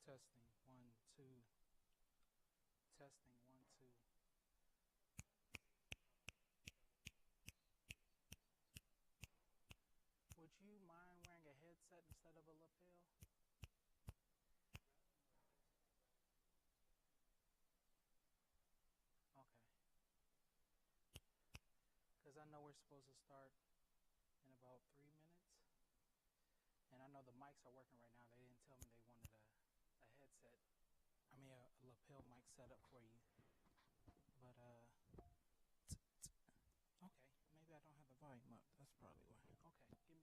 Testing 1 2. Testing 1 2. Would you mind wearing a headset instead of a lapel? Okay. Because I know we're supposed to start in about 3 minutes. And I know the mics are working right now. They didn't tell me they wanted a headset. I mean, a lapel mic set up for you. But, okay. Maybe I don't have the volume up. That's probably why. Okay. Give me 1 second.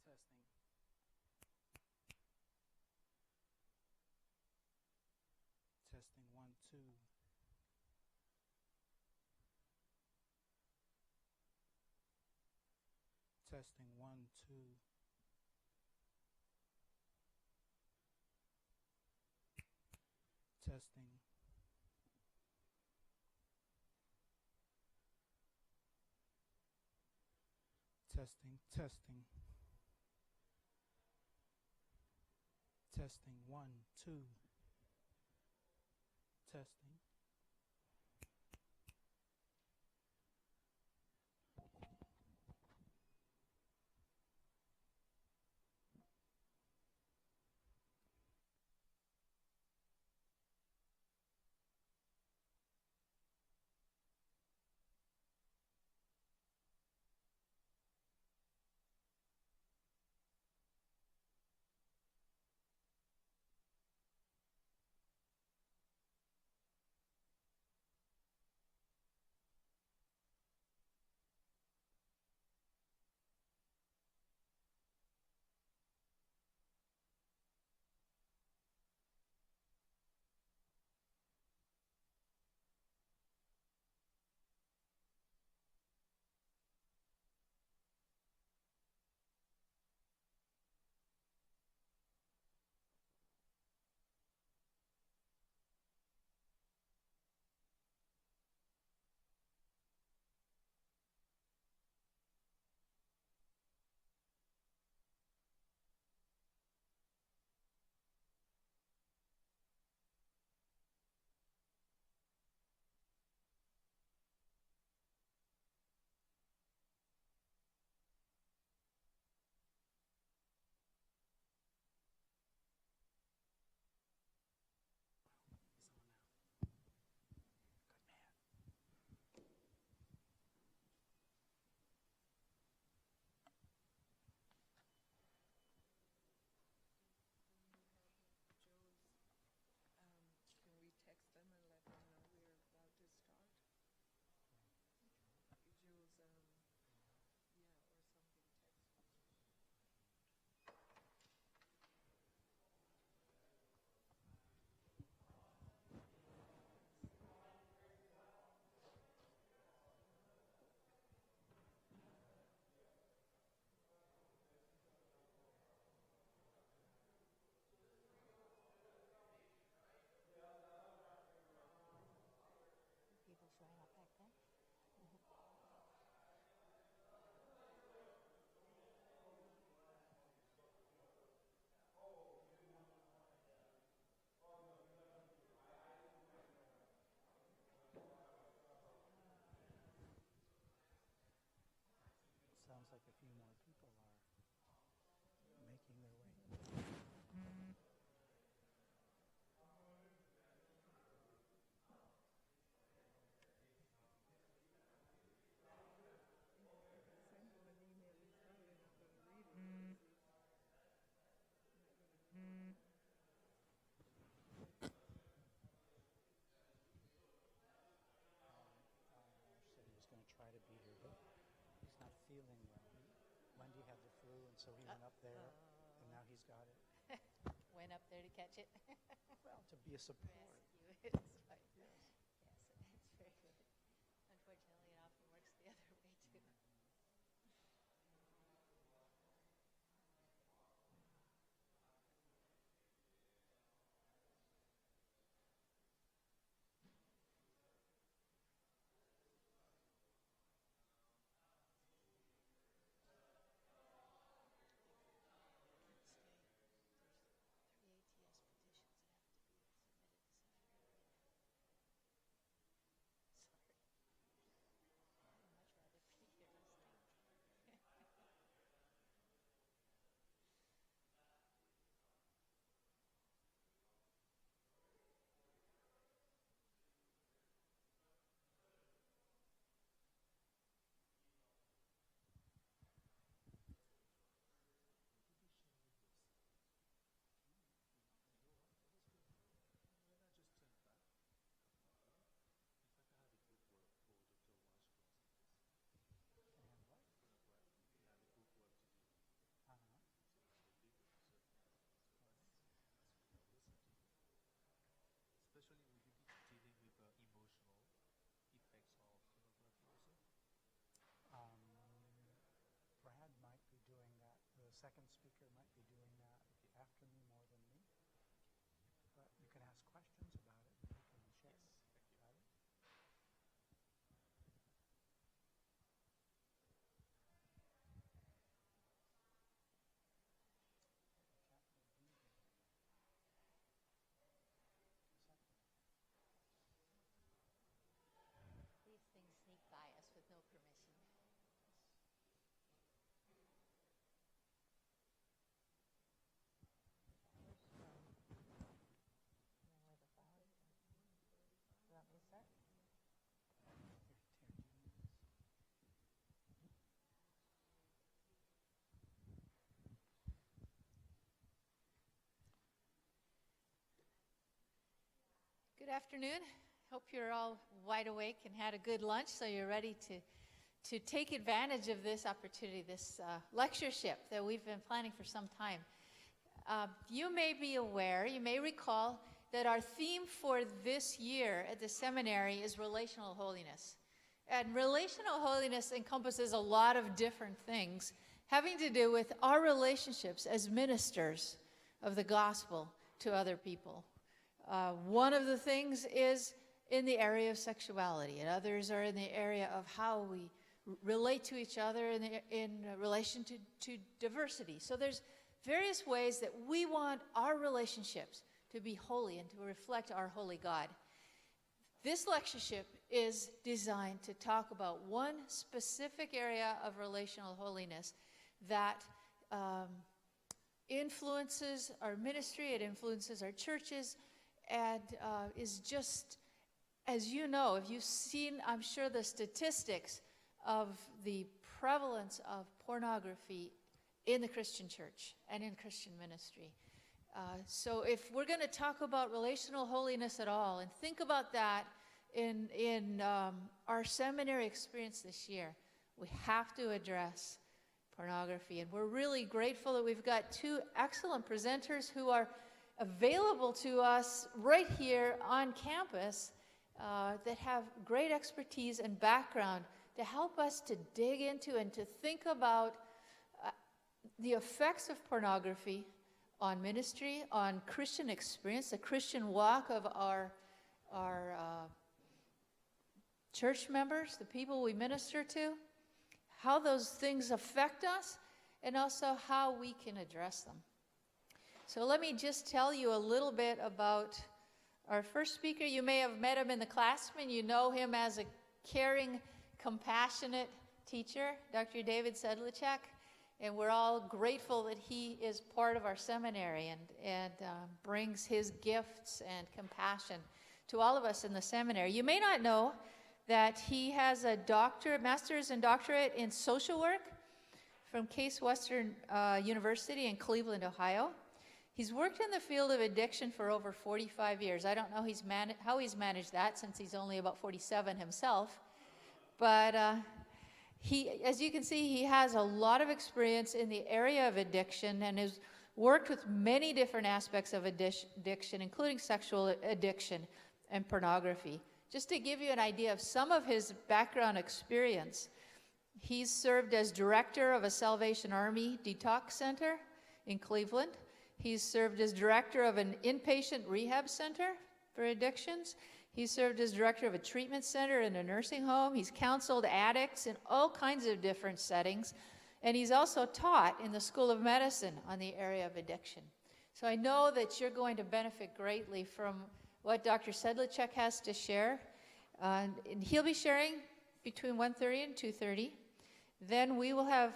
Testing. Testing 1 2. Testing 1 2. Testing. Testing. Testing. Testing 1 2. Testing. So he went up there, and now he's got it. Went up there to catch it. Well, to be a support. Rescue it. That's right. Yes. Yes, it's very good. Unfortunately, it often works the other way too. Three ATS petitions that have to be submitted to Seminary. Sorry. I would much rather be here listening. Brad might be doing that. The second speaker might be doing that after me more than me. But you can ask questions about it, and you can share about it. These things sneak by us with no permission. You want me to start? Good afternoon. Hope you're all wide awake and had a good lunch, so you're ready to take advantage of this opportunity, this lectureship that we've been planning for some time. You may be aware, you may recall, that our theme for this year at the seminary is Relational Holiness. And Relational Holiness encompasses a lot of different things having to do with our relationships as ministers of the gospel to other people. One of the things is in the area of sexuality, and others are in the area of how we relate to each other in relation to diversity. So there's various ways that we want our relationships to be holy and to reflect our holy God. This lectureship is designed to talk about one specific area of relational holiness that influences our ministry, it influences our churches, and is just, as you know, if you've seen, I'm sure, the statistics of the prevalence of pornography in the Christian church and in Christian ministry. So if we're going to talk about relational holiness at all and think about that in our seminary experience this year, we have to address pornography. And we're really grateful that we've got two excellent presenters who are available to us right here on campus that have great expertise and background to help us to dig into and to think about the effects of pornography on ministry, on Christian experience, the Christian walk of our church members, the people we minister to, how those things affect us, and also how we can address them. So let me just tell you a little bit about our first speaker. You may have met him in the classroom. You know him as a caring, compassionate teacher, Dr. David Sedlicek. And we're all grateful that he is part of our seminary and brings his gifts and compassion to all of us in the seminary. You may not know that he has a master's and doctorate in social work from Case Western University in Cleveland, Ohio. He's worked in the field of addiction for over 45 years. I don't know how he's managed that, since he's only about 47 himself. But As you can see, he has a lot of experience in the area of addiction and has worked with many different aspects of addiction, including sexual addiction and pornography. Just to give you an idea of some of his background experience, he's served as director of a Salvation Army detox center in Cleveland. He's served as director of an inpatient rehab center for addictions. He's served as director of a treatment center in a nursing home. He's counseled addicts in all kinds of different settings. And he's also taught in the School of Medicine on the area of addiction. So I know that you're going to benefit greatly from what Dr. Sedlicek has to share. And he'll be sharing between 1:30 and 2:30. Then we will have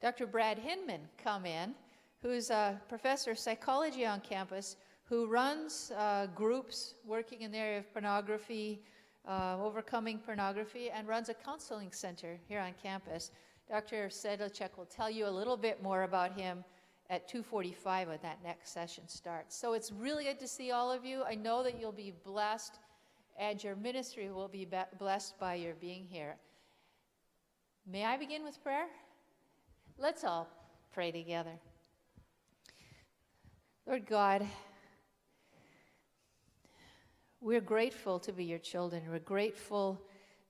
Dr. Brad Hinman come in, who's a professor of psychology on campus, who runs groups working in the area of pornography, overcoming pornography, and runs a counseling center here on campus. Dr. Sedlicek will tell you a little bit more about him at 2:45 when that next session starts. So it's really good to see all of you. I know that you'll be blessed, and your ministry will be blessed by your being here. May I begin with prayer? Let's all pray together. Lord God, we're grateful to be your children. We're grateful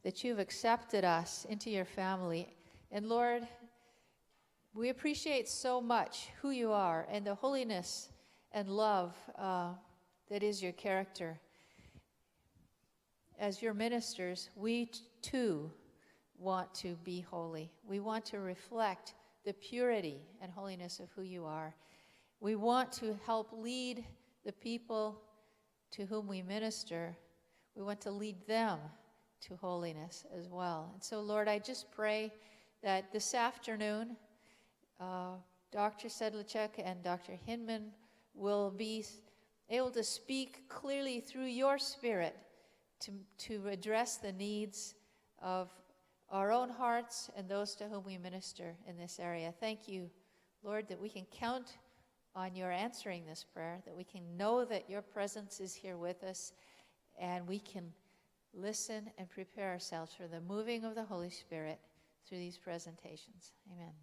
that you've accepted us into your family. And Lord, we appreciate so much who you are and the holiness and love that is your character. As your ministers, we too want to be holy. We want to reflect the purity and holiness of who you are. We want to help lead the people to whom we minister. We want to lead them to holiness as well. And so, Lord, I just pray that this afternoon, Dr. Sedlicek and Dr. Hinman will be able to speak clearly through your Spirit to address the needs of our own hearts and those to whom we minister in this area. Thank you, Lord, that we can count on your answering this prayer, that we can know that your presence is here with us, and we can listen and prepare ourselves for the moving of the Holy Spirit through these presentations. Amen.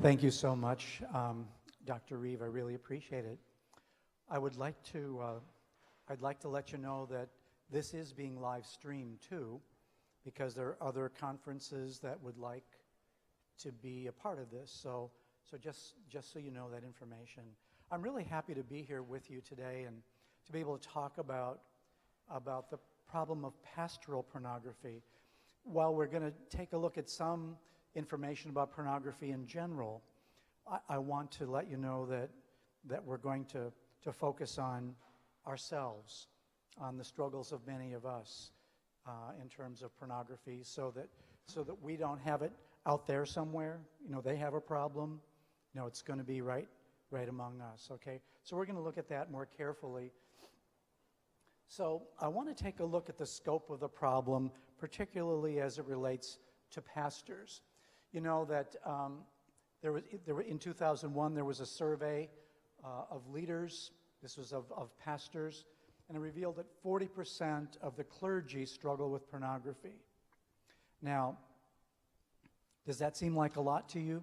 Thank you so much, Dr. Reeve. I really appreciate it. I'd like to let you know that this is being live streamed too, because there are other conferences that would like to be a part of this. So just so you know that information. I'm really happy to be here with you today and to be able to talk about the problem of pastoral pornography. While we're going to take a look at some information about pornography in general, I want to let you know that we're going to focus on ourselves, on the struggles of many of us in terms of pornography, so that we don't have it out there somewhere. They have a problem. It's going to be right among us, okay? So we're going to look at that more carefully. So I want to take a look at the scope of the problem, particularly as it relates to pastors. You know that in 2001, there was a survey of leaders. This was of pastors, and it revealed that 40% of the clergy struggle with pornography. Now, does that seem like a lot to you?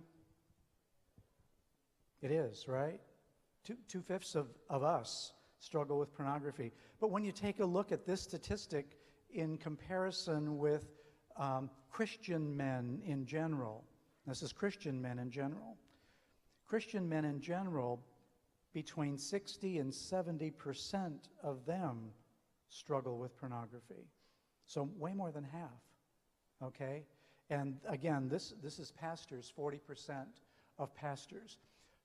It is, right? Two-fifths of us struggle with pornography. But when you take a look at this statistic in comparison with Christian men in general, this is Christian men in general. Christian men in general, between 60 and 70% of them struggle with pornography. So way more than half, okay? And again, this is pastors, 40% of pastors.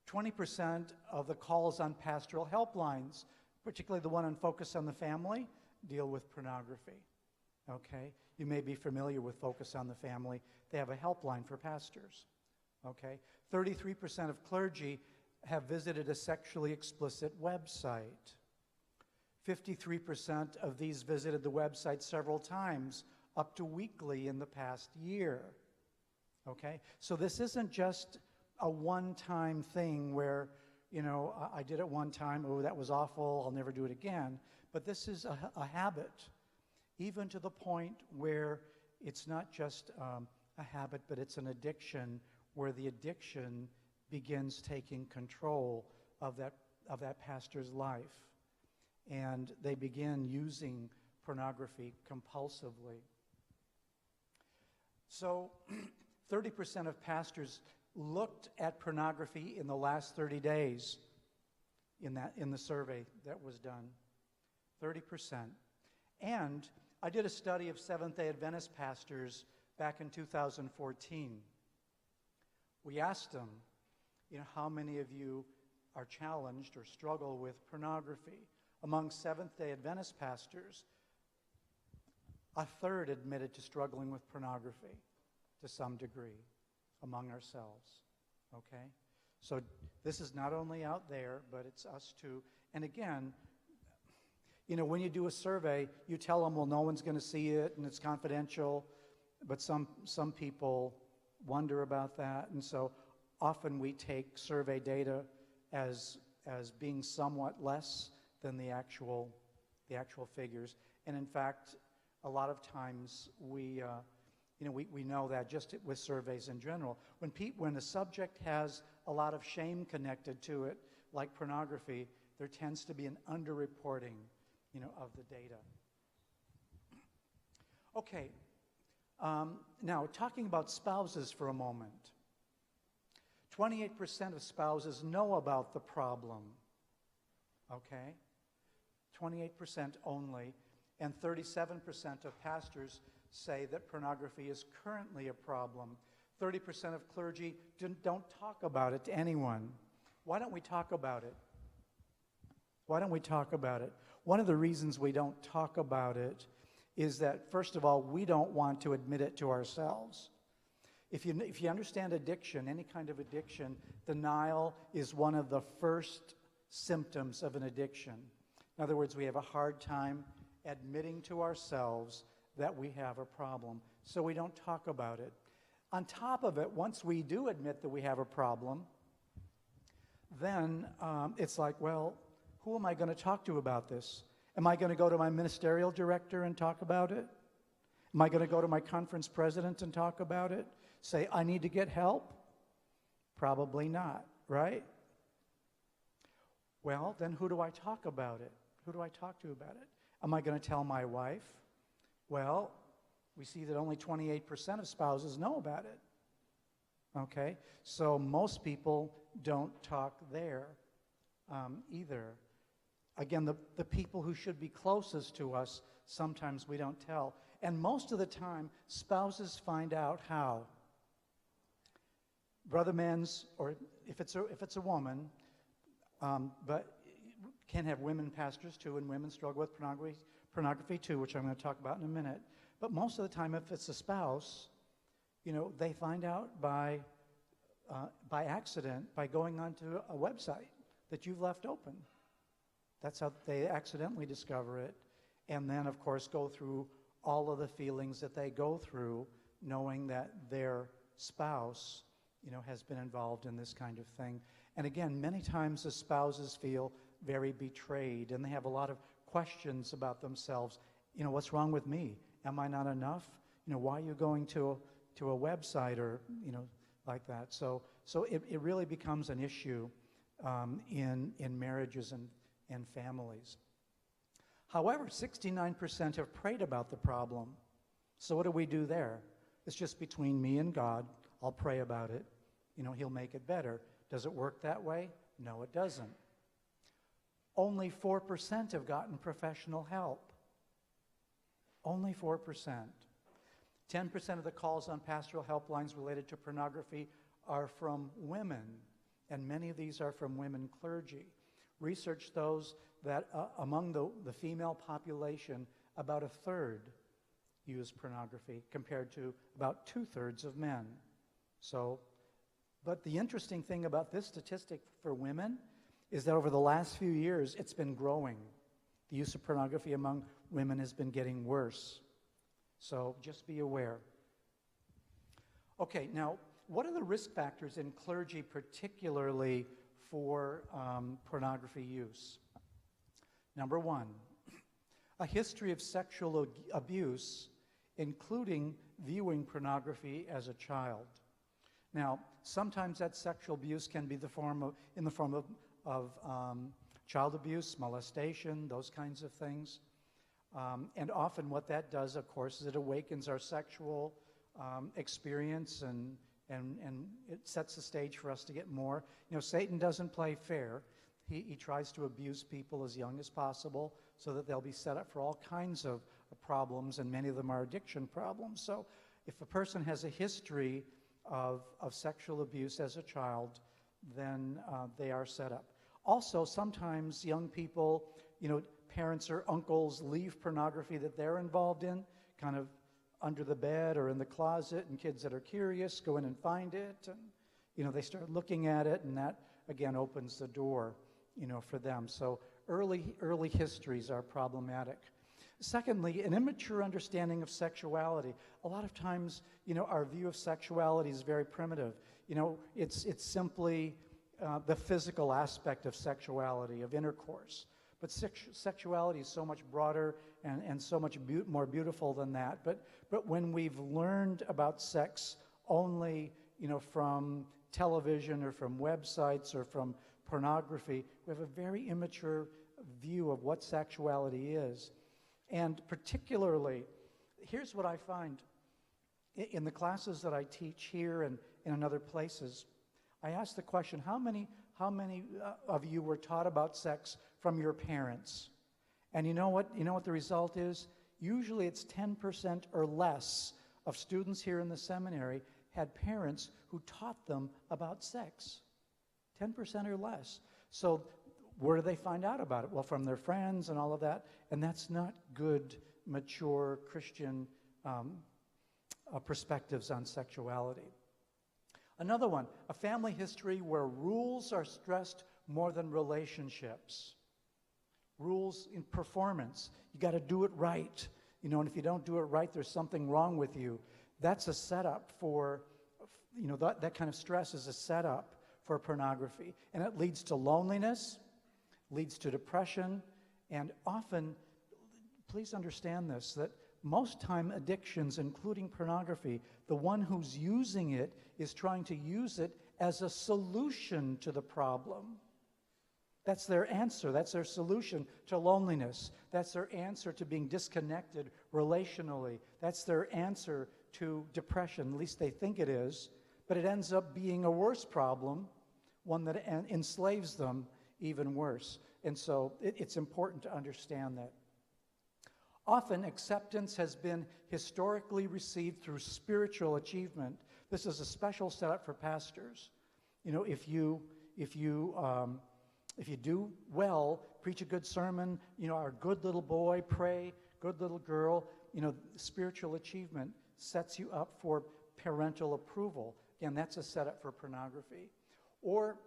20% of the calls on pastoral helplines, particularly the one on Focus on the Family, deal with pornography, okay? You may be familiar with Focus on the Family. They have a helpline for pastors, okay? 33% of clergy have visited a sexually explicit website. 53% of these visited the website several times, up to weekly in the past year, okay? So this isn't just a one-time thing where, I did it one time, oh, that was awful, I'll never do it again. But this is a habit, even to the point where it's not just a habit, but it's an addiction, where the addiction begins taking control of that pastor's life. And they begin using pornography compulsively. So 30% of pastors looked at pornography in the last 30 days in the survey that was done. 30%. And I did a study of Seventh-day Adventist pastors back in 2014. We asked them, how many of you are challenged or struggle with pornography? Among Seventh-day Adventist pastors, a third admitted to struggling with pornography to some degree among ourselves, okay? So this is not only out there, but it's us too. And again, when you do a survey, you tell them, well, no one's going to see it and it's confidential, but some people wonder about that. And so often we take survey data as being somewhat less than the actual figures. And in fact, a lot of times we know that just with surveys in general. When the subject has a lot of shame connected to it, like pornography, there tends to be an underreporting, of the data. Okay, now talking about spouses for a moment. 28% of spouses know about the problem, okay? 28% only, and 37% of pastors say that pornography is currently a problem. 30% of clergy don't talk about it to anyone. Why don't we talk about it? Why don't we talk about it? One of the reasons we don't talk about it is that, first of all, we don't want to admit it to ourselves. If you understand addiction, any kind of addiction, denial is one of the first symptoms of an addiction. In other words, we have a hard time admitting to ourselves that we have a problem, so we don't talk about it. On top of it, once we do admit that we have a problem, then it's like, well, who am I going to talk to about this? Am I going to go to my ministerial director and talk about it? Am I going to go to my conference president and talk about it? Say, I need to get help? Probably not, right? Well, then who do I talk about it? Who do I talk to about it? Am I going to tell my wife? Well, we see that only 28% of spouses know about it. Okay? So most people don't talk there either. Again, the people who should be closest to us, sometimes we don't tell. And most of the time, spouses find out how. Brother men's, or if it's a woman, but can have women pastors too, and women struggle with pornography too, which I'm going to talk about in a minute. But most of the time, if it's a spouse, they find out by accident, by going onto a website that you've left open. That's how they accidentally discover it, and then, of course, go through all of the feelings that they go through, knowing that their spouse, has been involved in this kind of thing. And again, many times the spouses feel very betrayed, and they have a lot of questions about themselves. What's wrong with me? Am I not enough? Why are you going to a website or, like that? So it really becomes an issue in marriages and families. However, 69% have prayed about the problem. So what do we do there? It's just between me and God. I'll pray about it. He'll make it better. Does it work that way? No, it doesn't. Only 4% have gotten professional help. Only 4%. 10% of the calls on pastoral helplines related to pornography are from women, and many of these are from women clergy. Research shows that among the female population, about a third use pornography compared to about 2/3 of men. But the interesting thing about this statistic for women is that over the last few years, it's been growing. The use of pornography among women has been getting worse. So just be aware. Okay, now, what are the risk factors in clergy, particularly for pornography use? Number one, a history of sexual abuse, including viewing pornography as a child. Now, sometimes that sexual abuse can be in the form of child abuse, molestation, those kinds of things. And often what that does, of course, is it awakens our sexual experience and it sets the stage for us to get more. You know, Satan doesn't play fair. He tries to abuse people as young as possible so that they'll be set up for all kinds of problems, and many of them are addiction problems. So if a person has a history of sexual abuse as a child, then they are set up. Also, sometimes young people, you know, parents or uncles leave pornography that they're involved in kind of under the bed or in the closet, and kids that are curious go in and find it, and, you know, they start looking at it, and that, again, opens the door, you know, for them. So early histories are problematic. Secondly, an immature understanding of sexuality. A lot of times, you know, our view of sexuality is very primitive. You know, it's simply the physical aspect of sexuality, of intercourse. But sexuality is so much broader and so much more beautiful than that. But when we've learned about sex only, you know, from television or from websites or from pornography, we have a very immature view of what sexuality is. And particularly, here's what I find in the classes that I teach here and in other places. I ask the question, how many of you were taught about sex from your parents? And you know what the result is? Usually it's 10% or less of students here in the seminary had parents who taught them about sex. 10% or less. So where do they find out about it? Well, from their friends and all of that. And that's not good, mature Christian perspectives on sexuality. Another one, a family history where rules are stressed more than relationships. Rules in performance. You got to do it right. You know, and if you don't do it right, there's something wrong with you. That's a setup for, you know, that kind of stress is a setup for pornography. And it leads to loneliness, leads to depression, and often, please understand this, that most time addictions, including pornography, the one who's using it is trying to use it as a solution to the problem. That's their answer. That's their solution to loneliness. That's their answer to being disconnected relationally. That's their answer to depression. At least they think it is. But it ends up being a worse problem, one that enslaves them even worse. And so it's important to understand that. Often, acceptance has been historically received through spiritual achievement. This is a special setup for pastors. You know, if you do well, preach a good sermon, you know, are a good little boy, pray, good little girl, you know, spiritual achievement sets you up for parental approval. Again, that's a setup for pornography. Or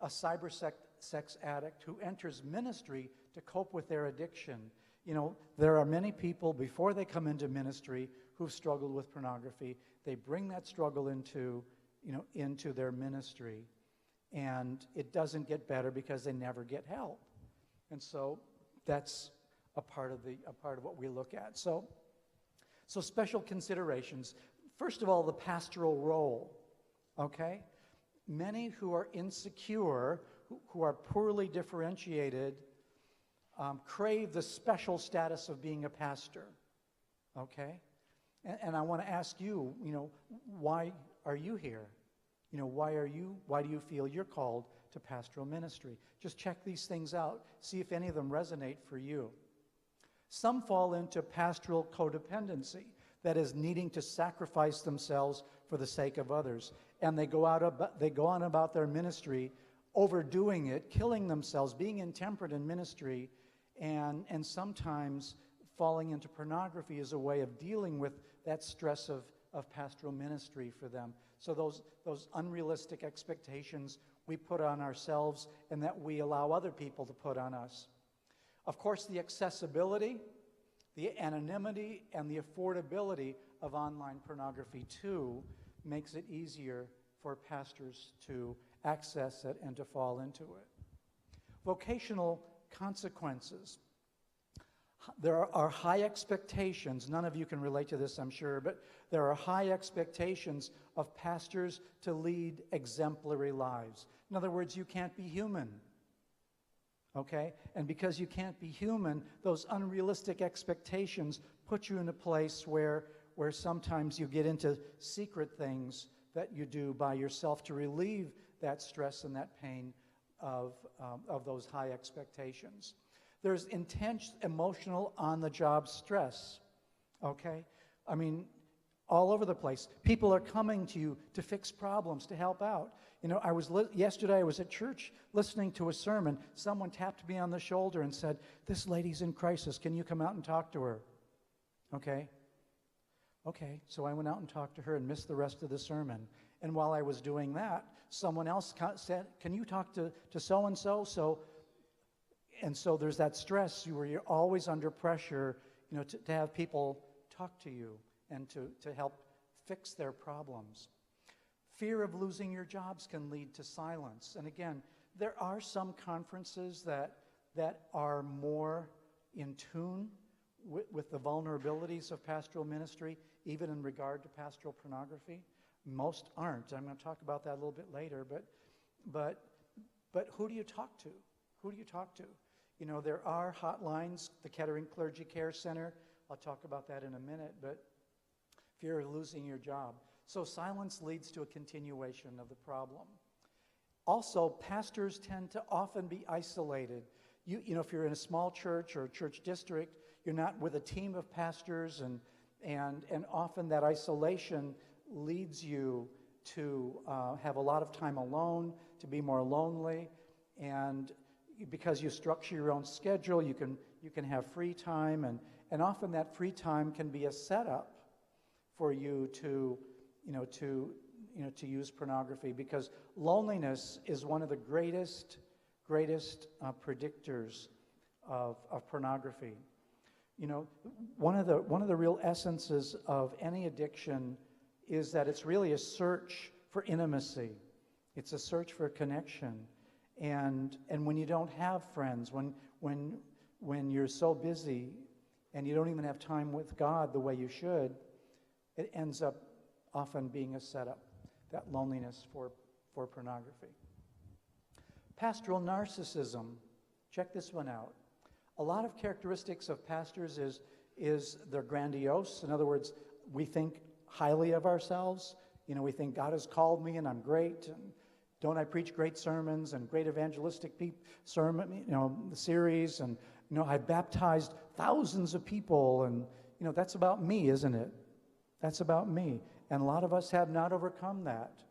a cybersex addict who enters ministry to cope with their addiction. You know, there are many people before they come into ministry who've struggled with pornography. They bring that struggle into their ministry, and it doesn't get better because they never get help. And so that's a part of what we look at. So special considerations. First of all, the pastoral role. Okay, many who are insecure, who are poorly differentiated, crave the special status of being a pastor, okay? And I want to ask you, you know, why are you here? You know, why do you feel you're called to pastoral ministry? Just check these things out. See if any of them resonate for you. Some fall into pastoral codependency, that is, needing to sacrifice themselves for the sake of others. And they go on about their ministry, overdoing it, killing themselves, being intemperate in ministry, and sometimes falling into pornography as a way of dealing with that stress of pastoral ministry for them. So those unrealistic expectations we put on ourselves and that we allow other people to put on us. Of course, the accessibility, the anonymity, and the affordability of online pornography too makes it easier for pastors to access it and to fall into it. Vocational consequences. There are high expectations. None of you can relate to this, I'm sure, but there are high expectations of pastors to lead exemplary lives. In other words, you can't be human. Okay? And because you can't be human, those unrealistic expectations put you in a place where sometimes you get into secret things that you do by yourself to relieve that stress and that pain of those high expectations. There's intense emotional on-the-job stress, okay? I mean, all over the place. People are coming to you to fix problems, to help out. You know, yesterday I was at church listening to a sermon. Someone tapped me on the shoulder and said, "This lady's in crisis. Can you come out and talk to her?" Okay, so I went out and talked to her and missed the rest of the sermon. And while I was doing that, someone else said, "Can you talk to so-and-so?" And so there's that stress where you're always under pressure, you know, to have people talk to you and to help fix their problems. Fear of losing your jobs can lead to silence. And again, there are some conferences that are more in tune with the vulnerabilities of pastoral ministry, even in regard to pastoral pornography. Most aren't. I'm going to talk about that a little bit later. But who do you talk to? Who do you talk to? You know, there are hotlines, the Kettering Clergy Care Center. I'll talk about that in a minute, but fear of losing your job. So silence leads to a continuation of the problem. Also, pastors tend to often be isolated. You know, if you're in a small church or a church district, you're not with a team of pastors, and often that isolation leads you to have a lot of time alone, to be more lonely, and because you structure your own schedule, you can have free time, and often that free time can be a setup for you to use pornography, because loneliness is one of the greatest predictors of pornography. You know, one of the real essences of any addiction is that it's really a search for intimacy. It's a search for connection. And when you don't have friends, when you're so busy and you don't even have time with God the way you should, it ends up often being a setup, that loneliness for pornography. Pastoral narcissism. Check this one out. A lot of characteristics of pastors is they're grandiose. In other words, we think highly of ourselves. You know, we think God has called me and I'm great. And don't I preach great sermons and great evangelistic sermon, series, and I baptized thousands of people, and that's about me, isn't it? That's about me. And a lot of us have not overcome that.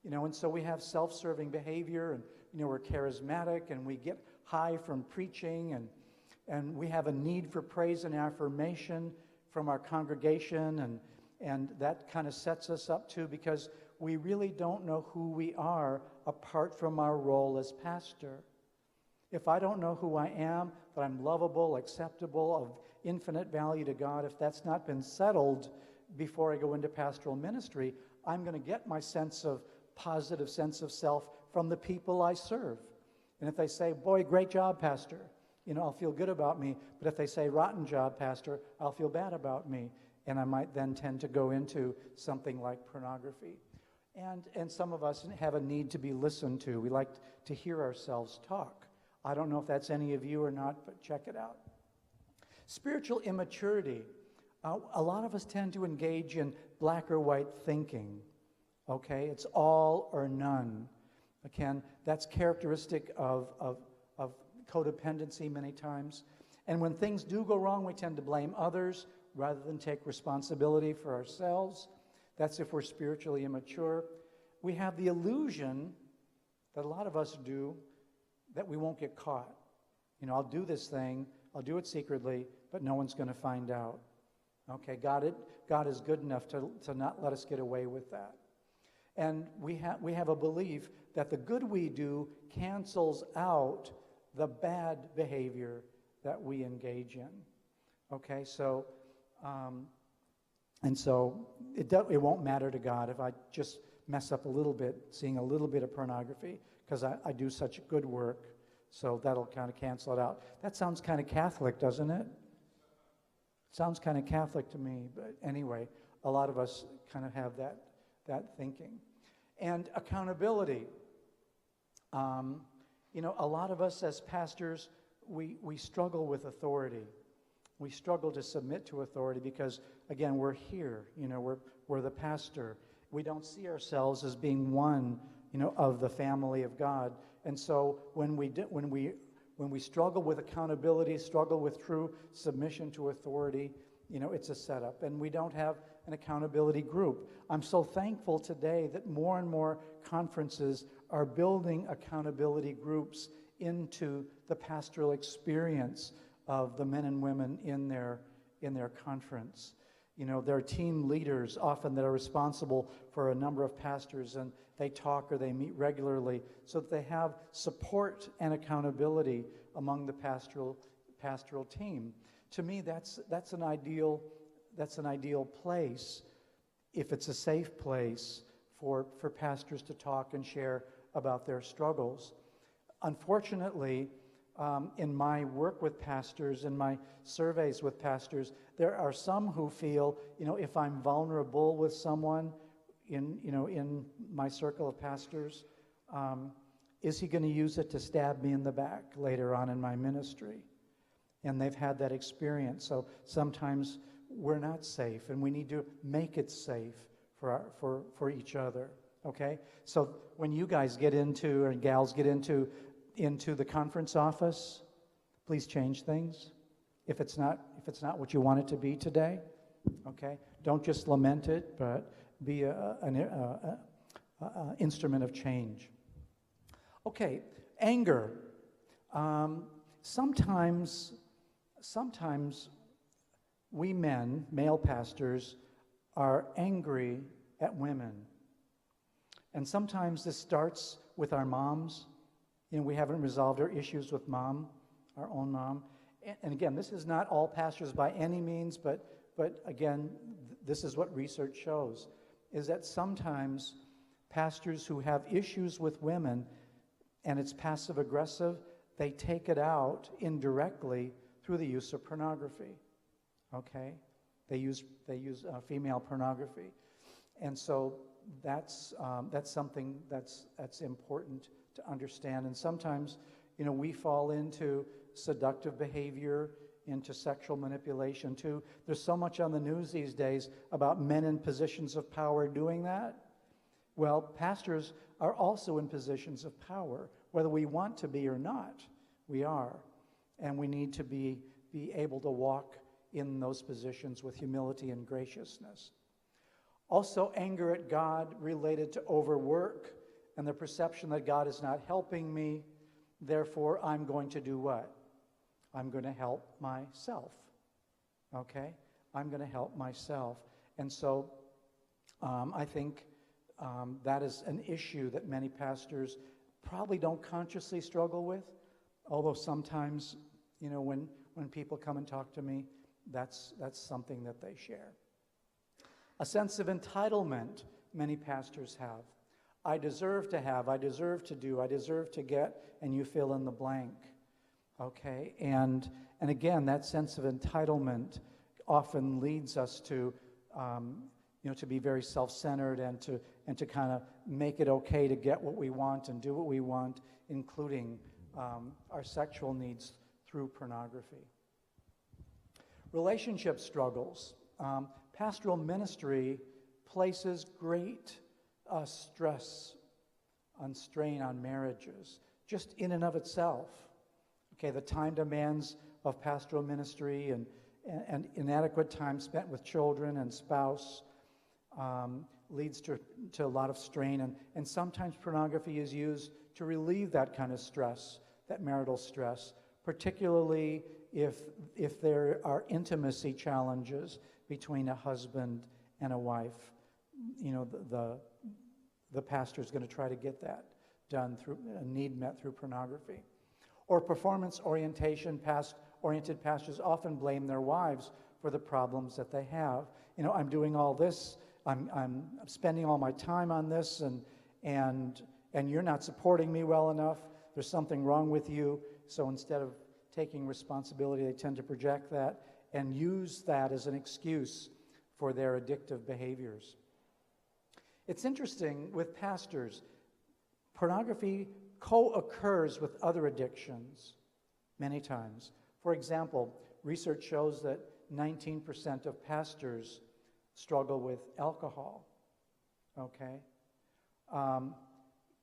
And so we have self-serving behavior, and we're charismatic, and we get high from preaching, and we have a need for praise and affirmation from our congregation, and that kind of sets us up too, because we really don't know who we are apart from our role as pastor. If I don't know who I am, that I'm lovable, acceptable, of infinite value to God, if that's not been settled before I go into pastoral ministry, I'm going to get my positive sense of self from the people I serve. And if they say, boy, great job, pastor, I'll feel good about me. But if they say, rotten job, pastor, I'll feel bad about me. And I might then tend to go into something like pornography. And some of us have a need to be listened to. We like to hear ourselves talk. I don't know if that's any of you or not, but check it out. Spiritual immaturity. A lot of us tend to engage in black or white thinking. Okay? It's all or none. Again, that's characteristic of codependency many times. And when things do go wrong, we tend to blame others rather than take responsibility for ourselves. That's if we're spiritually immature. We have the illusion that a lot of us do that we won't get caught. I'll do this thing, I'll do it secretly, but no one's going to find out. Okay, God is good enough to not let us get away with that. And we have a belief that the good we do cancels out the bad behavior that we engage in. Okay, so And so it won't matter to God if I just mess up a little bit, seeing a little bit of pornography, because I do such good work. So that'll kind of cancel it out. That sounds kind of Catholic, doesn't it? Sounds kind of Catholic to me. But anyway, a lot of us kind of have that thinking. And accountability. A lot of us as pastors, we struggle with authority. We struggle to submit to authority because, again, we're here. We're the pastor. We don't see ourselves as being one, of the family of God. And so when we struggle with accountability, struggle with true submission to authority, it's a setup. And we don't have an accountability group. I'm so thankful today that more and more conferences are building accountability groups into the pastoral experience of the men and women in their conference. There are team leaders often that are responsible for a number of pastors, and they talk or they meet regularly so that they have support and accountability among the pastoral team. To me, that's an ideal place, if it's a safe place for pastors to talk and share about their struggles. Unfortunately, in my work with pastors, in my surveys with pastors, there are some who feel, if I'm vulnerable with someone in my circle of pastors, is he going to use it to stab me in the back later on in my ministry? And they've had that experience. So sometimes we're not safe, and we need to make it safe for each other. Okay? So when you guys get into, and gals get into the conference office, please change things. If it's not what you want it to be today, okay? Don't just lament it, but be an instrument of change. Okay, anger. Sometimes we men, male pastors, are angry at women. And sometimes this starts with our moms. We haven't resolved our issues with mom, our own mom. And again, this is not all pastors by any means, but again, this is what research shows, is that sometimes pastors who have issues with women, and it's passive-aggressive, they take it out indirectly through the use of pornography, okay? They use female pornography. And so that's something that's important to understand. And sometimes, we fall into seductive behavior, into sexual manipulation too. There's so much on the news these days about men in positions of power doing that. Well, pastors are also in positions of power, whether we want to be or not. We are. And we need to be able to walk in those positions with humility and graciousness. Also, anger at God related to overwork and the perception that God is not helping me. Therefore, I'm going to do what? I'm going to help myself. Okay? I'm going to help myself. And so I think that is an issue that many pastors probably don't consciously struggle with, although sometimes, when people come and talk to me, that's something that they share. A sense of entitlement many pastors have. I deserve to have, I deserve to do, I deserve to get, and you fill in the blank. Okay? And again, that sense of entitlement often leads us to to be very self-centered and to kind of make it okay to get what we want and do what we want, including our sexual needs through pornography. Relationship struggles. Pastoral ministry places great stress on strain on marriages, just in and of itself. Okay, the time demands of pastoral ministry and inadequate time spent with children and spouse leads to a lot of strain, and sometimes pornography is used to relieve that kind of stress, that marital stress, particularly if there are intimacy challenges between a husband and a wife. The pastor is going to try to get that done through a need met through pornography. Or performance oriented pastors often blame their wives for the problems that they have. You know, I'm doing all this, I'm spending all my time on this, and you're not supporting me well enough. There's something wrong with you. So instead of taking responsibility, they tend to project that and use that as an excuse for their addictive behaviors. It's interesting with pastors, pornography co-occurs with other addictions many times. For example, research shows that 19% of pastors struggle with alcohol. Okay?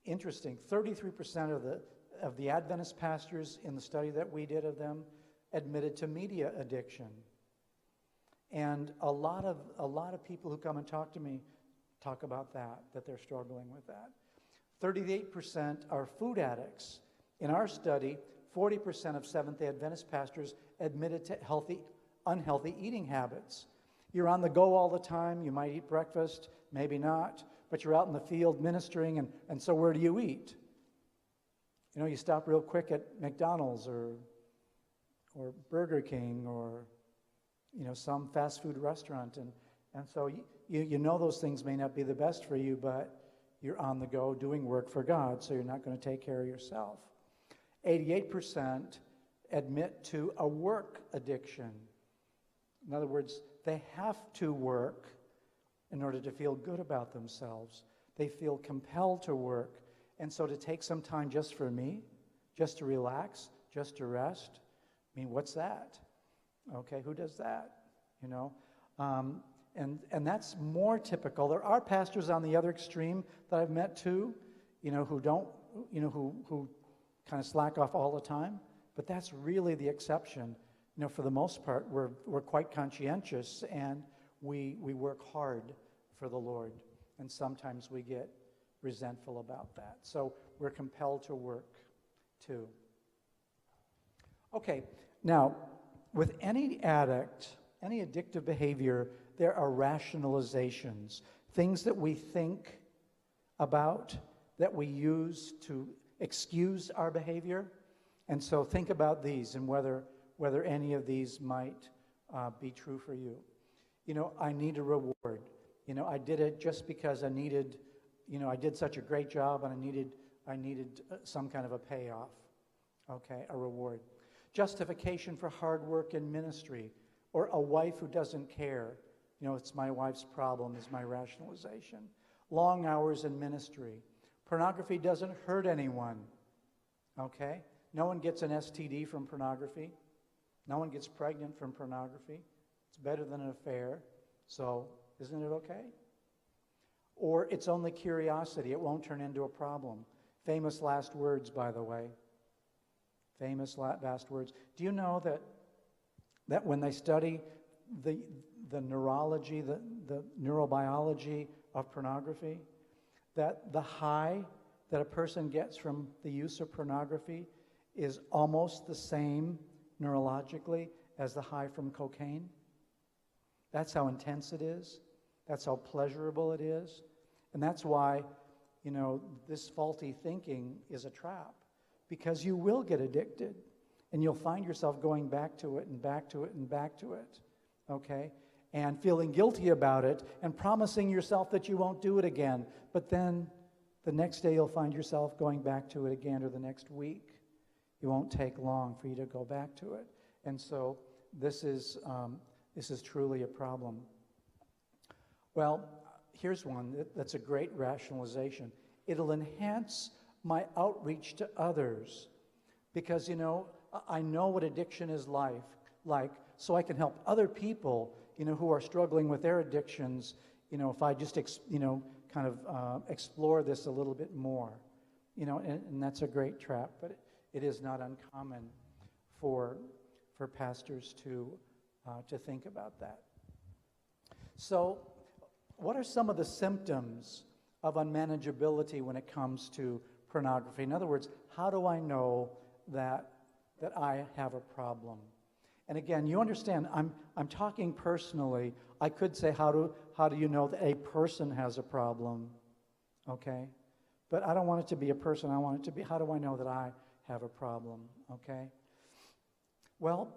Interesting. 33% of the Adventist pastors in the study that we did of them admitted to media addiction. And a lot of people who come and talk to me talk about that they're struggling with that. 38% are food addicts. In our study, 40% of Seventh-day Adventist pastors admitted to unhealthy eating habits. You're on the go all the time. You might eat breakfast, maybe not, but you're out in the field ministering, and so where do you eat? You know, you stop real quick at McDonald's or Burger King or, you know, some fast food restaurant, and so you know those things may not be the best for you, but you're on the go doing work for God, so you're not going to take care of yourself. 88% admit to a work addiction. In other words, they have to work in order to feel good about themselves. They feel compelled to work. And so to take some time just for me, just to relax, just to rest, I mean, what's that? Okay, who does that? You know? And that's more typical. There are pastors on the other extreme that I've met too, you know, who don't, you know, who kind of slack off all the time. But that's really the exception. You know, for the most part, we're quite conscientious, and we work hard for the Lord. And sometimes we get resentful about that. So we're compelled to work too. Okay, now, with any addict, any addictive behavior, there are rationalizations, things that we think about, that we use to excuse our behavior. And so think about these and whether any of these might be true for you. You know, I need a reward. You know, I did it just because I needed, you know, I did such a great job and I needed some kind of a payoff. Okay, a reward. Justification for hard work in ministry, or a wife who doesn't care. You know, it's my wife's problem is my rationalization. Long hours in ministry. Pornography doesn't hurt anyone. Okay? No one gets an STD from pornography. No one gets pregnant from pornography. It's better than an affair. So, isn't it okay? Or it's only curiosity. It won't turn into a problem. Famous last words, by the way. Famous last words. Do you know that when they study the neurology, the neurobiology of pornography, that the high that a person gets from the use of pornography is almost the same neurologically as the high from cocaine? That's how intense it is. That's how pleasurable it is. And that's why, you know, this faulty thinking is a trap, because you will get addicted and you'll find yourself going back to it and back to it and back to it, okay? And feeling guilty about it and promising yourself that you won't do it again. But then the next day you'll find yourself going back to it again, or the next week. It won't take long for you to go back to it. And so this is truly a problem. Well, here's one that's a great rationalization. It'll enhance my outreach to others because, you know, I know what addiction is like, so I can help other people, you know, who are struggling with their addictions, you know, if I just, kind of explore this a little bit more, you know, and that's a great trap, but it is not uncommon for pastors to think about that. So, what are some of the symptoms of unmanageability when it comes to pornography? In other words, how do I know that I have a problem? And again, you understand, I'm talking personally. I could say, how do you know that a person has a problem? Okay? But I don't want it to be a person. I want it to be, how do I know that I have a problem? Okay? Well,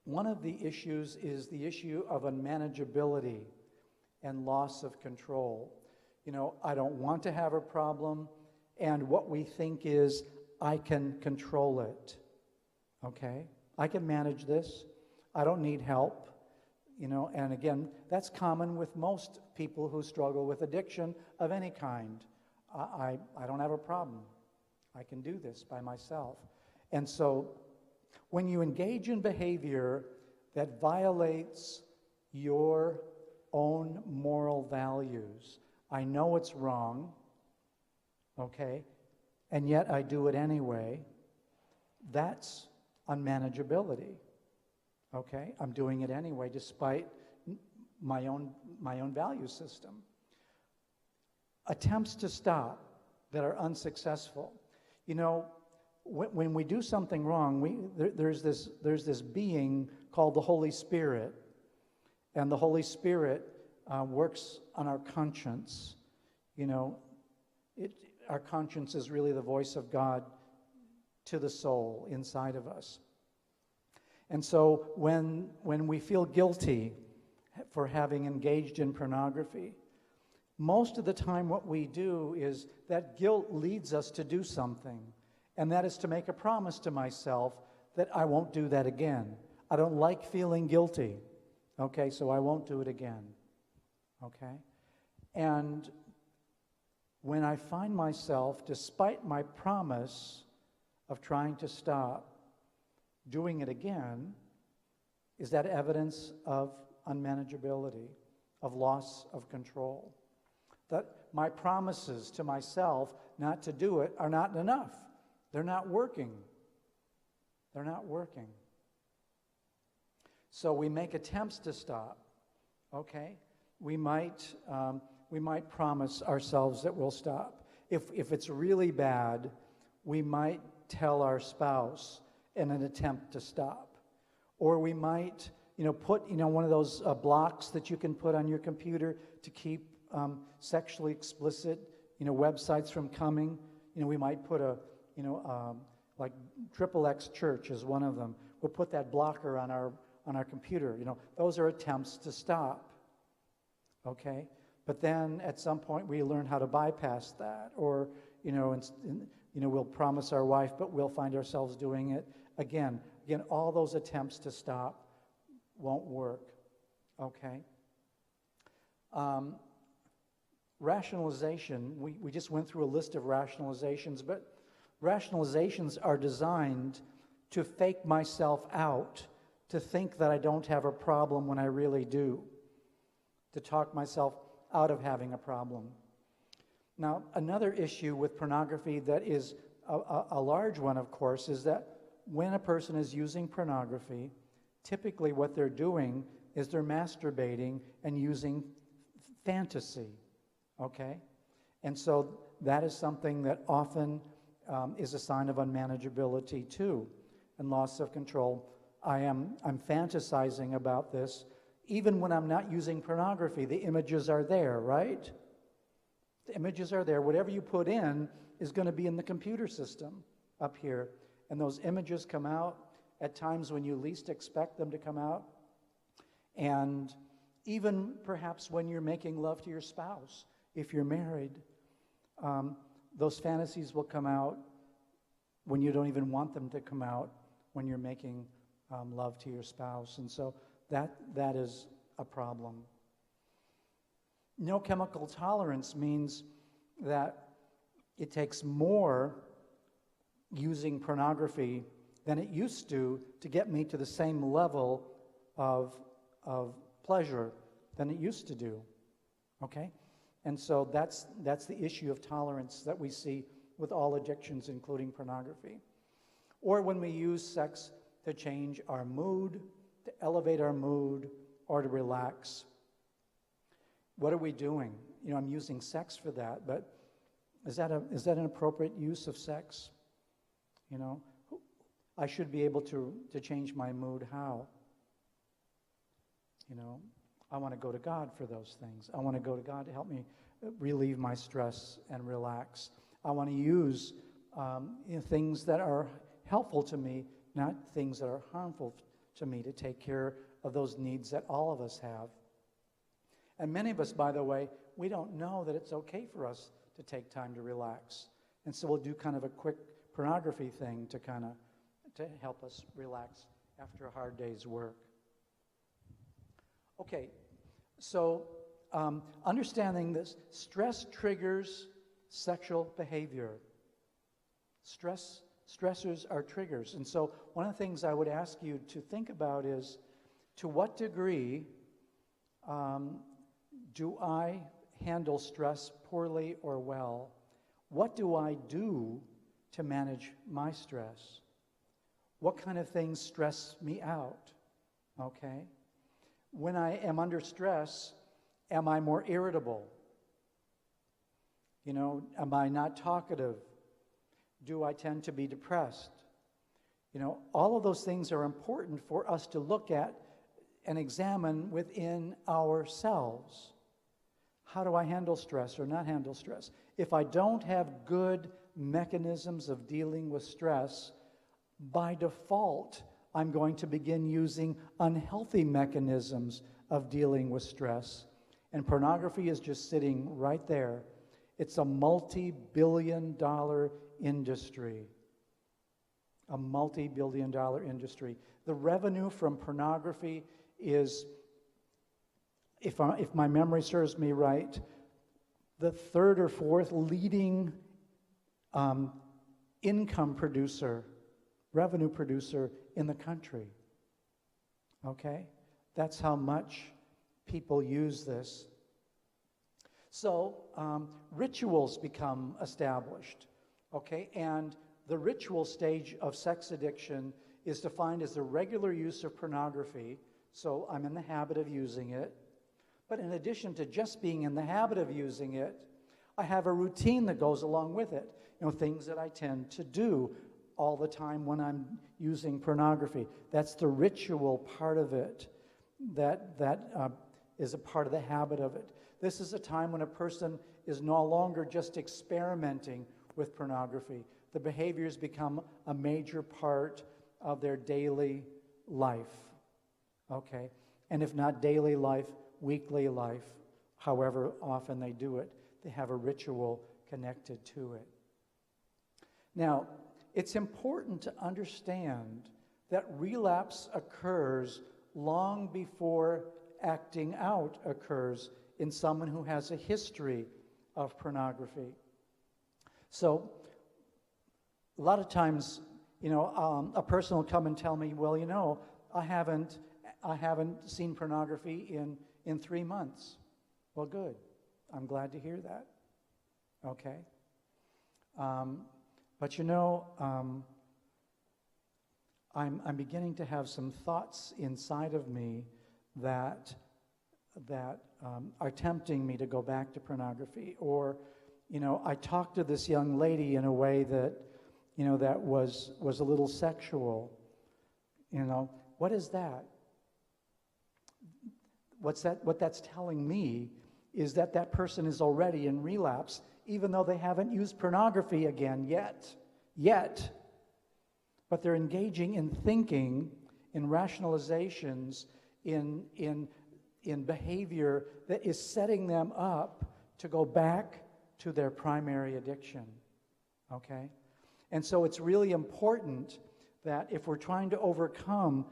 one of the issues is the issue of unmanageability and loss of control. You know, I don't want to have a problem, and what we think is, I can control it, okay? I can manage this. I don't need help, you know, and again, that's common with most people who struggle with addiction of any kind. I don't have a problem. I can do this by myself. And so when you engage in behavior that violates your own moral values, I know it's wrong, okay, and yet I do it anyway, that's unmanageability, okay? I'm doing it anyway despite my own value system. Attempts to stop that are unsuccessful. You know, when we do something wrong, there's this being called the Holy Spirit, and the Holy Spirit works on our conscience. You know, our conscience is really the voice of God to the soul inside of us. And so when we feel guilty for having engaged in pornography, most of the time what we do is that guilt leads us to do something, and that is to make a promise to myself that I won't do that again. I don't like feeling guilty, okay, so I won't do it again, okay? And when I find myself, despite my promise of trying to stop, doing it again, is that evidence of unmanageability, of loss of control. That my promises to myself not to do it are not enough. They're not working. They're not working. So we make attempts to stop, okay? We might promise ourselves that we'll stop. If it's really bad, we might tell our spouse in an attempt to stop. Or we might, put, one of those blocks that you can put on your computer to keep sexually explicit, websites from coming. We might put like XXX Church is one of them. We'll put that blocker on our computer. Those are attempts to stop. Okay? But then at some point we learn how to bypass that, or we'll promise our wife, but we'll find ourselves doing it again. Again, all those attempts to stop won't work. Okay? Rationalization, we just went through a list of rationalizations, but rationalizations are designed to fake myself out, to think that I don't have a problem when I really do, to talk myself out of having a problem. Now, another issue with pornography that is a large one, of course, is that when a person is using pornography, typically what they're doing is they're masturbating and using fantasy, okay? And so that is something that often is a sign of unmanageability too, and loss of control. I'm fantasizing about this. Even when I'm not using pornography, the images are there, right? The images are there. Whatever you put in is going to be in the computer system up here. And those images come out at times when you least expect them to come out. And even perhaps when you're making love to your spouse, if you're married, those fantasies will come out when you don't even want them to come out, when you're making love to your spouse. And so that is a problem. No chemical tolerance means that it takes more using pornography than it used to get me to the same level of pleasure than it used to do. Okay? And so that's the issue of tolerance that we see with all addictions, including pornography. Or when we use sex to change our mood, to elevate our mood, or to relax. What are we doing? I'm using sex for that, but is that an appropriate use of sex? I should be able to change my mood. How? I want to go to God for those things. I want to go to God to help me relieve my stress and relax. I want to use things that are helpful to me, not things that are harmful to me to take care of those needs that all of us have. And many of us, by the way, we don't know that it's okay for us to take time to relax. And so we'll do kind of a quick pornography thing to help us relax after a hard day's work. Okay, so understanding this, stress triggers sexual behavior. Stressors are triggers. And so one of the things I would ask you to think about is, to what degree do I handle stress poorly or well? What do I do to manage my stress? What kind of things stress me out? Okay? When I am under stress, am I more irritable? Am I not talkative? Do I tend to be depressed? All of those things are important for us to look at and examine within ourselves. How do I handle stress or not handle stress? If I don't have good mechanisms of dealing with stress, by default, I'm going to begin using unhealthy mechanisms of dealing with stress. And pornography is just sitting right there. It's a multi-billion-dollar industry. A multi-billion-dollar industry. The revenue from pornography is, if my memory serves me right, the third or fourth leading income producer, revenue producer in the country. Okay? That's how much people use this. So rituals become established. Okay? And the ritual stage of sex addiction is defined as the regular use of pornography. So I'm in the habit of using it. But in addition to just being in the habit of using it, I have a routine that goes along with it. Things that I tend to do all the time when I'm using pornography. That's the ritual part of it. That is a part of the habit of it. This is a time when a person is no longer just experimenting with pornography. The behaviors become a major part of their daily life. Okay? And if not daily life, weekly life, however often they do it, they have a ritual connected to it. Now, it's important to understand that relapse occurs long before acting out occurs in someone who has a history of pornography. So, a lot of times, a person will come and tell me, well, I haven't seen pornography in 3 months. Well, good. I'm glad to hear that. Okay? But I'm beginning to have some thoughts inside of me that are tempting me to go back to pornography. Or, I talked to this young lady in a way that, that was a little sexual. What is that? What that's telling me is that person is already in relapse, even though they haven't used pornography again yet. But they're engaging in thinking, in rationalizations, in behavior that is setting them up to go back to their primary addiction. Okay? And so it's really important that if we're trying to overcome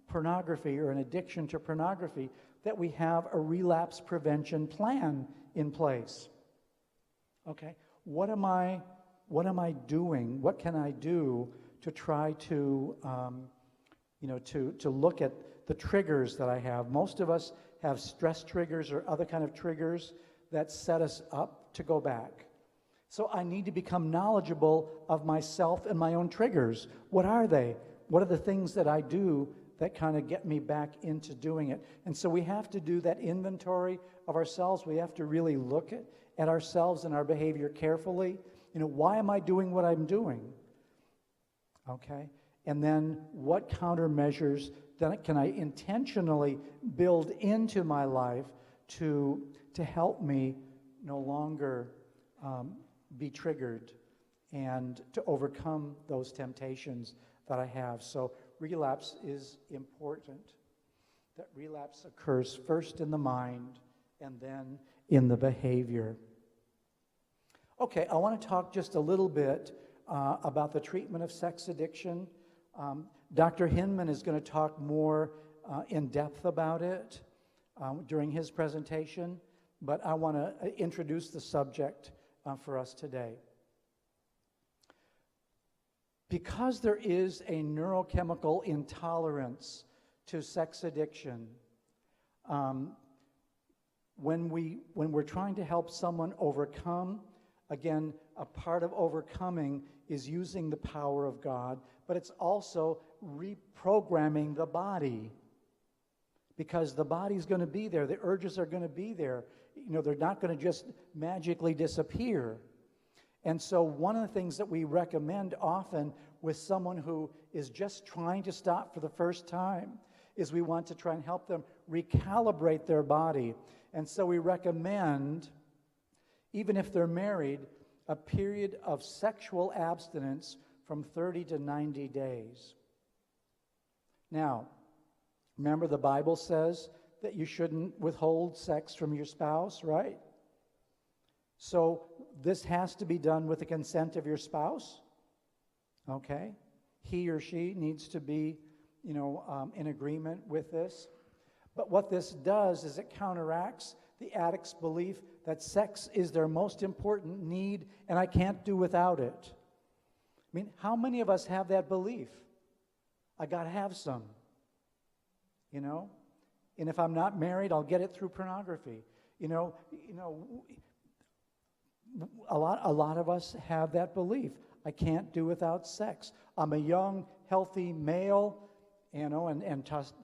pornography or an addiction to pornography, that we have a relapse prevention plan in place. Okay, what am I doing? What can I do to try to, to look at the triggers that I have? Most of us have stress triggers or other kind of triggers that set us up to go back. So I need to become knowledgeable of myself and my own triggers. What are they? What are the things that I do that kind of get me back into doing it? And so we have to do that inventory of ourselves. We have to really look at ourselves and our behavior carefully. Why am I doing what I'm doing? Okay? And then what countermeasures can I intentionally build into my life to help me no longer be triggered and to overcome those temptations that I have? So relapse is important. That relapse occurs first in the mind and then in the behavior. Okay, I want to talk just a little bit about the treatment of sex addiction. Dr. Hinman is going to talk more in depth about it during his presentation, but I want to introduce the subject for us today. Because there is a neurochemical intolerance to sex addiction, when we're trying to help someone overcome, again, a part of overcoming is using the power of God, but it's also reprogramming the body. Because the body's going to be there, the urges are going to be there. You know, they're not going to just magically disappear. And so one of the things that we recommend often with someone who is just trying to stop for the first time is we want to try and help them recalibrate their body. And so we recommend, even if they're married, a period of sexual abstinence from 30 to 90 days. Now, remember the Bible says that you shouldn't withhold sex from your spouse, right? So this has to be done with the consent of your spouse, okay? He or she needs to be, in agreement with this. But what this does is it counteracts the addict's belief that sex is their most important need and I can't do without it. I mean, how many of us have that belief? I got to have some, And if I'm not married, I'll get it through pornography. A lot of us have that belief. I can't do without sex. I'm a young, healthy male, and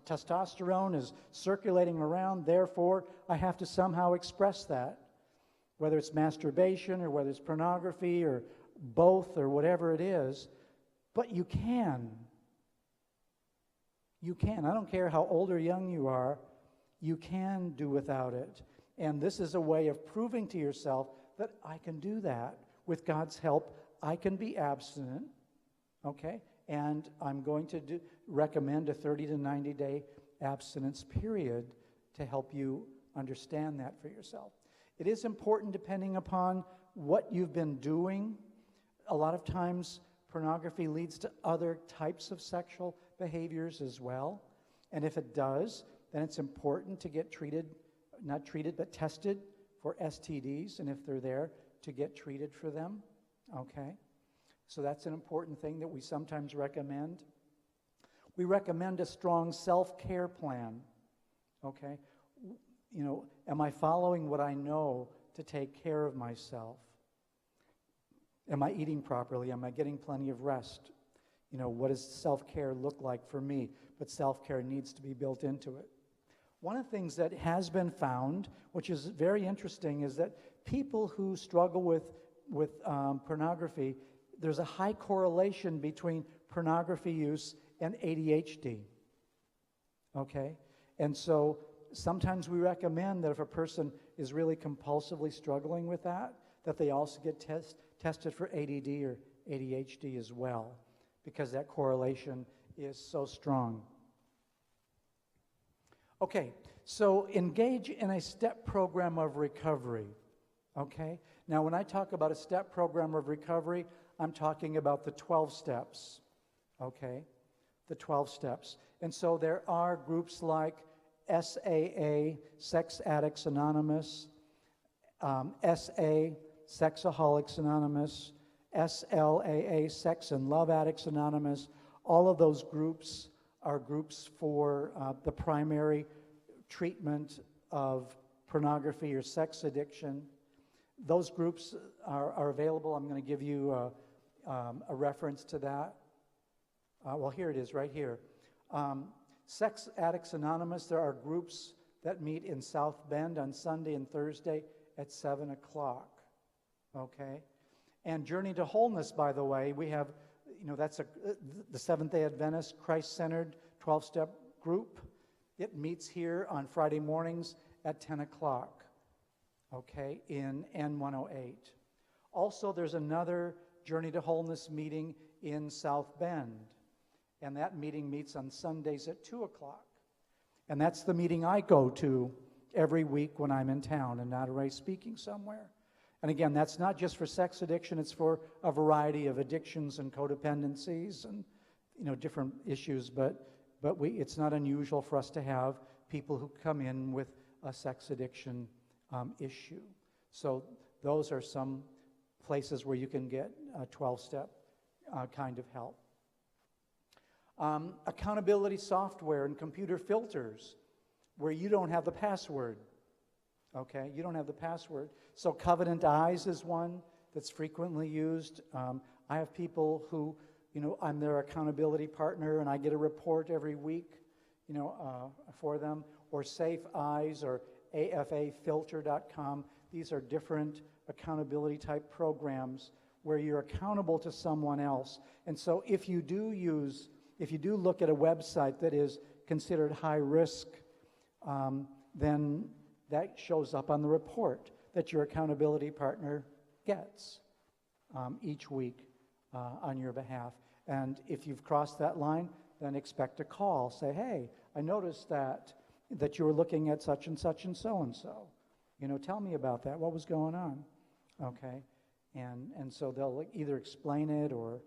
testosterone is circulating around. Therefore, I have to somehow express that, whether it's masturbation or whether it's pornography or both or whatever it is. But you can. You can. I don't care how old or young you are. You can do without it. And this is a way of proving to yourself that I can do that. With God's help, I can be abstinent, okay? And I'm going to recommend a 30 to 90 day abstinence period to help you understand that for yourself. It is important depending upon what you've been doing. A lot of times pornography leads to other types of sexual behaviors as well. And if it does, then it's important to get not treated, but tested for STDs, and if they're there, to get treated for them, okay? So that's an important thing that we sometimes recommend. We recommend a strong self-care plan, okay? Am I following what I know to take care of myself? Am I eating properly? Am I getting plenty of rest? What does self-care look like for me? But self-care needs to be built into it. One of the things that has been found, which is very interesting, is that people who struggle with pornography, there's a high correlation between pornography use and ADHD. Okay? And so sometimes we recommend that if a person is really compulsively struggling with that they also get tested for ADD or ADHD as well, because that correlation is so strong. Okay, so engage in a step program of recovery, okay? Now, when I talk about a step program of recovery, I'm talking about the 12 steps, okay? The 12 steps. And so there are groups like SAA, Sex Addicts Anonymous, SA, Sexaholics Anonymous, SLAA, Sex and Love Addicts Anonymous. All of those groups are groups for the primary treatment of pornography or sex addiction. Those groups are available. I'm going to give you a reference to that. Well, here it is right here. Sex Addicts Anonymous, there are groups that meet in South Bend on Sunday and Thursday at 7 o'clock. Okay? And Journey to Wholeness, by the way, we have, that's the Seventh-day Adventist, Christ-centered 12-step group. It meets here on Friday mornings at 10 o'clock, okay, in N108. Also, there's another Journey to Wholeness meeting in South Bend. and that meeting meets on Sundays at 2 o'clock. And that's the meeting I go to every week when I'm in town and not away speaking somewhere. And again, that's not just for sex addiction, it's for a variety of addictions and codependencies and different issues, but it's not unusual for us to have people who come in with a sex addiction issue. So those are some places where you can get a 12-step kind of help. Accountability software and computer filters where you don't have the password. Okay, you don't have the password. So Covenant Eyes is one that's frequently used. I have people who, I'm their accountability partner, and I get a report every week, for them. Or Safe Eyes or afafilter.com. These are different accountability type programs where you're accountable to someone else. And so if you do look at a website that is considered high risk, then that shows up on the report that your accountability partner gets each week on your behalf. And if you've crossed that line, then expect a call. Say, hey, I noticed that you were looking at such and so-and-so. Tell me about that. What was going on? Okay. And so they'll either explain it or,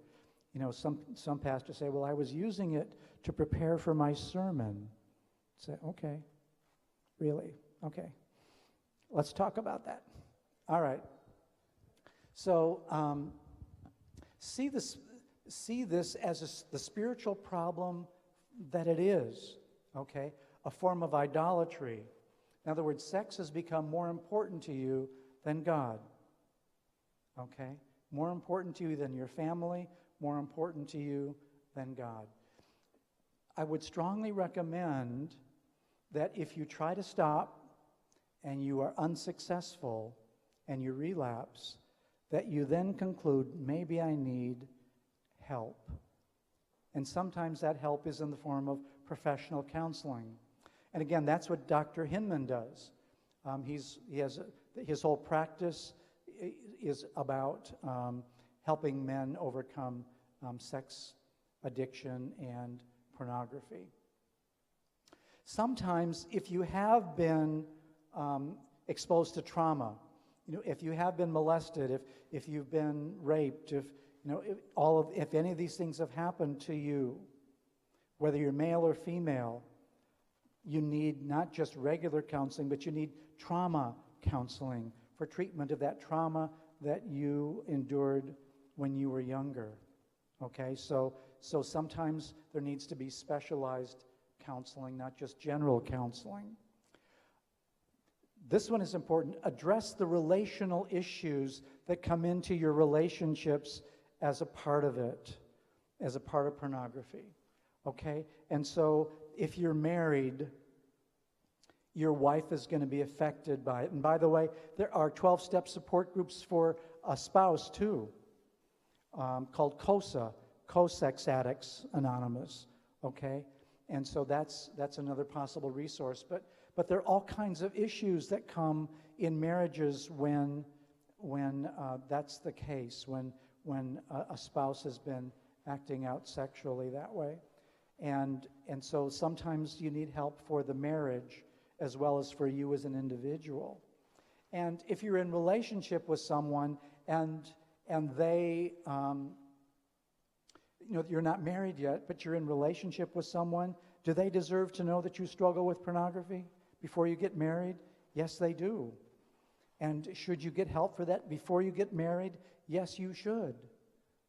some pastors say, well, I was using it to prepare for my sermon. Say, okay. Really? Okay. Let's talk about that. All right. So see this as the spiritual problem that it is, okay? A form of idolatry. In other words, sex has become more important to you than God, okay? More important to you than your family, more important to you than God. I would strongly recommend that if you try to stop and you are unsuccessful and you relapse, that you then conclude, maybe I need help. And sometimes that help is in the form of professional counseling. And again, that's what Dr. Hinman does. His whole practice is about helping men overcome sex addiction and pornography. Sometimes, if you have been exposed to trauma, if you have been molested, if you've been raped, if any of these things have happened to you, whether you're male or female, you need not just regular counseling, but you need trauma counseling for treatment of that trauma that you endured when you were younger. Okay, so sometimes there needs to be specialized counseling, not just general counseling. This one is important. Address the relational issues that come into your relationships as a part of it, as a part of pornography. Okay? And so if you're married, your wife is going to be affected by it. And by the way, there are 12-step support groups for a spouse too, called COSA, Co-Sex Addicts Anonymous. Okay? And so that's another possible resource. But there are all kinds of issues that come in marriages when that's the case, when a spouse has been acting out sexually that way. And so sometimes you need help for the marriage as well as for you as an individual. And if you're in relationship with someone and they, you're not married yet, but you're in relationship with someone, do they deserve to know that you struggle with pornography before you get married? Yes, they do. And should you get help for that before you get married? Yes, you should.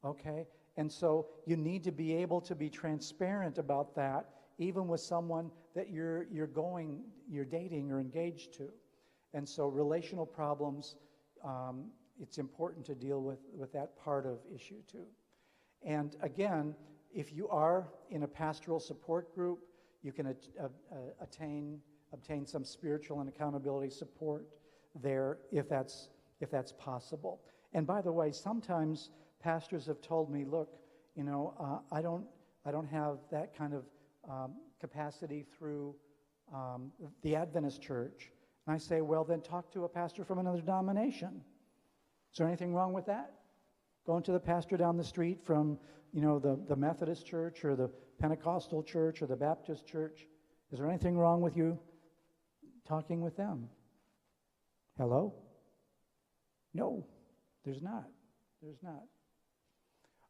Okay? And so you need to be able to be transparent about that, even with someone that you're dating or engaged to. And so relational problems, it's important to deal with that part of issue too. And again, if you are in a pastoral support group, you can obtain some spiritual and accountability support there if that's possible. And by the way, sometimes pastors have told me, look, I don't have that kind of capacity through the Adventist church. And I say, well, then talk to a pastor from another denomination. Is there anything wrong with that? going to the pastor down the street from, the Methodist church or the Pentecostal church or the Baptist church. Is there anything wrong with you talking with them? Hello? No, there's not. There's not.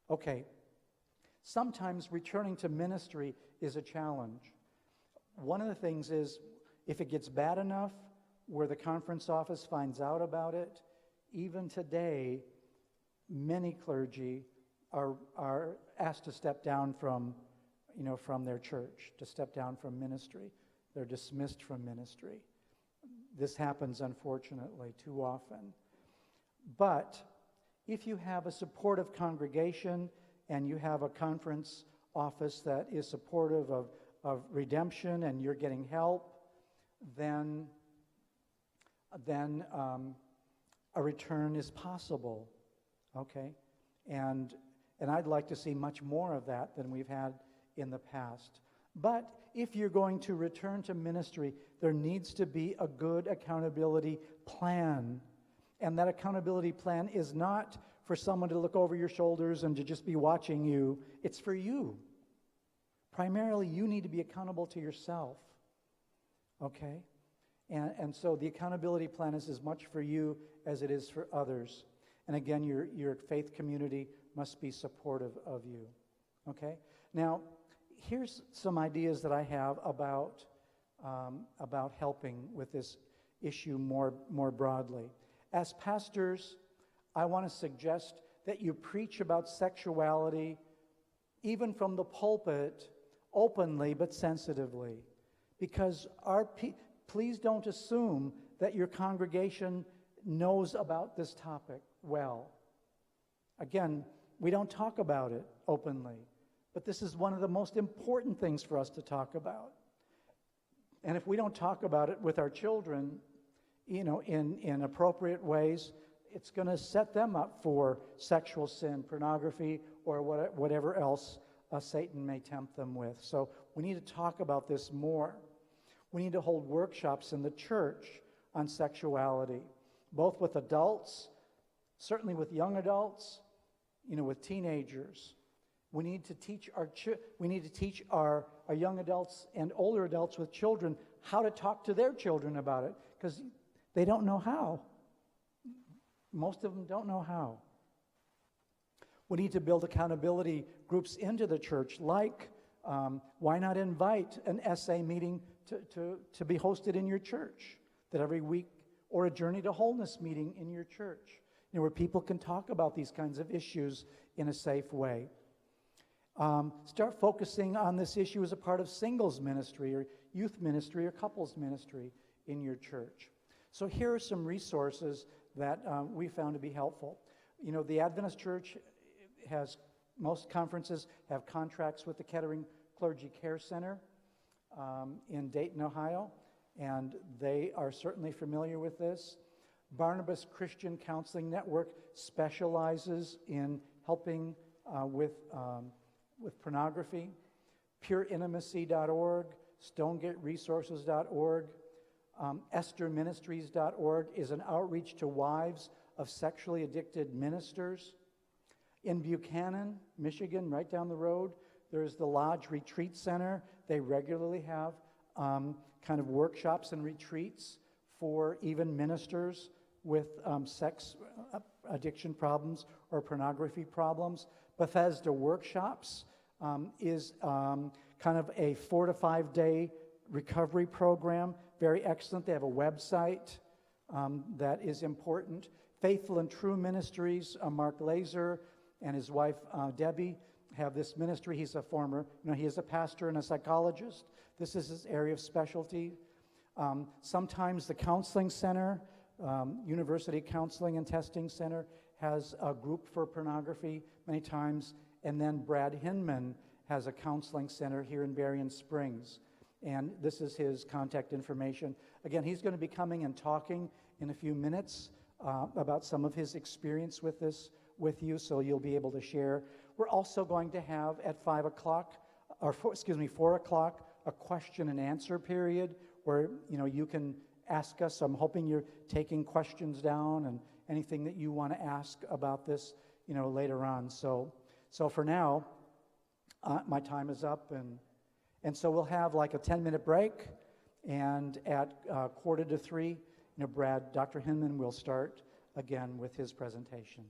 Okay. Sometimes returning to ministry is a challenge. One of the things is, if it gets bad enough where the conference office finds out about it, even today, many clergy are asked to step down from their church, to step down from ministry. They're dismissed from ministry. This happens, unfortunately, too often. But if you have a supportive congregation and you have a conference office that is supportive of redemption and you're getting help, then a return is possible, okay? And I'd like to see much more of that than we've had in the past. But if you're going to return to ministry, there needs to be a good accountability plan. And that accountability plan is not for someone to look over your shoulders and to just be watching you. It's for you. Primarily, you need to be accountable to yourself, okay? And so the accountability plan is as much for you as it is for others. And again, your faith community must be supportive of you, okay? Now, here's some ideas that I have about helping with this issue more broadly. As pastors, I want to suggest that you preach about sexuality, even from the pulpit, openly but sensitively. Because please don't assume that your congregation knows about this topic well. Again, we don't talk about it openly, but this is one of the most important things for us to talk about. And if we don't talk about it with our children, in appropriate ways, it's going to set them up for sexual sin, pornography, or whatever else Satan may tempt them with. So we need to talk about this more. We need to hold workshops in the church on sexuality, both with adults, certainly with young adults, with teenagers. We need to teach our young adults and older adults with children how to talk to their children about it, because they don't know how. Most of them don't know how. We need to build accountability groups into the church, like why not invite an SA meeting to be hosted in your church, that every week, or a Journey to Wholeness meeting in your church, where people can talk about these kinds of issues in a safe way. Start focusing on this issue as a part of singles ministry or youth ministry or couples ministry in your church. So here are some resources that we found to be helpful. The Adventist Church most conferences have contracts with the Kettering Clergy Care Center in Dayton, Ohio, and they are certainly familiar with this. Barnabas Christian Counseling Network specializes in helping with pornography. PureIntimacy.org, StonegateResources.org, EstherMinistries.org is an outreach to wives of sexually addicted ministers. In Buchanan, Michigan, right down the road, there's the Lodge Retreat Center. They regularly have kind of workshops and retreats for even ministers with sex addiction problems or pornography problems. Bethesda Workshops is kind of a 4 to 5 day recovery program. Very excellent. They have a website that is important. Faithful and True Ministries, Mark Laser and his wife Debbie have this ministry. He's a former, he is a pastor and a psychologist. This is his area of specialty. Sometimes the Counseling Center, University Counseling and Testing Center, has a group for pornography many times. And then Brad Hinman has a counseling center here in Berrien Springs. And this is his contact information. Again, he's going to be coming and talking in a few minutes about some of his experience with this with you, so you'll be able to share. We're also going to have at 4 o'clock, a question and answer period where, you can ask us. I'm hoping you're taking questions down and anything that you want to ask about this, later on. So for now, my time is up, and so we'll have like a 10-minute break, and at 2:45, Dr. Hinman will start again with his presentation.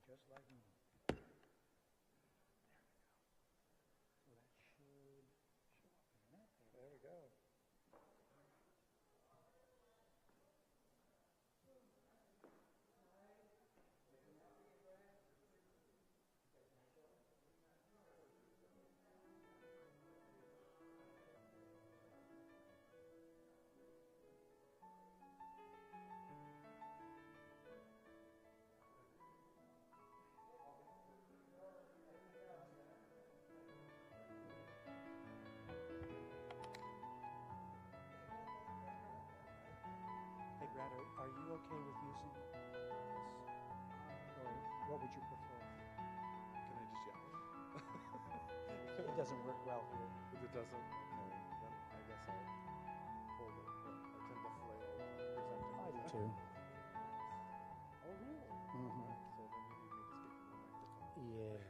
Just like me. So that should show up in a minute. There we go. Hey, Brad, are you okay with using this? Or what would you prefer? Can I just yell? It doesn't work well here. If it doesn't, okay, then I guess I'll hold it. But I tend to flail presenting. I do too. Oh, really? Mm-hmm. So then you need me to speak in the microphone. Yes.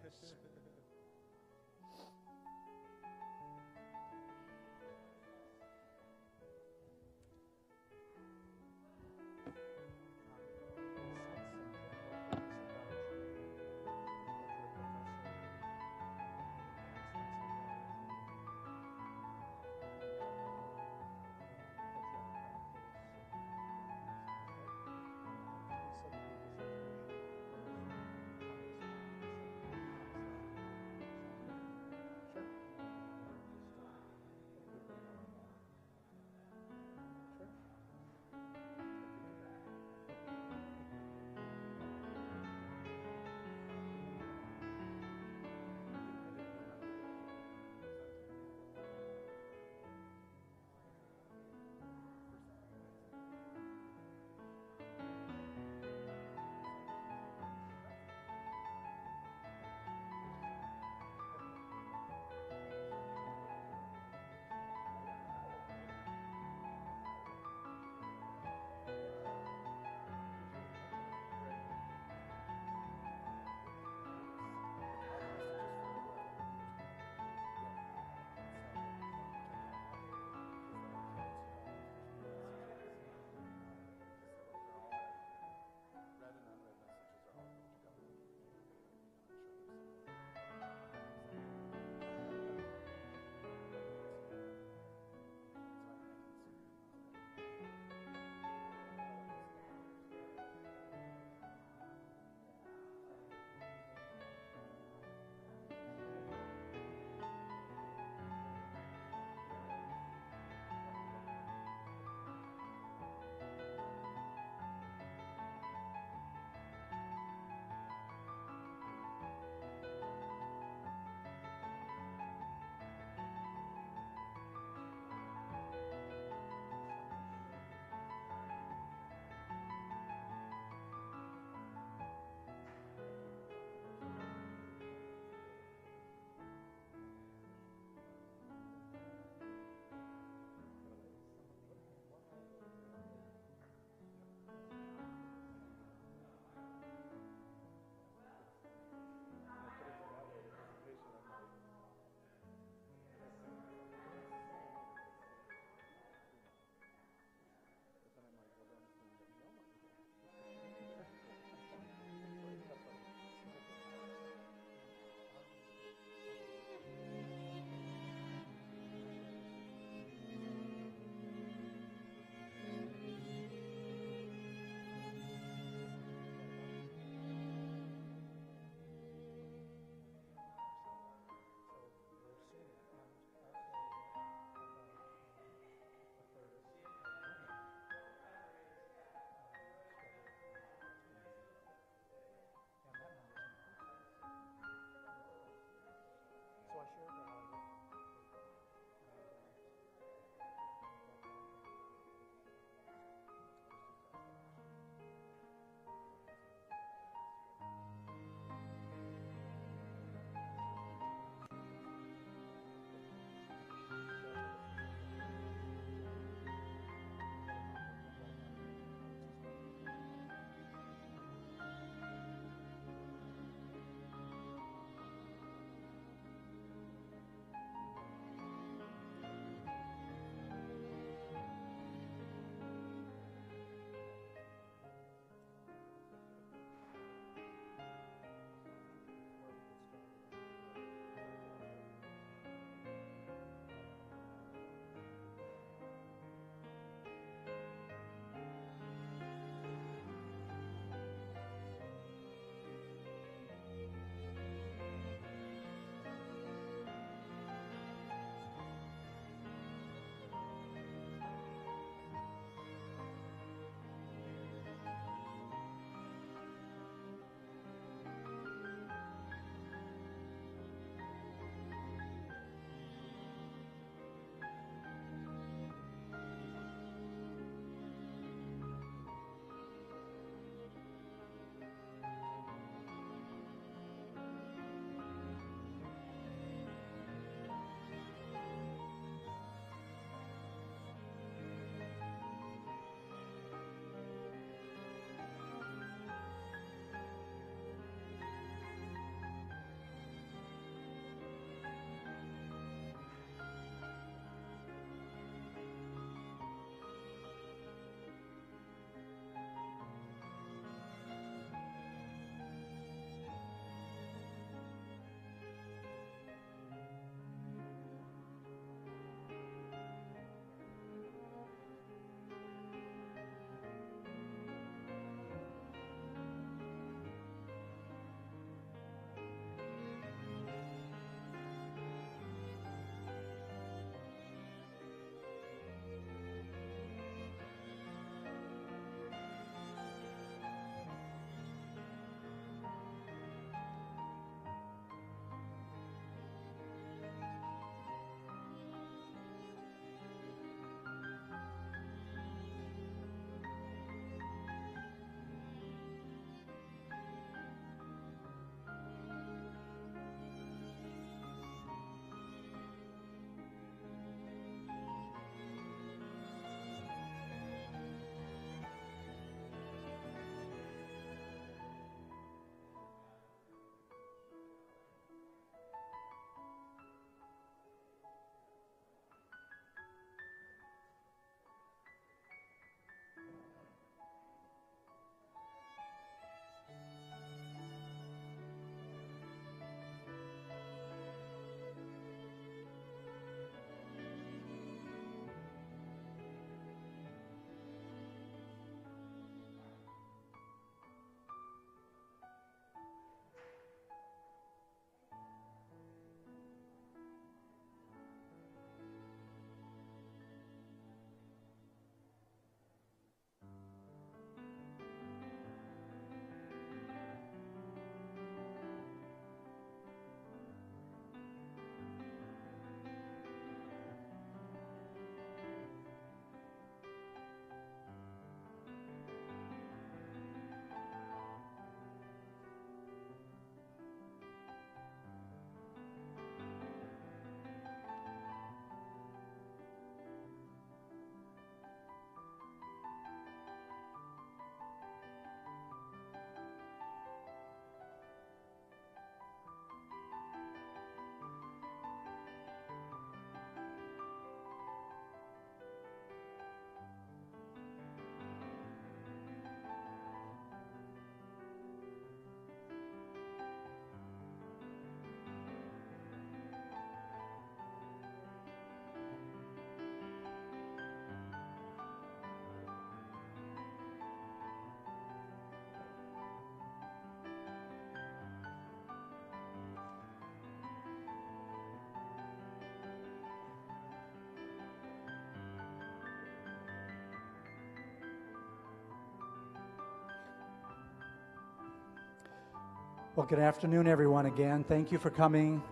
Well, good afternoon, everyone, again. Thank you for coming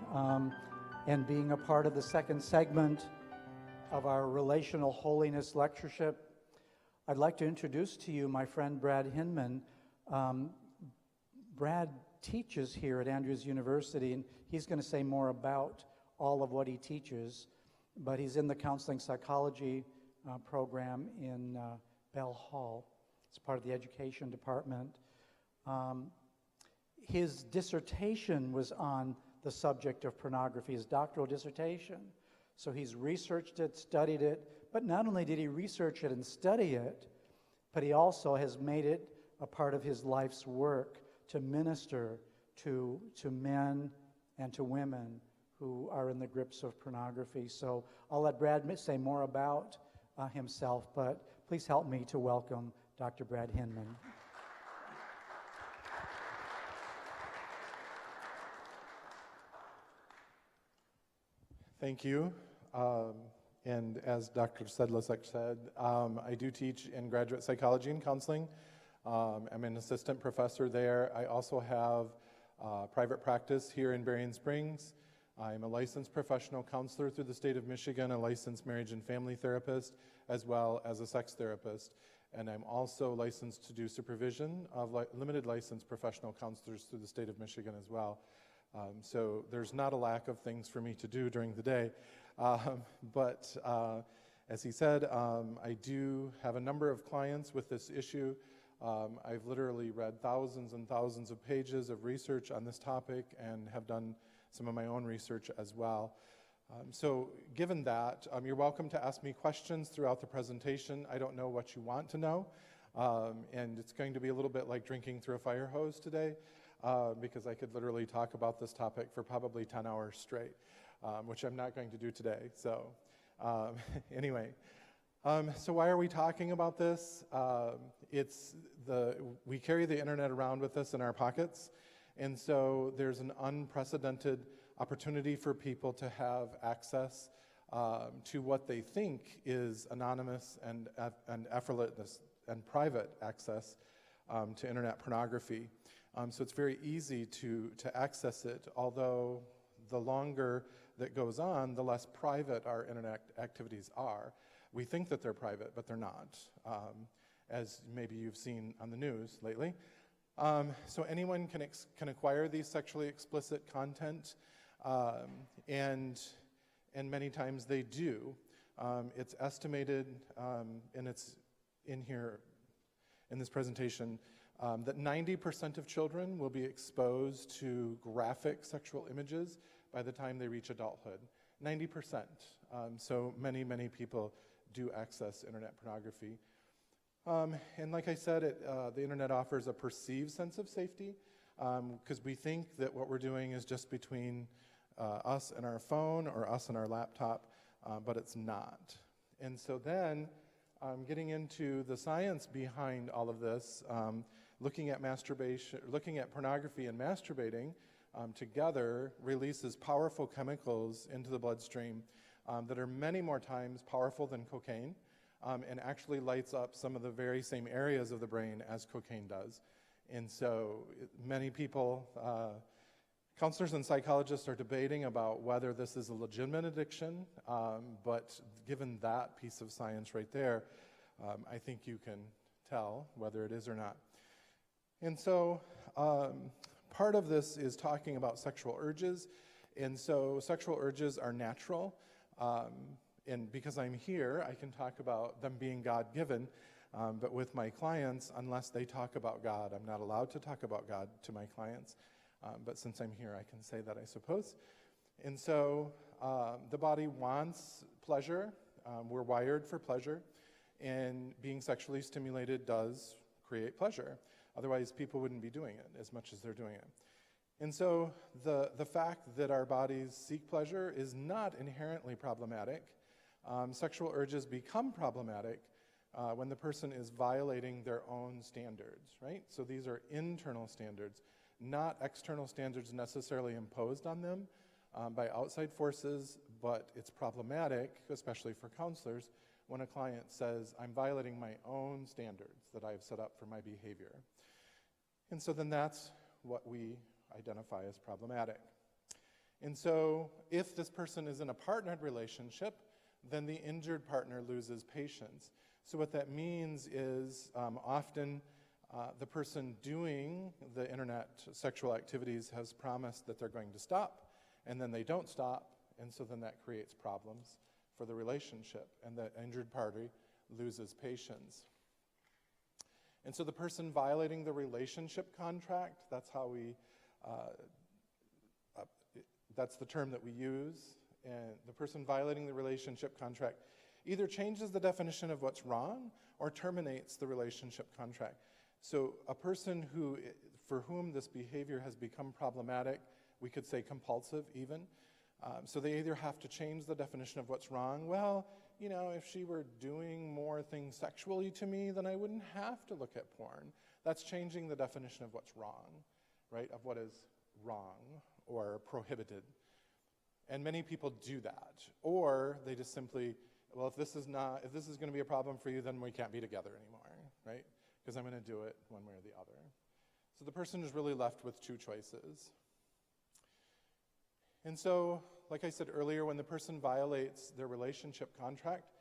and being a part of the second segment of our Relational Holiness Lectureship. I'd like to introduce to you my friend Brad Hinman. Brad teaches here at Andrews University, and he's going to say more about all of what he teaches, but he's in the counseling psychology program in Bell Hall. It's part of the education department. His dissertation was on the subject of pornography, his doctoral dissertation. So he's researched it, studied it, but not only did he research it and study it, but he also has made it a part of his life's work to minister to men and to women who are in the grips of pornography. So I'll let Brad say more about himself, but please help me to welcome Dr. Brad Hinman. Thank you. And as Dr. Sedlicek said, I do teach in graduate psychology and counseling. I'm an assistant professor there. I also have private practice here in Berrien Springs. I'm a licensed professional counselor through the state of Michigan, a licensed marriage and family therapist, as well as a sex therapist. And I'm also licensed to do supervision of limited licensed professional counselors through the state of Michigan as well. So there's not a lack of things for me to do during the day. But as he said, I do have a number of clients with this issue. I've literally read thousands and thousands of pages of research on this topic and have done some of my own research as well. So given that, you're welcome to ask me questions throughout the presentation. I don't know what you want to know, and it's going to be a little bit like drinking through a fire hose today. Because I could literally talk about this topic for probably 10 hours straight, which I'm not going to do today. So anyway, so why are we talking about this? We carry the internet around with us in our pockets, and so there's an unprecedented opportunity for people to have access to what they think is anonymous and effortless and private access to internet pornography. So it's very easy to access it, although the longer that goes on, the less private our internet activities are. We think that they're private, but they're not, as maybe you've seen on the news lately. So anyone can acquire these sexually explicit content, and many times they do. It's estimated, and it's in here in this presentation, that 90% of children will be exposed to graphic sexual images by the time they reach adulthood. 90%. So many, many people do access internet pornography. And like I said, the internet offers a perceived sense of safety because we think that what we're doing is just between us and our phone or us and our laptop, but it's not. And so then, getting into the science behind all of this, looking at masturbation, looking at pornography and masturbating together releases powerful chemicals into the bloodstream that are many more times powerful than cocaine and actually lights up some of the very same areas of the brain as cocaine does. And so many people, counselors and psychologists are debating about whether this is a legitimate addiction, but given that piece of science right there, I think you can tell whether it is or not. And so part of this is talking about sexual urges. And so sexual urges are natural. And because I'm here, I can talk about them being God-given. But with my clients, unless they talk about God, I'm not allowed to talk about God to my clients. But since I'm here, I can say that, I suppose. And so the body wants pleasure. We're wired for pleasure. And being sexually stimulated does create pleasure. Otherwise, people wouldn't be doing it as much as they're doing it. And so the fact that our bodies seek pleasure is not inherently problematic. Sexual urges become problematic when the person is violating their own standards, right? So these are internal standards, not external standards necessarily imposed on them by outside forces, but it's problematic, especially for counselors, when a client says, I'm violating my own standards that I've set up for my behavior. And so then that's what we identify as problematic. And so if this person is in a partnered relationship, then the injured partner loses patience. So what that means is often the person doing the internet sexual activities has promised that they're going to stop, and then they don't stop, and so then that creates problems for the relationship, and the injured party loses patience. And so the person violating the relationship contract, that's how we, that's the term that we use, and the person violating the relationship contract either changes the definition of what's wrong or terminates the relationship contract. So a person for whom this behavior has become problematic, we could say compulsive even, so they either have to change the definition of what's wrong. Well, you know, if she were doing more things sexually to me, then I wouldn't have to look at porn. That's changing the definition of what's wrong, right, of what is wrong or prohibited. And many people do that. Or they just simply, well, if this is going to be a problem for you, then we can't be together anymore, right? Because I'm going to do it one way or the other. So the person is really left with two choices. And so, like I said earlier, when the person violates their relationship contract,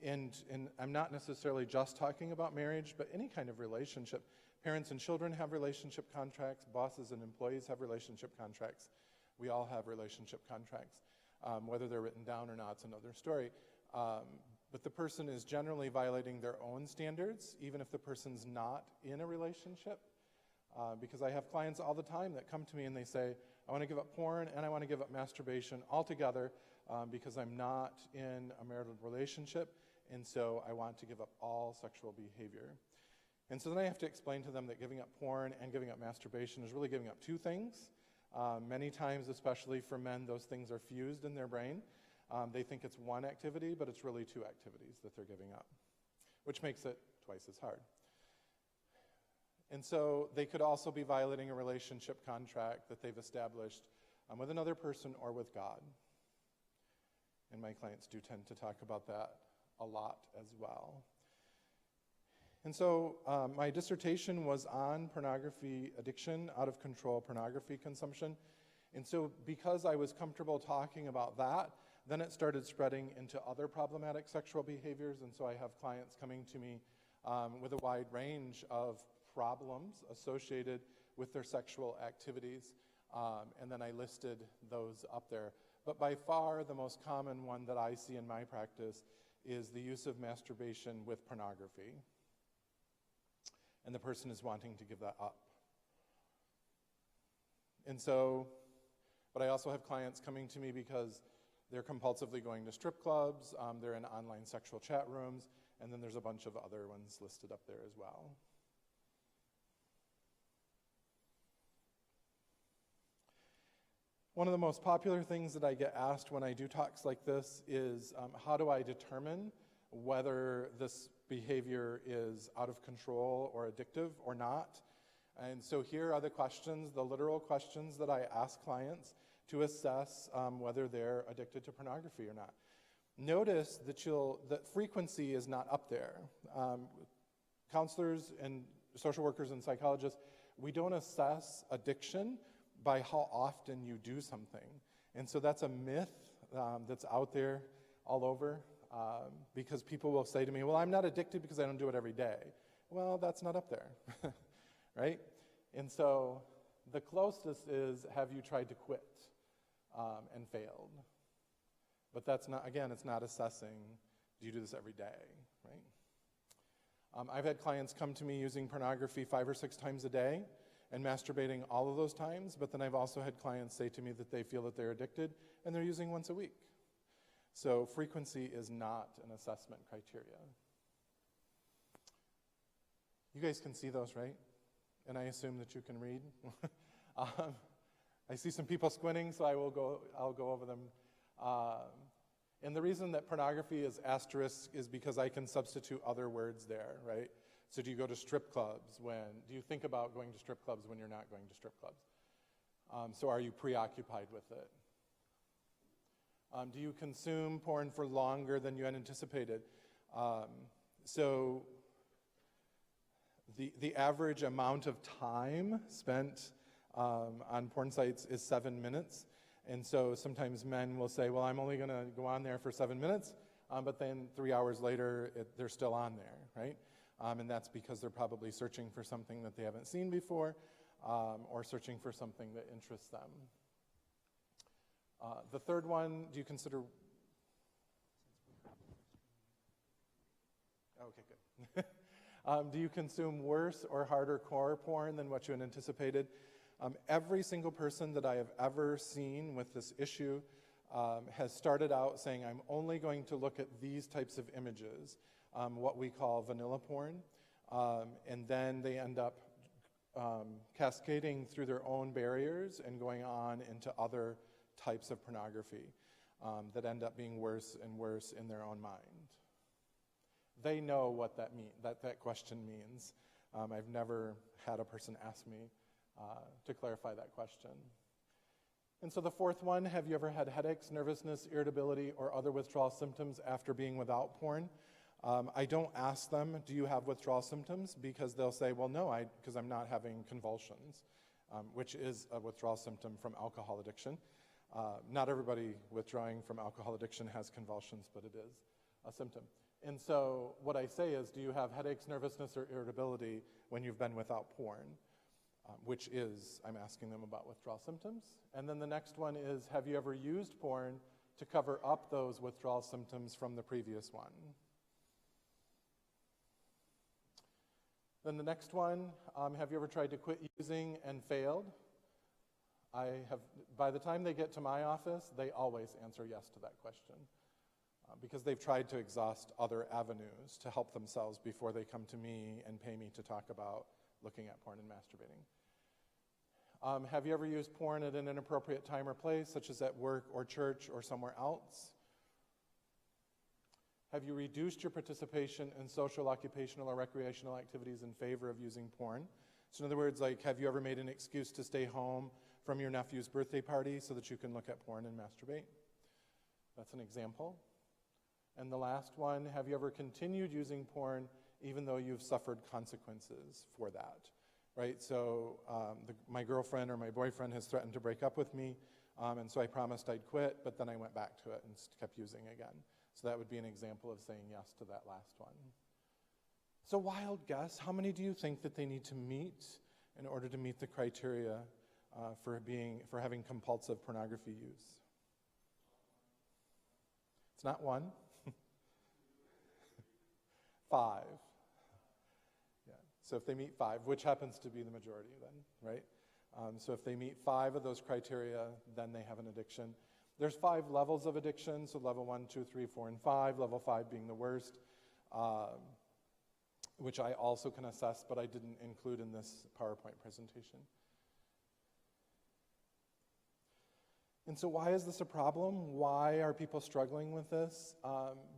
and I'm not necessarily just talking about marriage, but any kind of relationship. Parents and children have relationship contracts. Bosses and employees have relationship contracts. We all have relationship contracts. Whether they're written down or not, it's another story. But the person is generally violating their own standards, even if the person's not in a relationship. Because I have clients all the time that come to me and they say, I want to give up porn and I want to give up masturbation altogether because I'm not in a marital relationship, and so I want to give up all sexual behavior. And so then I have to explain to them that giving up porn and giving up masturbation is really giving up two things. Many times, especially for men, those things are fused in their brain. They think it's one activity, but it's really two activities that they're giving up, which makes it twice as hard. And so they could also be violating a relationship contract that they've established with another person or with God. And my clients do tend to talk about that a lot as well. And so my dissertation was on pornography addiction, out-of-control pornography consumption. And so because I was comfortable talking about that, then it started spreading into other problematic sexual behaviors. And so I have clients coming to me with a wide range of problems associated with their sexual activities. And then I listed those up there. But by far the most common one that I see in my practice is the use of masturbation with pornography. And the person is wanting to give that up. And so, but I also have clients coming to me because they're compulsively going to strip clubs, they're in online sexual chat rooms, and then there's a bunch of other ones listed up there as well. One of the most popular things that I get asked when I do talks like this is, how do I determine whether this behavior is out of control or addictive or not? And so here are the questions, the literal questions that I ask clients to assess whether they're addicted to pornography or not. Notice that frequency is not up there. Counselors and social workers and psychologists, we don't assess addiction by how often you do something. And so that's a myth that's out there all over because people will say to me, well, I'm not addicted because I don't do it every day. Well, that's not up there, right? And so the closest is, have you tried to quit and failed? But that's not, again, it's not assessing, do you do this every day, right? I've had clients come to me using pornography 5 or 6 times a day and masturbating all of those times, but then I've also had clients say to me that they feel that they're addicted and they're using once a week. So frequency is not an assessment criteria. You guys can see those, right? And I assume that you can read. I see some people squinting, so I'll go over them. And the reason that pornography is asterisk is because I can substitute other words there, right? So do you go to strip clubs do you think about going to strip clubs when you're not going to strip clubs? So are you preoccupied with it? Do you consume porn for longer than you had anticipated? So the average amount of time spent on porn sites is 7 minutes. And so sometimes men will say, well, I'm only going to go on there for 7 minutes, but then 3 hours later, they're still on there, right? And that's because they're probably searching for something that they haven't seen before, or searching for something that interests them. The third one, do you consider... Okay, good. Do you consume worse or harder core porn than what you had anticipated? Every single person that I have ever seen with this issue has started out saying, I'm only going to look at these types of images, what we call vanilla porn, and then they end up cascading through their own barriers and going on into other types of pornography that end up being worse and worse in their own mind. They know what that question means. I've never had a person ask me to clarify that question. And so the fourth one, have you ever had headaches, nervousness, irritability, or other withdrawal symptoms after being without porn? I don't ask them, do you have withdrawal symptoms? Because they'll say, well, no, because I'm not having convulsions, which is a withdrawal symptom from alcohol addiction. Not everybody withdrawing from alcohol addiction has convulsions, but it is a symptom. And so what I say is, do you have headaches, nervousness, or irritability when you've been without porn? Which is, I'm asking them about withdrawal symptoms. And then the next one is, have you ever used porn to cover up those withdrawal symptoms from the previous one? Then the next one, have you ever tried to quit using and failed? I have. By the time they get to my office, they always answer yes to that question. Because they've tried to exhaust other avenues to help themselves before they come to me and pay me to talk about looking at porn and masturbating. Have you ever used porn at an inappropriate time or place, such as at work or church or somewhere else? Have you reduced your participation in social, occupational, or recreational activities in favor of using porn? So in other words, like, have you ever made an excuse to stay home from your nephew's birthday party so that you can look at porn and masturbate? That's an example. And the last one, have you ever continued using porn even though you've suffered consequences for that? Right? So my girlfriend or my boyfriend has threatened to break up with me, and so I promised I'd quit, but then I went back to it and kept using again. So that would be an example of saying yes to that last one. So wild guess, how many do you think that they need to meet in order to meet the criteria for having compulsive pornography use? It's not one. 5. Yeah. So if they meet 5, which happens to be the majority then, right? So if they meet 5 of those criteria, then they have an addiction. There's 5 levels of addiction, so level 1, 2, 3, 4, and 5, level 5 being the worst, which I also can assess, but I didn't include in this PowerPoint presentation. And so why is this a problem? Why are people struggling with this?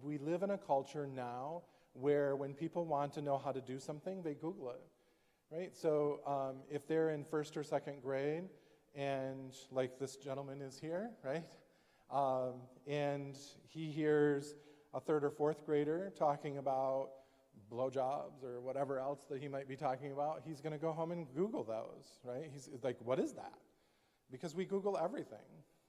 We live in a culture now where when people want to know how to do something, they Google it, right? So if they're in 1st or 2nd grade, and like this gentleman is here, right? And he hears a 3rd or 4th grader talking about blowjobs or whatever else that he might be talking about, he's going to go home and Google those, right? He's like, what is that? Because we Google everything,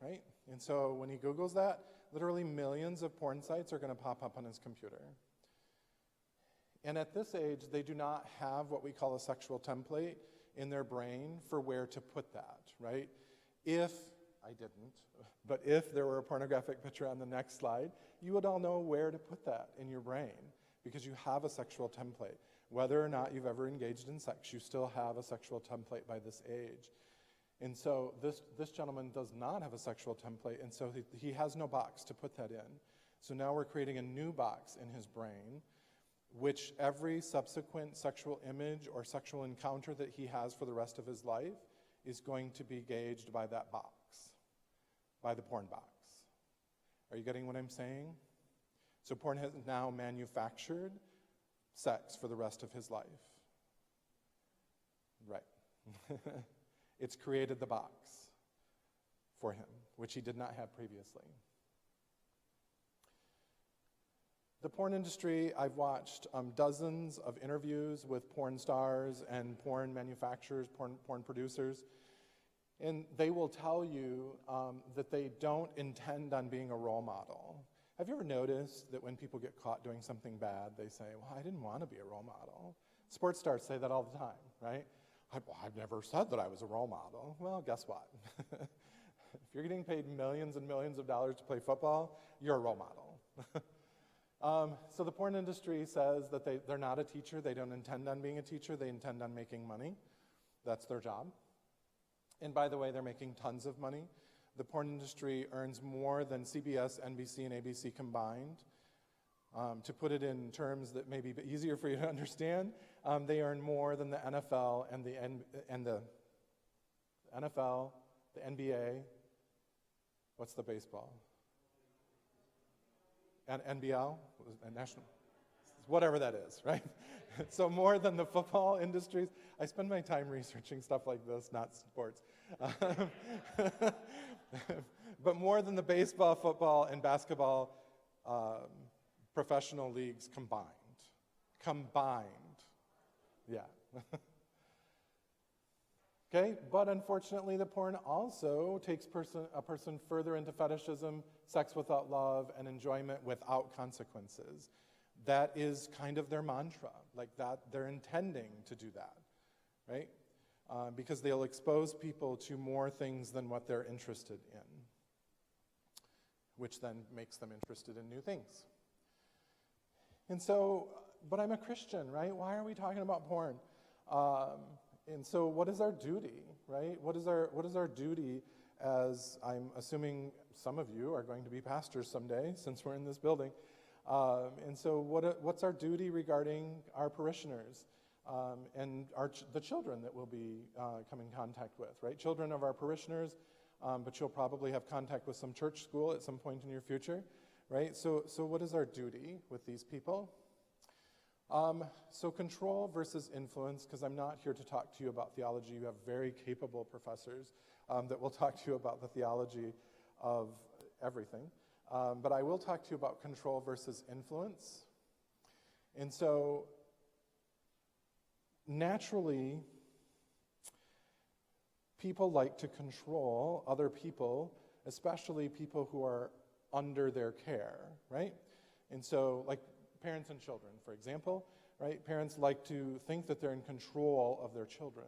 right? And so when he Googles that, literally millions of porn sites are going to pop up on his computer. And at this age, they do not have what we call a sexual template in their brain for where to put that, right? If, I didn't, but if there were a pornographic picture on the next slide, you would all know where to put that in your brain because you have a sexual template. Whether or not you've ever engaged in sex, you still have a sexual template by this age. And so this gentleman does not have a sexual template, and so he has no box to put that in. So now we're creating a new box in his brain, which every subsequent sexual image or sexual encounter that he has for the rest of his life is going to be gauged by that box, by the porn box. Are you getting what I'm saying? So porn has now manufactured sex for the rest of his life. Right. It's created the box for him, which he did not have previously. The porn industry, I've watched dozens of interviews with porn stars and porn manufacturers, porn producers, And they will tell you that they don't intend on being a role model. Have you ever noticed that when people get caught doing something bad, they say, well, I didn't want to be a role model? Sports stars say that all the time, right? I've never said that I was a role model. Well, guess what? If you're getting paid millions and millions of dollars to play football, you're a role model. So the porn industry says that they're not a teacher. They don't intend on being a teacher. They intend on making money. That's their job. And by the way, they're making tons of money. The porn industry earns more than CBS, NBC, and ABC combined. To put it in terms that may be easier for you to understand, they earn more than the NFL and the NFL, the NBA. What's the baseball? And NBL, national, whatever that is, right? So more than the football industries. I spend my time researching stuff like this, not sports. But more than the baseball, football, and basketball professional leagues combined. Yeah. Okay, but unfortunately the porn also takes a person further into fetishism, sex without love, and enjoyment without consequences. That is kind of their mantra, like that they're intending to do that, right? Because they'll expose people to more things than what they're interested in, which then makes them interested in new things. And so, but I'm a Christian, right? Why are we talking about porn? And so what is our duty, right? What is our duty as, I'm assuming some of you are going to be pastors someday since we're in this building. And so what's our duty regarding our parishioners and the children that we'll be come in contact with, right? Children of our parishioners, but you'll probably have contact with some church school at some point in your future, right? So what is our duty with these people? So control versus influence, because I'm not here to talk to you about theology. You have very capable professors that will talk to you about the theology of everything. But I will talk to you about control versus influence. And so naturally, people like to control other people, especially people who are under their care, right? And so, like parents and children, for example, right? Parents like to think that they're in control of their children,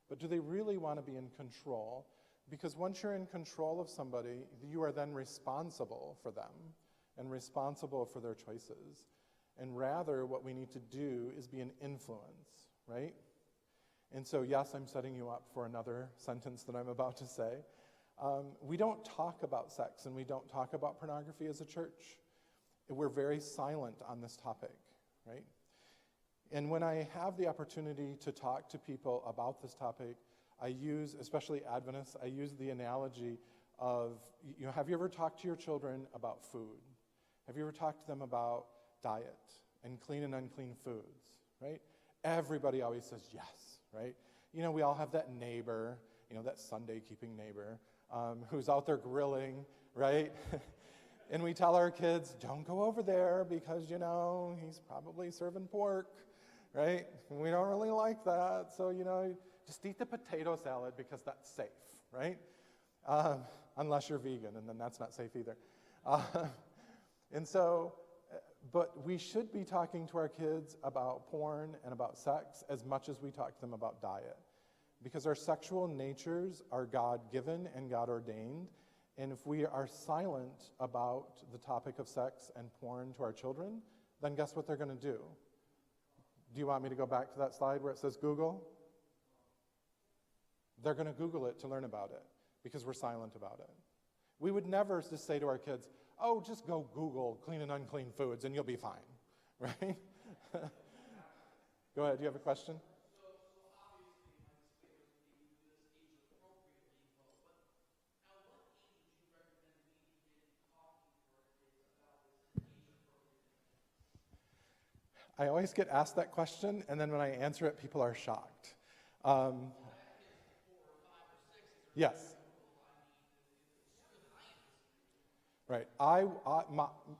but do they really want to be in control? Because once you're in control of somebody, you are then responsible for them and responsible for their choices. And rather, what we need to do is be an influence, right? And so, yes, I'm setting you up for another sentence that I'm about to say. We don't talk about sex and we don't talk about pornography as a church. We're very silent on this topic, right? And when I have the opportunity to talk to people about this topic, I use, especially Adventists, I use the analogy of, have you ever talked to your children about food? Have you ever talked to them about diet and clean and unclean foods, right? Everybody always says yes, right? We all have that neighbor, that Sunday-keeping neighbor who's out there grilling, right? And we tell our kids, don't go over there because, he's probably serving pork, right? And we don't really like that. So, just eat the potato salad because that's safe, right? Unless you're vegan, and then that's not safe either. And so, but we should be talking to our kids about porn and about sex as much as we talk to them about diet. Because our sexual natures are God-given and God-ordained. And if we are silent about the topic of sex and porn to our children, then guess what they're going to do? Do you want me to go back to that slide where it says Google? They're going to Google it to learn about it because we're silent about it. We would never just say to our kids, oh, just go Google clean and unclean foods and you'll be fine, right? Go ahead, do you have a question? I always get asked that question, and then when I answer it, people are shocked. Yes. Right.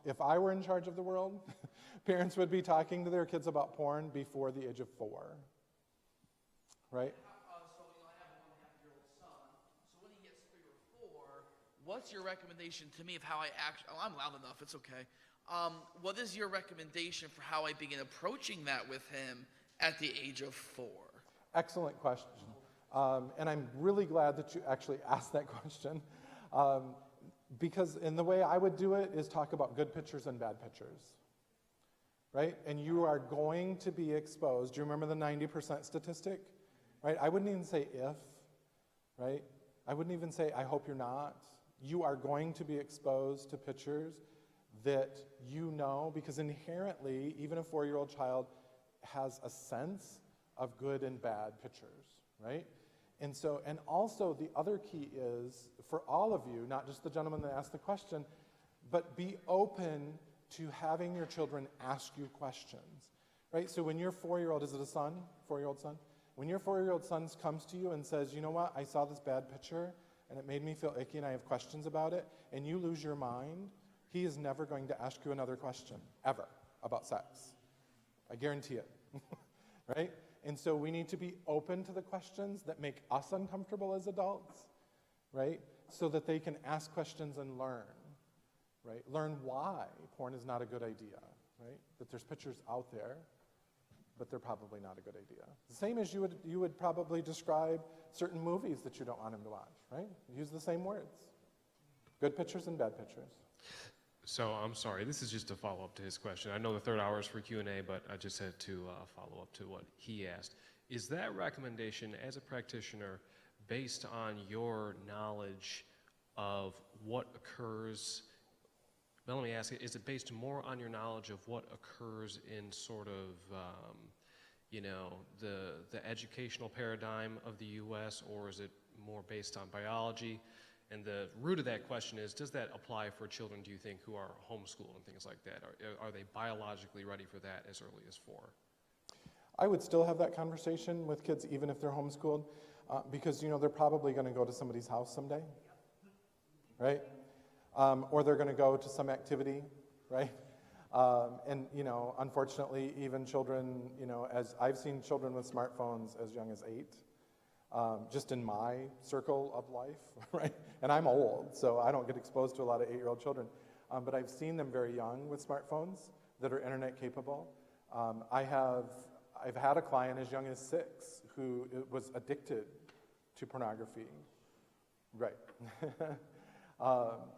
If I were in charge of the world, parents would be talking to their kids about porn before the age of 4. Right? So I have a 1.5-year-old son. So what's your recommendation to me of how I actually, oh, I'm loud enough, it's okay. What is your recommendation for how I begin approaching that with him at the age of 4? Excellent question. And I'm really glad that you actually asked that question. Because in the way I would do it is talk about good pictures and bad pictures, right? And you are going to be exposed. Do you remember the 90% statistic, right? I wouldn't even say if, right? I wouldn't even say I hope you're not. You are going to be exposed to pictures that you know, because inherently, even a 4-year-old child has a sense of good and bad pictures, right? And so, and also the other key is, for all of you, not just the gentleman that asked the question, but be open to having your children ask you questions, right? So when your 4-year-old, is it a son, 4-year-old son? When your 4-year-old son comes to you and says, you know what, I saw this bad picture, and it made me feel icky, and I have questions about it, and you lose your mind, he is never going to ask you another question, ever, about sex. I guarantee it, right? And so we need to be open to the questions that make us uncomfortable as adults, right? So that they can ask questions and learn, right? Learn why porn is not a good idea, right? That there's pictures out there, but they're probably not a good idea. The same as you would probably describe certain movies that you don't want him to watch, right? Use the same words. Good pictures and bad pictures. So I'm sorry, this is just a follow-up to his question. I know the third hour is for Q&A, but I just had to follow up to what he asked. Is that recommendation as a practitioner based on your knowledge of what occurs? Well, let me ask you, is it based more on your knowledge of what occurs in sort of, the educational paradigm of the U.S., or is it more based on biology? And the root of that question is, does that apply for children, do you think, who are homeschooled and things like that? Are they biologically ready for that as early as 4? I would still have that conversation with kids even if they're homeschooled, because, they're probably going to go to somebody's house someday, right? Or they're going to go to some activity, right? And, unfortunately, even children, as I've seen children with smartphones as young as 8, just in my circle of life, right? And I'm old, so I don't get exposed to a lot of 8-year-old children. But I've seen them very young with smartphones that are internet capable. I've had a client as young as 6 who was addicted to pornography, right?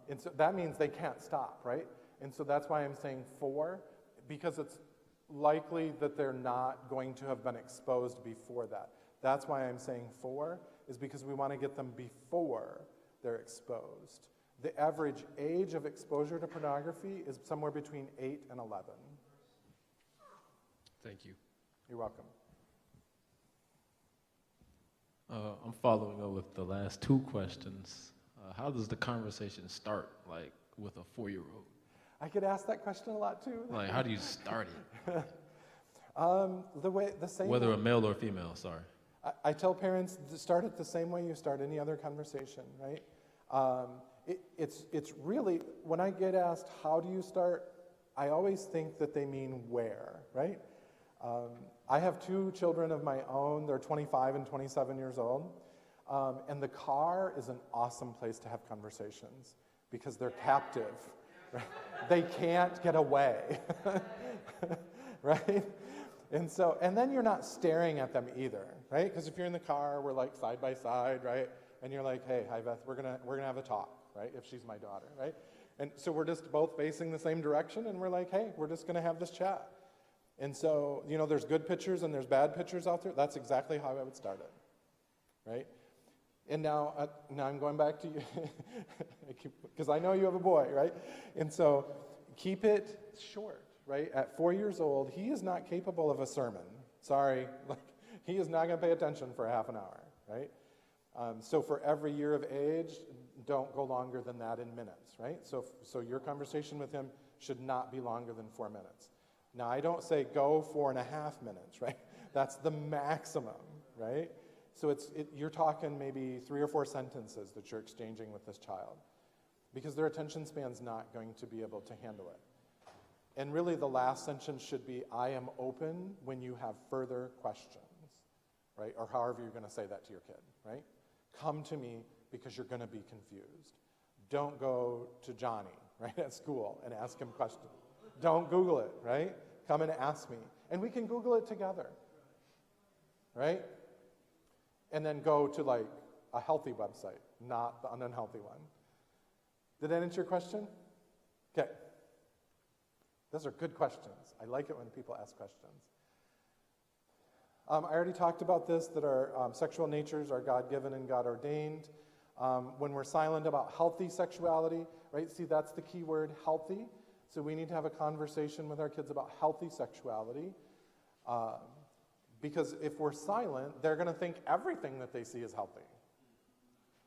And so that means they can't stop, right? And so that's why I'm saying 4, because it's likely that they're not going to have been exposed before that. That's why I'm saying 4, is because we want to get them before they're exposed. The average age of exposure to pornography is somewhere between 8 and 11. Thank you. You're welcome. I'm following up with the last 2 questions. How does the conversation start, like with a 4-year-old? I get asked that question a lot too. Like, how do you start it? The same Whether way, a male or female, sorry. I tell parents to start it the same way you start any other conversation, right? It's really, when I get asked, how do you start, I always think that they mean where, right? I have 2 children of my own. They're 25 and 27 years old. And the car is an awesome place to have conversations because they're captive. Right? They can't get away, right? And then you're not staring at them either, right? Because if you're in the car, we're like side by side, right? And you're like, hey, hi Beth, we're gonna have a talk, right? If she's my daughter, right? And so we're just both facing the same direction, and we're like, hey, we're just gonna have this chat. And so, there's good pictures and there's bad pictures out there. That's exactly how I would start it, right? And now I'm going back to you, because I know you have a boy, right? And so keep it short, right? At 4 years old, he is not capable of a sermon. Sorry, he is not going to pay attention for half an hour, right? So for every year of age, don't go longer than that in minutes, right? So your conversation with him should not be longer than 4 minutes. Now, I don't say go 4.5 minutes, right? That's the maximum, right? So you're talking maybe 3 or 4 sentences that you're exchanging with this child, because their attention span's not going to be able to handle it. And really the last sentence should be, I am open when you have further questions, right? Or however you're going to say that to your kid, right? Come to me because you're going to be confused. don't go to Johnny, right, at school and ask him questions. Don't Google it, right? Come and ask me. And we can Google it together, right? And then go to like a healthy website, not the unhealthy one. Did that answer your question? Okay. Those are good questions. I like it when people ask questions. I already talked about this, that our sexual natures are God-given and God-ordained. When we're silent about healthy sexuality, right? See, that's the key word, healthy. So we need to have a conversation with our kids about healthy sexuality. Because if we're silent, they're going to think everything that they see is healthy,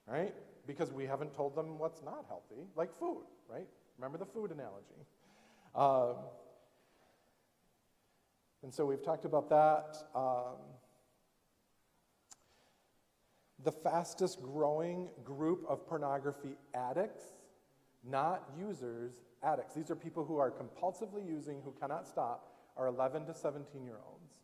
right? Because we haven't told them what's not healthy, like food, right? Remember the food analogy. And so we've talked about that. The fastest growing group of pornography addicts, not users, addicts. These are people who are compulsively using, who cannot stop, are 11 to 17-year-olds.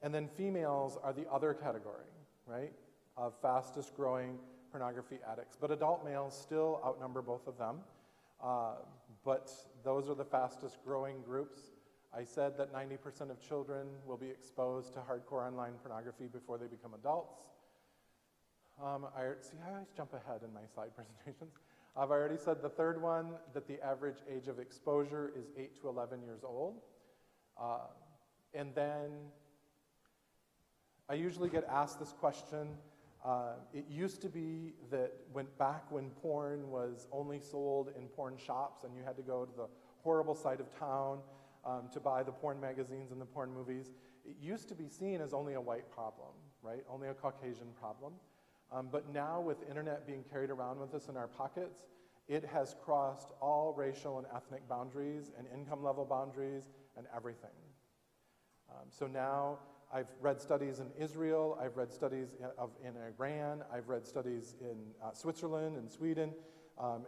And then females are the other category, right, of fastest growing pornography addicts. But adult males still outnumber both of them. But those are the fastest growing groups. I said that 90% of children will be exposed to hardcore online pornography before they become adults. I always jump ahead in my slide presentations. I've already said the third one, that the average age of exposure is 8 to 11 years old. And then I usually get asked this question. It used to be that back when porn was only sold in porn shops and you had to go to the horrible side of town to buy the porn magazines and the porn movies, it used to be seen as only a white problem, right? Only a Caucasian problem. But now with internet being carried around with us in our pockets, it has crossed all racial and ethnic boundaries and income level boundaries and everything. So now I've read studies in Israel, I've read studies in Iran, I've read studies in Switzerland and Sweden,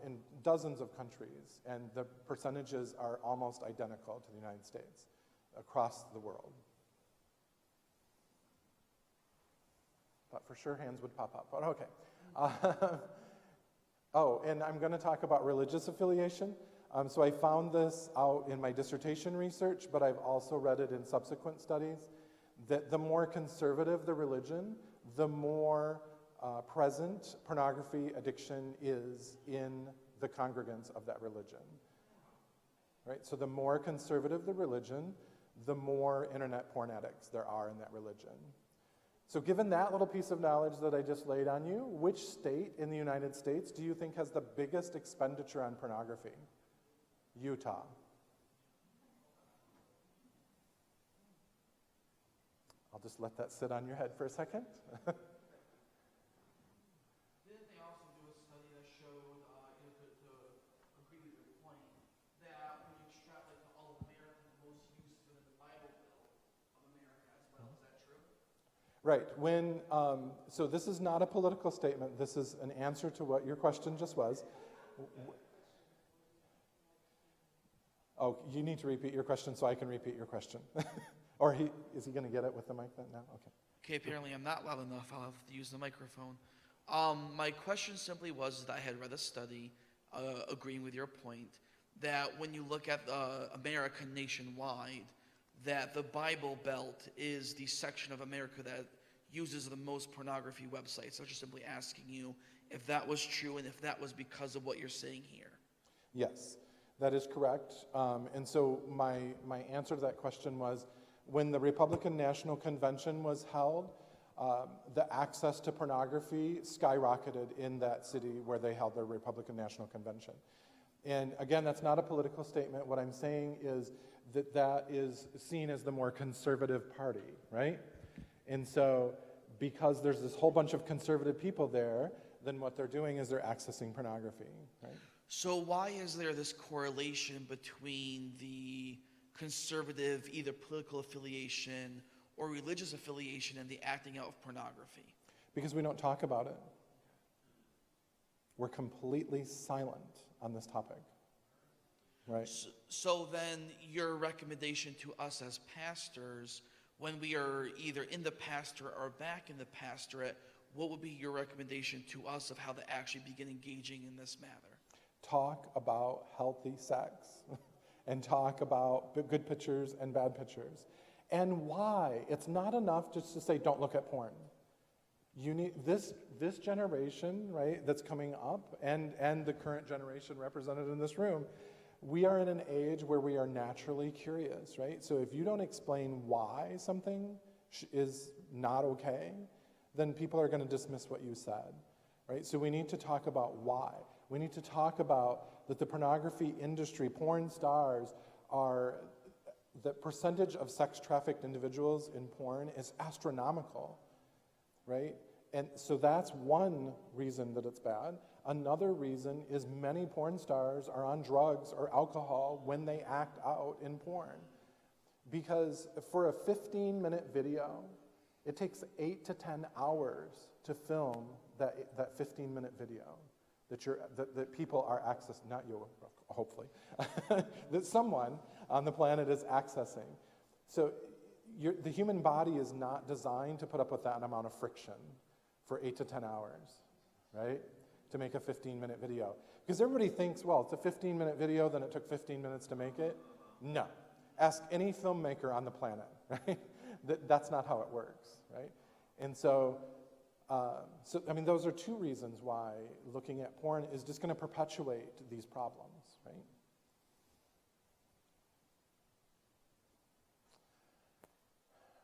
in dozens of countries, and the percentages are almost identical to the United States across the world. Thought for sure hands would pop up, but okay. Oh, and I'm going to talk about religious affiliation. So I found this out in my dissertation research, but I've also read it in subsequent studies, that the more conservative the religion, the more present pornography addiction is in the congregants of that religion. Right? So the more conservative the religion, the more internet porn addicts there are in that religion. So given that little piece of knowledge that I just laid on you, which state in the United States do you think has the biggest expenditure on pornography? Utah. I'll just let that sit on your head for a second. Didn't they also do a study that showed, to agree with your point, that when you extrapolate to all of America, the most use is in the Bible Belt of America as well? Is that true? Right. So this is not a political statement. This is an answer to what your question just was. Oh, you need to repeat your question so I can repeat your question. Or is he going to get it with the mic then? No? Okay. Okay, apparently I'm not loud enough. I'll have to use the microphone. My question simply was that I had read a study agreeing with your point that when you look at America nationwide, that the Bible Belt is the section of America that uses the most pornography websites. I was just simply asking you if that was true and if that was because of what you're saying here. Yes, that is correct. And so my answer to that question was, when the Republican National Convention was held, the access to pornography skyrocketed in that city where they held their Republican National Convention. And again, that's not a political statement. What I'm saying is that is seen as the more conservative party, right? And so because there's this whole bunch of conservative people there, then what they're doing is they're accessing pornography, right? So why is there this correlation between the conservative, either political affiliation or religious affiliation, and the acting out of pornography? Because we don't talk about it. We're completely silent on this topic, right? So then your recommendation to us as pastors, when we are either in the pastorate or back in the pastorate, what would be your recommendation to us of how to actually begin engaging in this matter? talk about healthy sex and talk about good pictures and bad pictures. And why? It's not enough just to say, don't look at porn. You need this generation, right, that's coming up, and the current generation represented in this room, we are in an age where we are naturally curious, right? So if you don't explain why something is not okay, then people are going to dismiss what you said, right? So we need to talk about why. We need to talk about that the pornography industry, porn stars the percentage of sex-trafficked individuals in porn is astronomical, right? And so that's one reason that it's bad. Another reason is many porn stars are on drugs or alcohol when they act out in porn. Because for a 15-minute video, it takes 8 to 10 hours to film that 15-minute video that people are accessing, not you, hopefully, that someone on the planet is accessing. So the human body is not designed to put up with that amount of friction for 8 to 10 hours, right, to make a 15-minute video. Because everybody thinks, well, it's a 15-minute video, then it took 15 minutes to make it. No. Ask any filmmaker on the planet, right? That's not how it works, right? And so I mean, those are two reasons why looking at porn is just going to perpetuate these problems, right?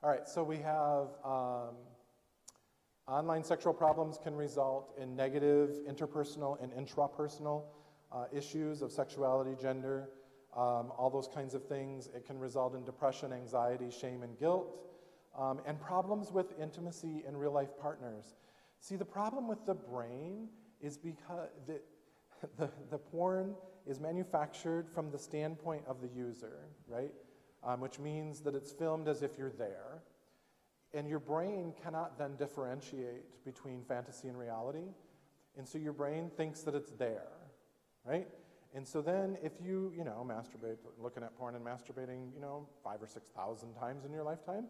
All right, so we have online sexual problems can result in negative interpersonal and intrapersonal issues of sexuality, gender, all those kinds of things. It can result in depression, anxiety, shame, and guilt, and problems with intimacy in real-life partners. See, the problem with the brain is because the porn is manufactured from the standpoint of the user, right? Which means that it's filmed as if you're there. And your brain cannot then differentiate between fantasy and reality. And so your brain thinks that it's there, right? And so then if you masturbate, looking at porn and masturbating, 5,000 or 6,000 times in your lifetime,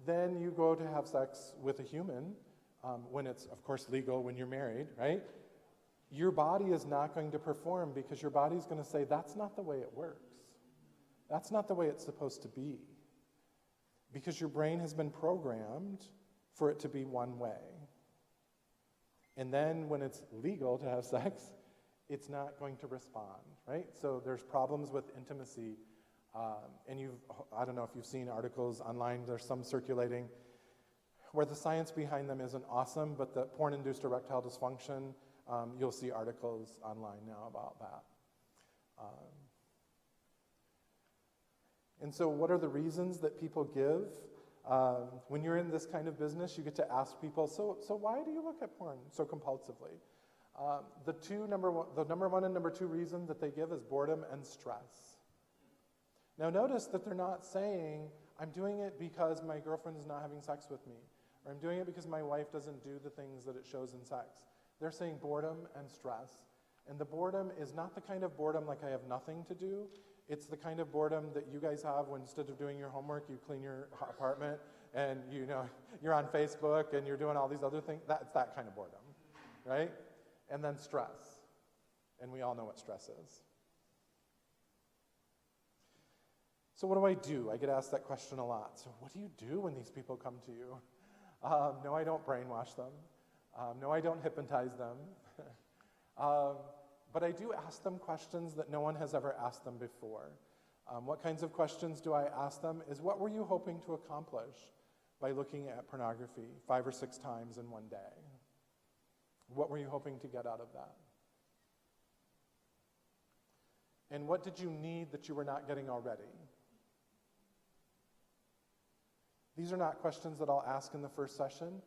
then you go to have sex with a human, when it's, of course, legal when you're married, right? Your body is not going to perform because your body's going to say, that's not the way it works. That's not the way it's supposed to be. Because your brain has been programmed for it to be one way. And then when it's legal to have sex, it's not going to respond, right? So there's problems with intimacy. And I don't know if you've seen articles online, there's some circulating where the science behind them isn't awesome, but the porn-induced erectile dysfunction, you'll see articles online now about that. And so what are the reasons that people give? When you're in this kind of business, you get to ask people, so why do you look at porn so compulsively? The number one and number two reason that they give is boredom and stress. Now notice that they're not saying, I'm doing it because my girlfriend is not having sex with me, or I'm doing it because my wife doesn't do the things that it shows in sex. They're saying boredom and stress. And the boredom is not the kind of boredom like I have nothing to do. It's the kind of boredom that you guys have when instead of doing your homework, you clean your apartment and you're on Facebook and you're doing all these other things. That's that kind of boredom, right? And then stress. And we all know what stress is. So what do I do? I get asked that question a lot. So what do you do when these people come to you? No, I don't brainwash them. No, I don't hypnotize them. But I do ask them questions that no one has ever asked them before. What kinds of questions do I ask them is, what were you hoping to accomplish by looking at pornography 5 or 6 times in one day? What were you hoping to get out of that? And what did you need that you were not getting already? These are not questions that I'll ask in the first session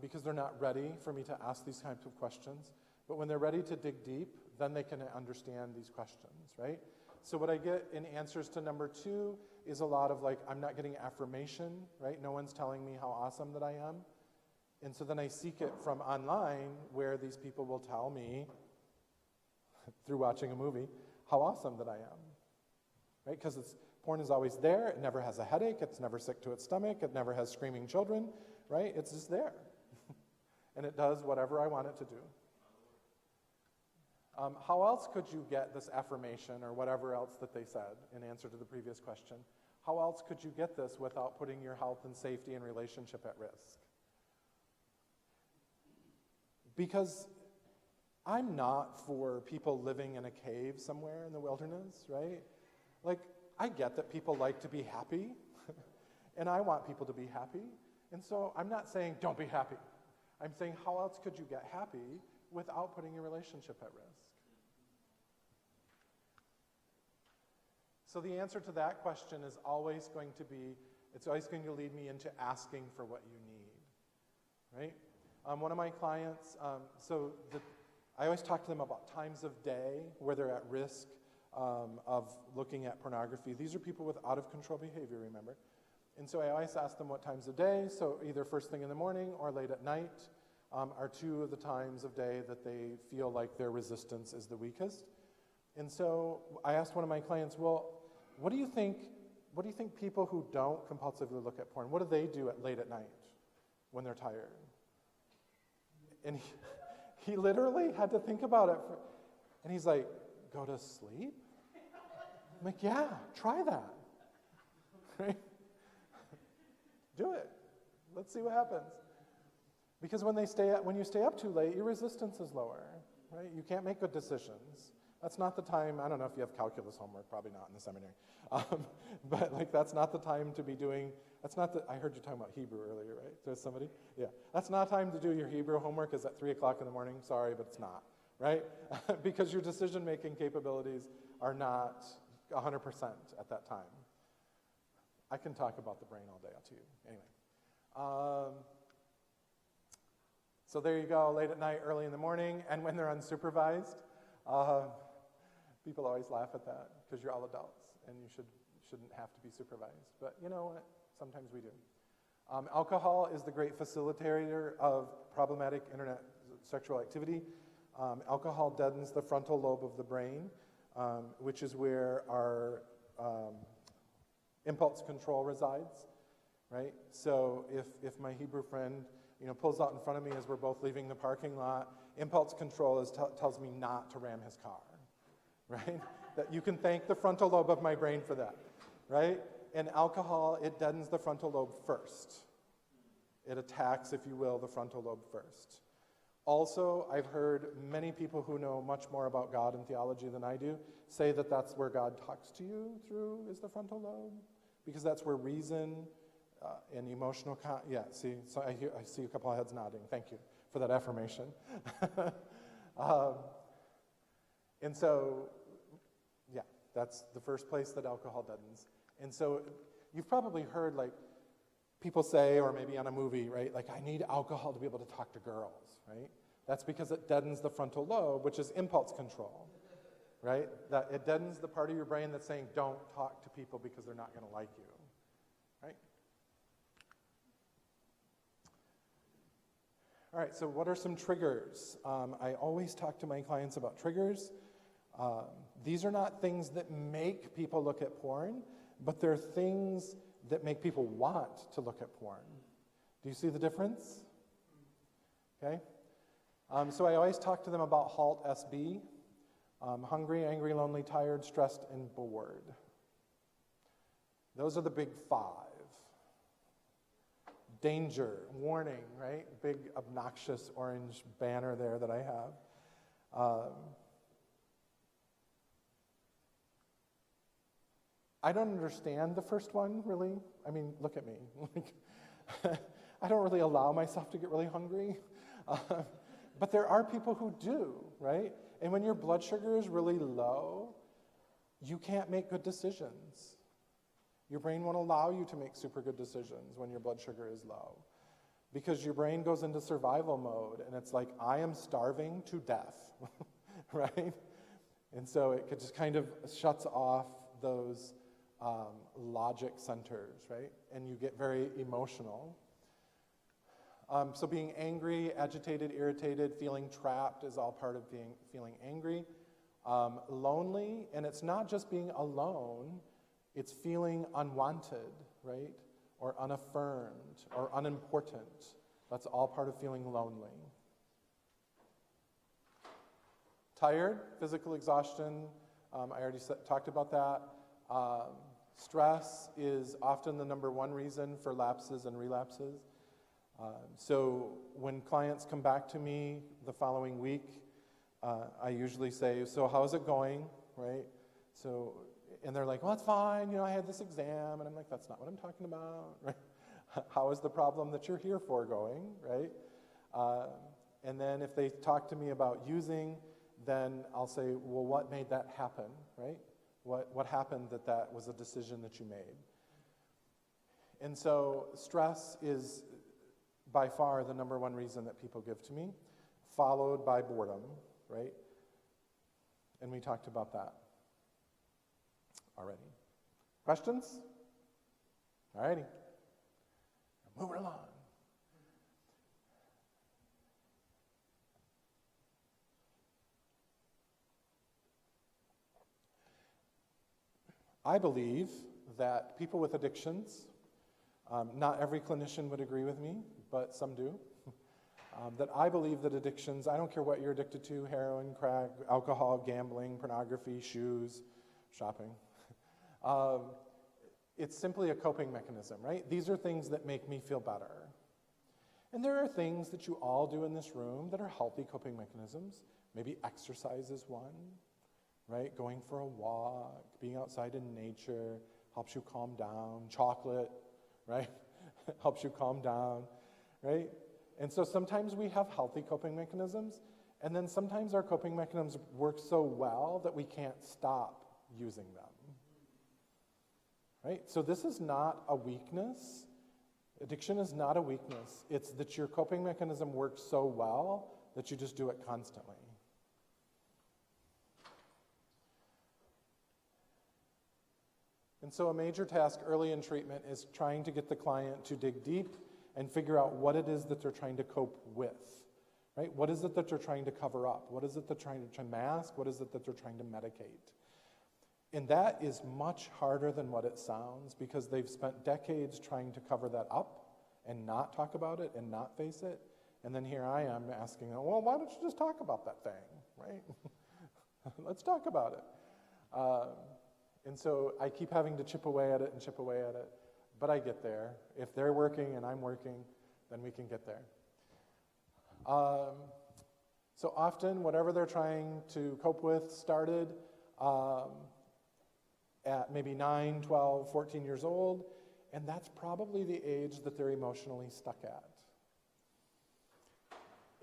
because they're not ready for me to ask these types of questions. But when they're ready to dig deep, then they can understand these questions, right? So what I get in answers to number 2 is a lot of I'm not getting affirmation, right? No one's telling me how awesome that I am. And so then I seek it from online where these people will tell me, through watching a movie, how awesome that I am, right? Because porn is always there. It never has a headache. It's never sick to its stomach. It never has screaming children, right? It's just there. And it does whatever I want it to do. How else could you get this affirmation or whatever else that they said in answer to the previous question? How else could you get this without putting your health and safety and relationship at risk? Because I'm not for people living in a cave somewhere in the wilderness, right? Like, I get that people like to be happy, and I want people to be happy. And so I'm not saying don't be happy. I'm saying how else could you get happy without putting your relationship at risk? So the answer to that question is always going to be, it's always going to lead me into asking for what you need, right? One of my clients, I always talk to them about times of day where they're at risk of looking at pornography. These are people with out-of-control behavior, remember? And so I always ask them what times of day, so either first thing in the morning or late at night are two of the times of day that they feel like their resistance is the weakest. And so I asked one of my clients, well, what do you think people who don't compulsively look at porn, what do they do late at night when they're tired? And he literally had to think about it. And he's like, go to sleep? I'm like, yeah, try that. Right? Do it. Let's see what happens. Because when you stay up too late, your resistance is lower, right? You can't make good decisions. That's not the time. I don't know if you have calculus homework, probably not in the seminary. But like, that's not the time to be doing. I heard you talking about Hebrew earlier, right? There's somebody? Yeah. That's not time to do your Hebrew homework. Is at 3 o'clock in the morning. Sorry, but it's not, right? Because your decision-making capabilities are not 100% at that time. I can talk about the brain all day, up to you. Anyway. So there you go, late at night, early in the morning, and when they're unsupervised. People always laugh at that because you're all adults and you shouldn't have to be supervised. But you know what? Sometimes we do. Alcohol is the great facilitator of problematic internet sexual activity. Alcohol deadens the frontal lobe of the brain, which is where our impulse control resides, right? So if my Hebrew friend pulls out in front of me as we're both leaving the parking lot, impulse control tells me not to ram his car, right? That you can thank the frontal lobe of my brain for that, right? And alcohol, it deadens the frontal lobe first. It attacks, if you will, the frontal lobe first. Also, I've heard many people who know much more about God and theology than I do say that that's where God talks to you through, is the frontal lobe, because that's where reason and emotional, so I see a couple of heads nodding. Thank you for that affirmation. And so, yeah, that's the first place that alcohol deadens. And so you've probably heard like people say, or maybe on a movie, right, like I need alcohol to be able to talk to girls, right? That's because it deadens the frontal lobe, which is impulse control, right? That it deadens the part of your brain that's saying don't talk to people because they're not going to like you, right? All right, so what are some triggers? I always talk to my clients about triggers. These are not things that make people look at porn, but they're things that make people want to look at porn. Do you see the difference? Okay. So I always talk to them about HALT SB. Hungry, angry, lonely, tired, stressed, and bored. Those are the big 5. Danger, warning, right? Big obnoxious orange banner there that I have. I don't understand the first one, really. I mean, look at me. I don't really allow myself to get really hungry. But there are people who do, right? And when your blood sugar is really low, you can't make good decisions. Your brain won't allow you to make super good decisions when your blood sugar is low. Because your brain goes into survival mode, and it's like, I am starving to death, right? And so it just kind of shuts off those logic centers, right? And you get very emotional. So being angry, agitated, irritated, feeling trapped is all part of feeling angry. Lonely, and it's not just being alone, it's feeling unwanted, right? Or unaffirmed, or unimportant. That's all part of feeling lonely. Tired, physical exhaustion, I already talked about that. Stress is often the number one reason for lapses and relapses. So when clients come back to me the following week, I usually say, so how's it going, right? So, and they're like, well, it's fine, I had this exam, and I'm like, that's not what I'm talking about, right? How is the problem that you're here for going, right? And then if they talk to me about using, then I'll say, well, what made that happen, right? What happened that was a decision that you made? And so stress is by far the number one reason that people give to me, followed by boredom, right? And we talked about that already. Questions? All righty. Moving along. I believe that people with addictions, not every clinician would agree with me, but some do, that I believe that addictions, I don't care what you're addicted to, heroin, crack, alcohol, gambling, pornography, shoes, shopping, it's simply a coping mechanism, right? These are things that make me feel better. And there are things that you all do in this room that are healthy coping mechanisms. Maybe exercise is one, right? Going for a walk, being outside in nature helps you calm down. Chocolate, right? helps you calm down, right? And so sometimes we have healthy coping mechanisms, and then sometimes our coping mechanisms work so well that we can't stop using them, right? So this is not a weakness. Addiction is not a weakness. It's that your coping mechanism works so well that you just do it constantly. And so a major task early in treatment is trying to get the client to dig deep and figure out what it is that they're trying to cope with, right? What is it that they're trying to cover up? What is it they're trying to mask? What is it that they're trying to medicate? And that is much harder than what it sounds, because they've spent decades trying to cover that up and not talk about it and not face it. And then here I am asking them, well, why don't you just talk about that thing, right? Let's talk about it. And so I keep having to chip away at it and chip away at it, but I get there. If they're working and I'm working, then we can get there. So often, whatever they're trying to cope with started at maybe 9, 12, 14 years old, and that's probably the age that they're emotionally stuck at.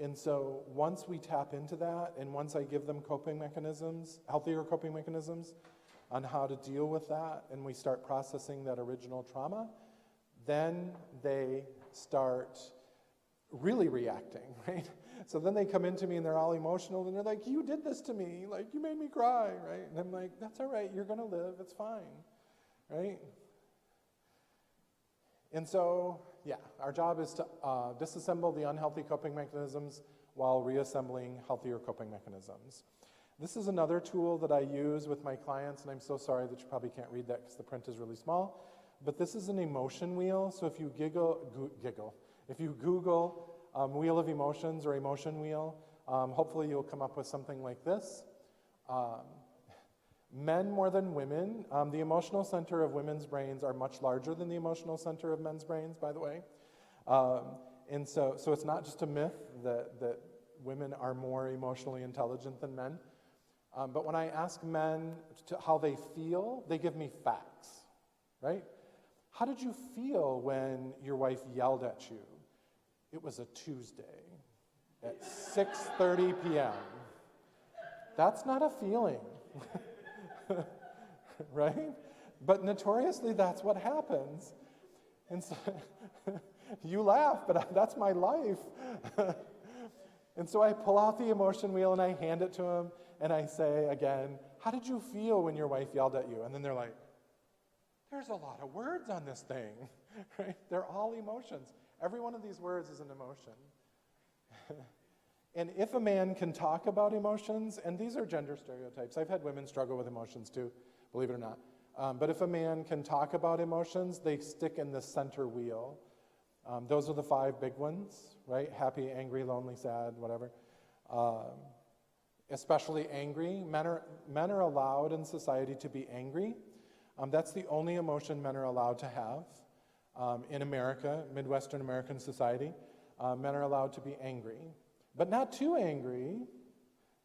And so once we tap into that, and once I give them coping mechanisms, healthier coping mechanisms, on how to deal with that, and we start processing that original trauma, then they start really reacting, right? So then they come into me and they're all emotional and they're like, you did this to me, like you made me cry, right? And I'm like, that's all right, you're gonna live, it's fine, right? And so, yeah, our job is to disassemble the unhealthy coping mechanisms while reassembling healthier coping mechanisms. This is another tool that I use with my clients, and I'm so sorry that you probably can't read that because the print is really small, but this is an emotion wheel. So if you if you Google wheel of emotions or emotion wheel, hopefully you'll come up with something like this. Men more than women, the emotional center of women's brains are much larger than the emotional center of men's brains, by the way. And so it's not just a myth that women are more emotionally intelligent than men. But when I ask men how they feel, they give me facts, right? How did you feel when your wife yelled at you? It was a Tuesday at 6:30 p.m. That's not a feeling, right? But notoriously, that's what happens. And so you laugh, but that's my life. And so I pull out the emotion wheel and I hand it to him. And I say again, how did you feel when your wife yelled at you? And then they're like, there's a lot of words on this thing, right? They're all emotions. Every one of these words is an emotion. And if a man can talk about emotions, and these are gender stereotypes. I've had women struggle with emotions too, believe it or not. But if a man can talk about emotions, they stick in the center wheel. Those are the 5 big ones, right? Happy, angry, lonely, sad, whatever. especially angry. Men are allowed in society to be angry. That's the only emotion men are allowed to have in America, Midwestern American society. Men are allowed to be angry, but not too angry,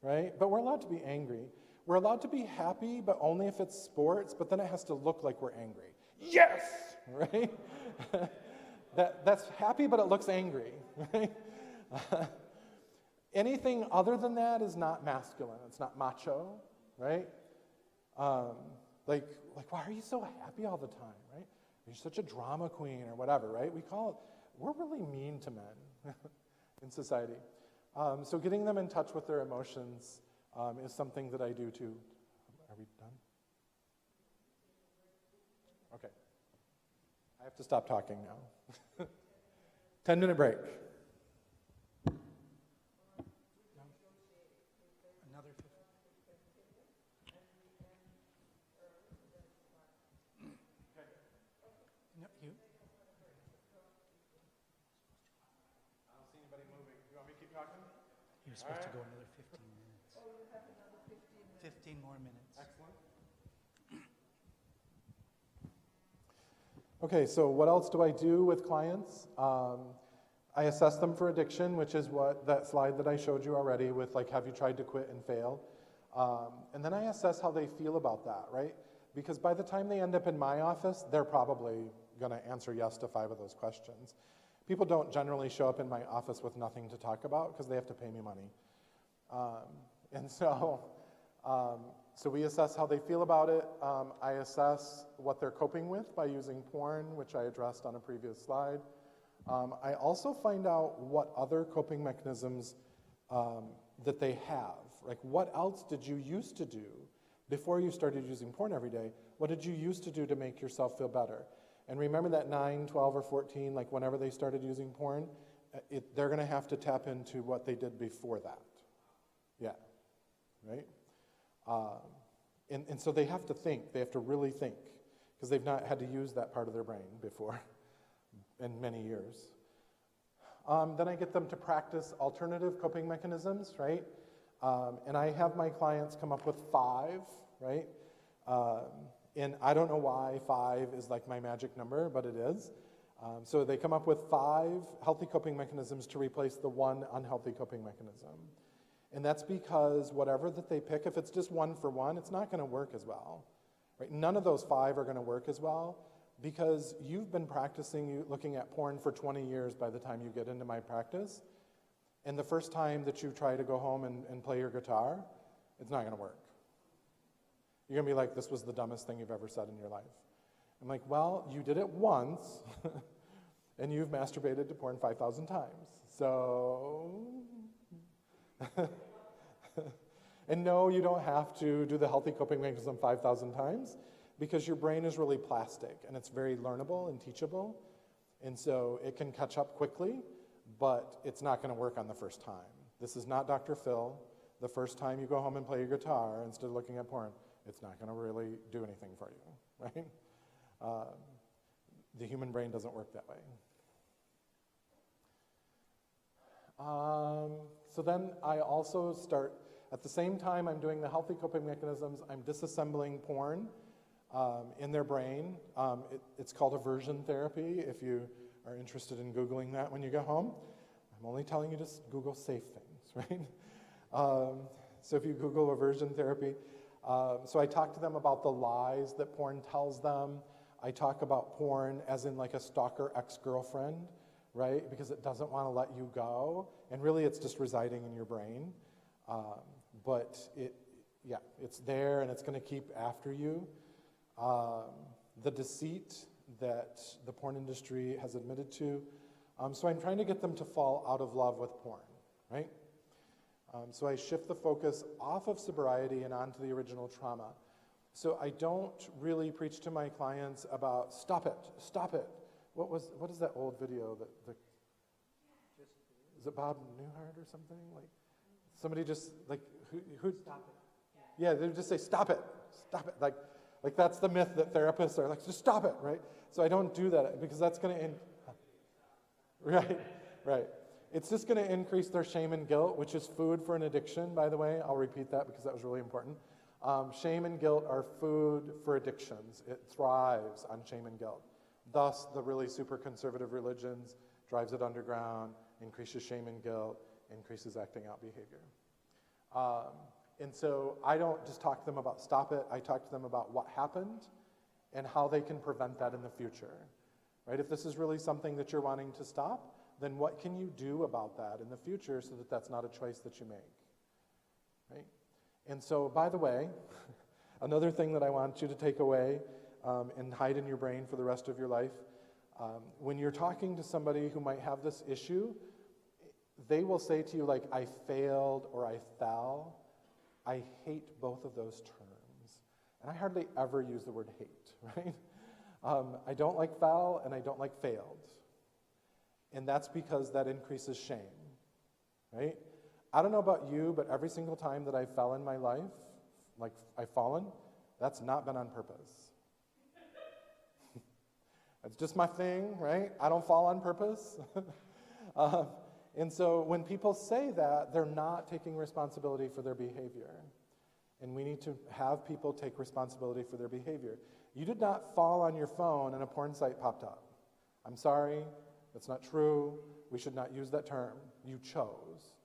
right? But we're allowed to be angry. We're allowed to be happy, but only if it's sports, but then it has to look like we're angry. Yes! Right? That's happy, but it looks angry, right? Anything other than that is not masculine. It's not macho, right? Like, why are you so happy all the time, right? You're such a drama queen or whatever, right? We're really mean to men in society. So getting them in touch with their emotions is something that I do too. Are we done? Okay. I have to stop talking now. 10-minute break. Another 50. No, you. I don't see anybody moving. You want me to keep talking? You're supposed to go another 15 minutes. Oh, you have another 15 minutes. 15 more minutes. Excellent. Okay, so what else do I do with clients? I assess them for addiction, which is what that slide that I showed you already with, like, have you tried to quit and fail? And then I assess how they feel about that, right? Because by the time they end up in my office, they're probably going to answer yes to 5 of those questions. People don't generally show up in my office with nothing to talk about because they have to pay me money. So we assess how they feel about it. I assess what they're coping with by using porn, which I addressed on a previous slide. I also find out what other coping mechanisms that they have. Like, what else did you used to do before you started using porn every day? What did you used to do to make yourself feel better? And remember that 9, 12, or 14, like whenever they started using porn, they're going to have to tap into what they did before that. Yeah, right? And so they have to think. They have to really think because they've not had to use that part of their brain before in many years. Then I get them to practice alternative coping mechanisms, right? And I have my clients come up with 5, right? And I don't know why 5 is like my magic number, but it is. So they come up with 5 healthy coping mechanisms to replace the 1 unhealthy coping mechanism. And that's because whatever that they pick, if it's just 1 for 1, it's not going to work as well. Right? None of those 5 are going to work as well because you've been practicing looking at porn for 20 years by the time you get into my practice. And the first time that you try to go home and play your guitar, it's not going to work. You're going to be like, this was the dumbest thing you've ever said in your life. I'm like, well, you did it once, and you've masturbated to porn 5,000 times. So... And no, you don't have to do the healthy coping mechanism 5,000 times because your brain is really plastic and it's very learnable and teachable. And so it can catch up quickly, but it's not going to work on the first time. This is not Dr. Phil. The first time you go home and play your guitar instead of looking at porn, it's not going to really do anything for you, right? The human brain doesn't work that way. So then I also start, at the same time I'm doing the healthy coping mechanisms, I'm disassembling porn in their brain. It's called aversion therapy, if you are interested in Googling that when you get home. I'm only telling you to Google safe things, right? So if you Google aversion therapy, so I talk to them about the lies that porn tells them. I talk about porn as in like a stalker ex-girlfriend, right? Because it doesn't want to let you go. And really it's just residing in your brain. But it's there and it's going to keep after you. The deceit that the porn industry has admitted to. So I'm trying to get them to fall out of love with porn, right? So I shift the focus off of sobriety and onto the original trauma. So I don't really preach to my clients about stop it. What is that old video that is it Bob Newhart or something? Like somebody just like who stop it. Yeah, they would just say stop it. Like that's the myth that therapists are like, just stop it, right? So I don't do that because that's going to end. Right. It's just going to increase their shame and guilt, which is food for an addiction, by the way. I'll repeat that because that was really important. Shame and guilt are food for addictions. It thrives on shame and guilt. Thus, the really super conservative religions drives it underground, increases shame and guilt, increases acting out behavior. And so I don't just talk to them about stop it. I talk to them about what happened and how they can prevent that in the future. Right? If this is really something that you're wanting to stop, then what can you do about that in the future so that that's not a choice that you make? Right? And so, by the way, another thing that I want you to take away and hide in your brain for the rest of your life, when you're talking to somebody who might have this issue, they will say to you like, I failed or I fell. I hate both of those terms. And I hardly ever use the word hate, right? I don't like fell and I don't like failed. And that's because that increases shame, right? I don't know about you, but every single time that I fell in my life, like I've fallen, that's not been on purpose. It's just my thing, right? I don't fall on purpose. And so when people say that, they're not taking responsibility for their behavior. And we need to have people take responsibility for their behavior. You did not fall on your phone and a porn site popped up. I'm sorry, that's not true. We should not use that term. You chose,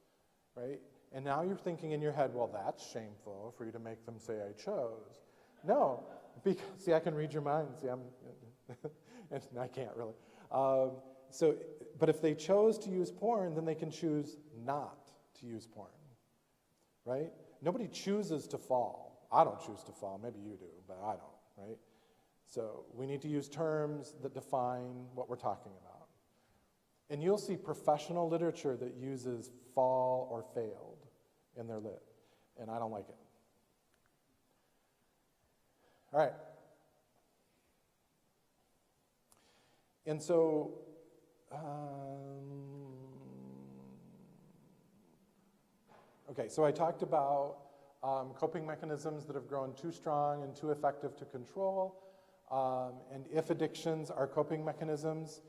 right? And now you're thinking in your head, well, that's shameful for you to make them say I chose. No, because, see, I can read your mind. See, I can't really. But if they chose to use porn, then they can choose not to use porn, right? Nobody chooses to fall. I don't choose to fall. Maybe you do, but I don't, right? So we need to use terms that define what we're talking about. And you'll see professional literature that uses fall or failed in their lit, and I don't like it. All right. And so, so I talked about coping mechanisms that have grown too strong and too effective to control. And if addictions are coping mechanisms,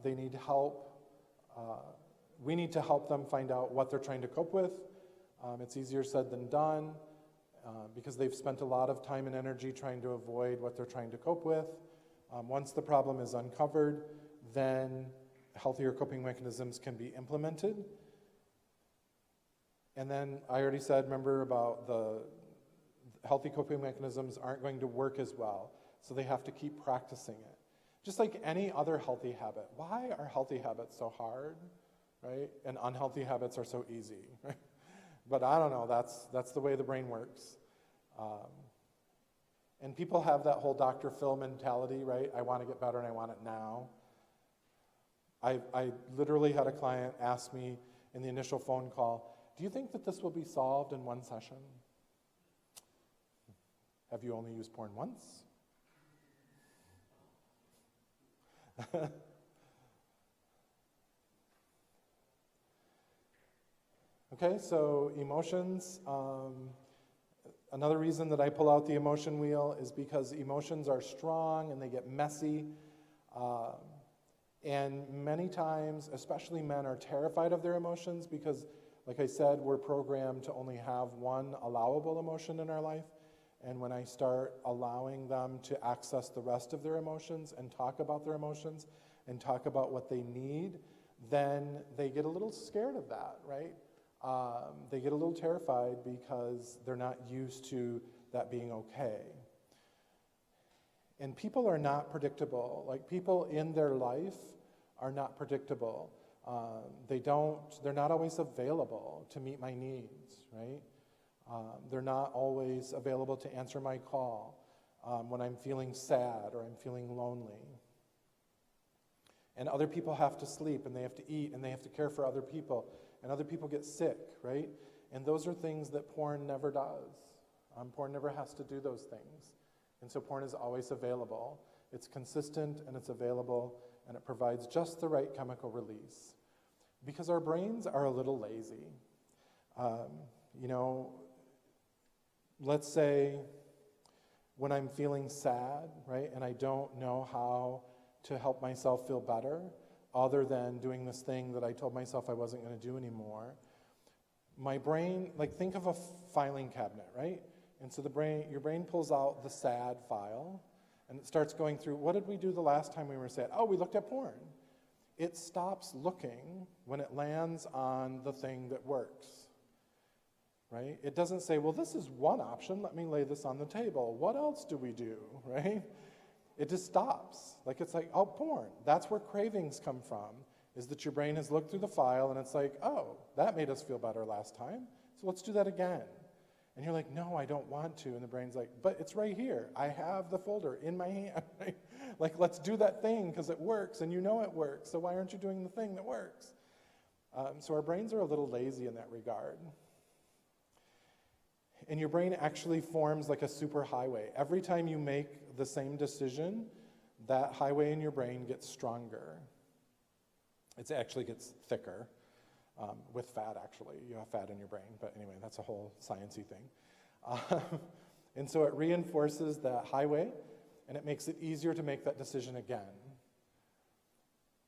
they need help. We need to help them find out what they're trying to cope with. It's easier said than done because they've spent a lot of time and energy trying to avoid what they're trying to cope with. Once the problem is uncovered, then healthier coping mechanisms can be implemented. And then I already said, remember, about the healthy coping mechanisms aren't going to work as well, so they have to keep practicing it. Just like any other healthy habit. Why are healthy habits so hard, right? And unhealthy habits are so easy, right? But I don't know, that's the way the brain works. And people have that whole Dr. Phil mentality, right? I want to get better and I want it now. I literally had a client ask me in the initial phone call, do you think that this will be solved in one session? Have you only used porn once? Okay, so emotions. Another reason that I pull out the emotion wheel is because emotions are strong and they get messy. And many times, especially men, are terrified of their emotions because, like I said, we're programmed to only have one allowable emotion in our life. And when I start allowing them to access the rest of their emotions and talk about their emotions and talk about what they need, then they get a little scared of that, right? They get a little terrified because they're not used to that being okay. And people are not predictable. Like, people in their life are not predictable. They're not always available to meet my needs, right? They're not always available to answer my call when I'm feeling sad or I'm feeling lonely. And other people have to sleep and they have to eat and they have to care for other people. And other people get sick, right? And those are things that porn never does. Porn never has to do those things. And so porn is always available. It's consistent and it's available and it provides just the right chemical release. Because our brains are a little lazy. Let's say when I'm feeling sad, right, and I don't know how to help myself feel better, other than doing this thing that I told myself I wasn't going to do anymore, my brain, like think of a filing cabinet, right? And so your brain pulls out the sad file, and it starts going through, what did we do the last time we were sad? Oh, we looked at porn. It stops looking when it lands on the thing that works, right? It doesn't say, well, this is one option. Let me lay this on the table. What else do we do, right? It just stops. Like it's like, oh, porn. That's where cravings come from, is that your brain has looked through the file and it's like, oh, that made us feel better last time, so let's do that again. And you're like, no, I don't want to. And the brain's like, but it's right here. I have the folder in my hand. Right? Like, let's do that thing because it works, and you know it works, so why aren't you doing the thing that works? So our brains are a little lazy in that regard. And your brain actually forms like a superhighway. Every time you make the same decision, that highway in your brain gets stronger. It actually gets thicker. With fat, actually. You have fat in your brain, but anyway, that's a whole sciencey thing. And so it reinforces that highway, and it makes it easier to make that decision again.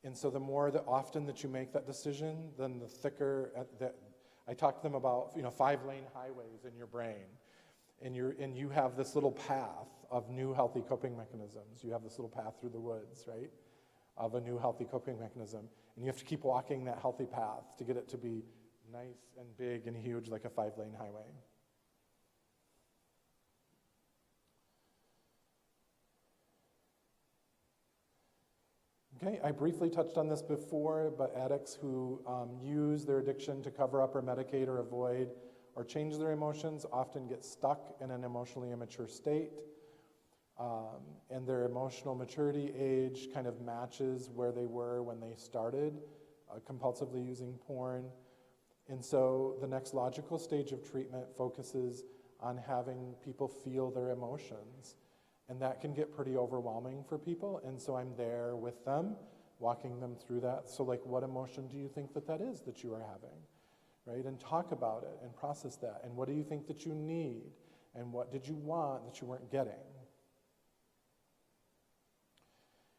And so the more that often that you make that decision, then the thicker, I talked to them about 5-lane highways in your brain, and you have this little path of new healthy coping mechanisms. You have this little path through the woods, right, of a new healthy coping mechanism. And you have to keep walking that healthy path to get it to be nice and big and huge like a 5-lane highway. Okay, I briefly touched on this before, but addicts who use their addiction to cover up or medicate or avoid or change their emotions often get stuck in an emotionally immature state. And their emotional maturity age kind of matches where they were when they started compulsively using porn. And so the next logical stage of treatment focuses on having people feel their emotions. And that can get pretty overwhelming for people. And so I'm there with them, walking them through that. So like, what emotion do you think that is that you are having, right? And talk about it and process that. And what do you think that you need? And what did you want that you weren't getting?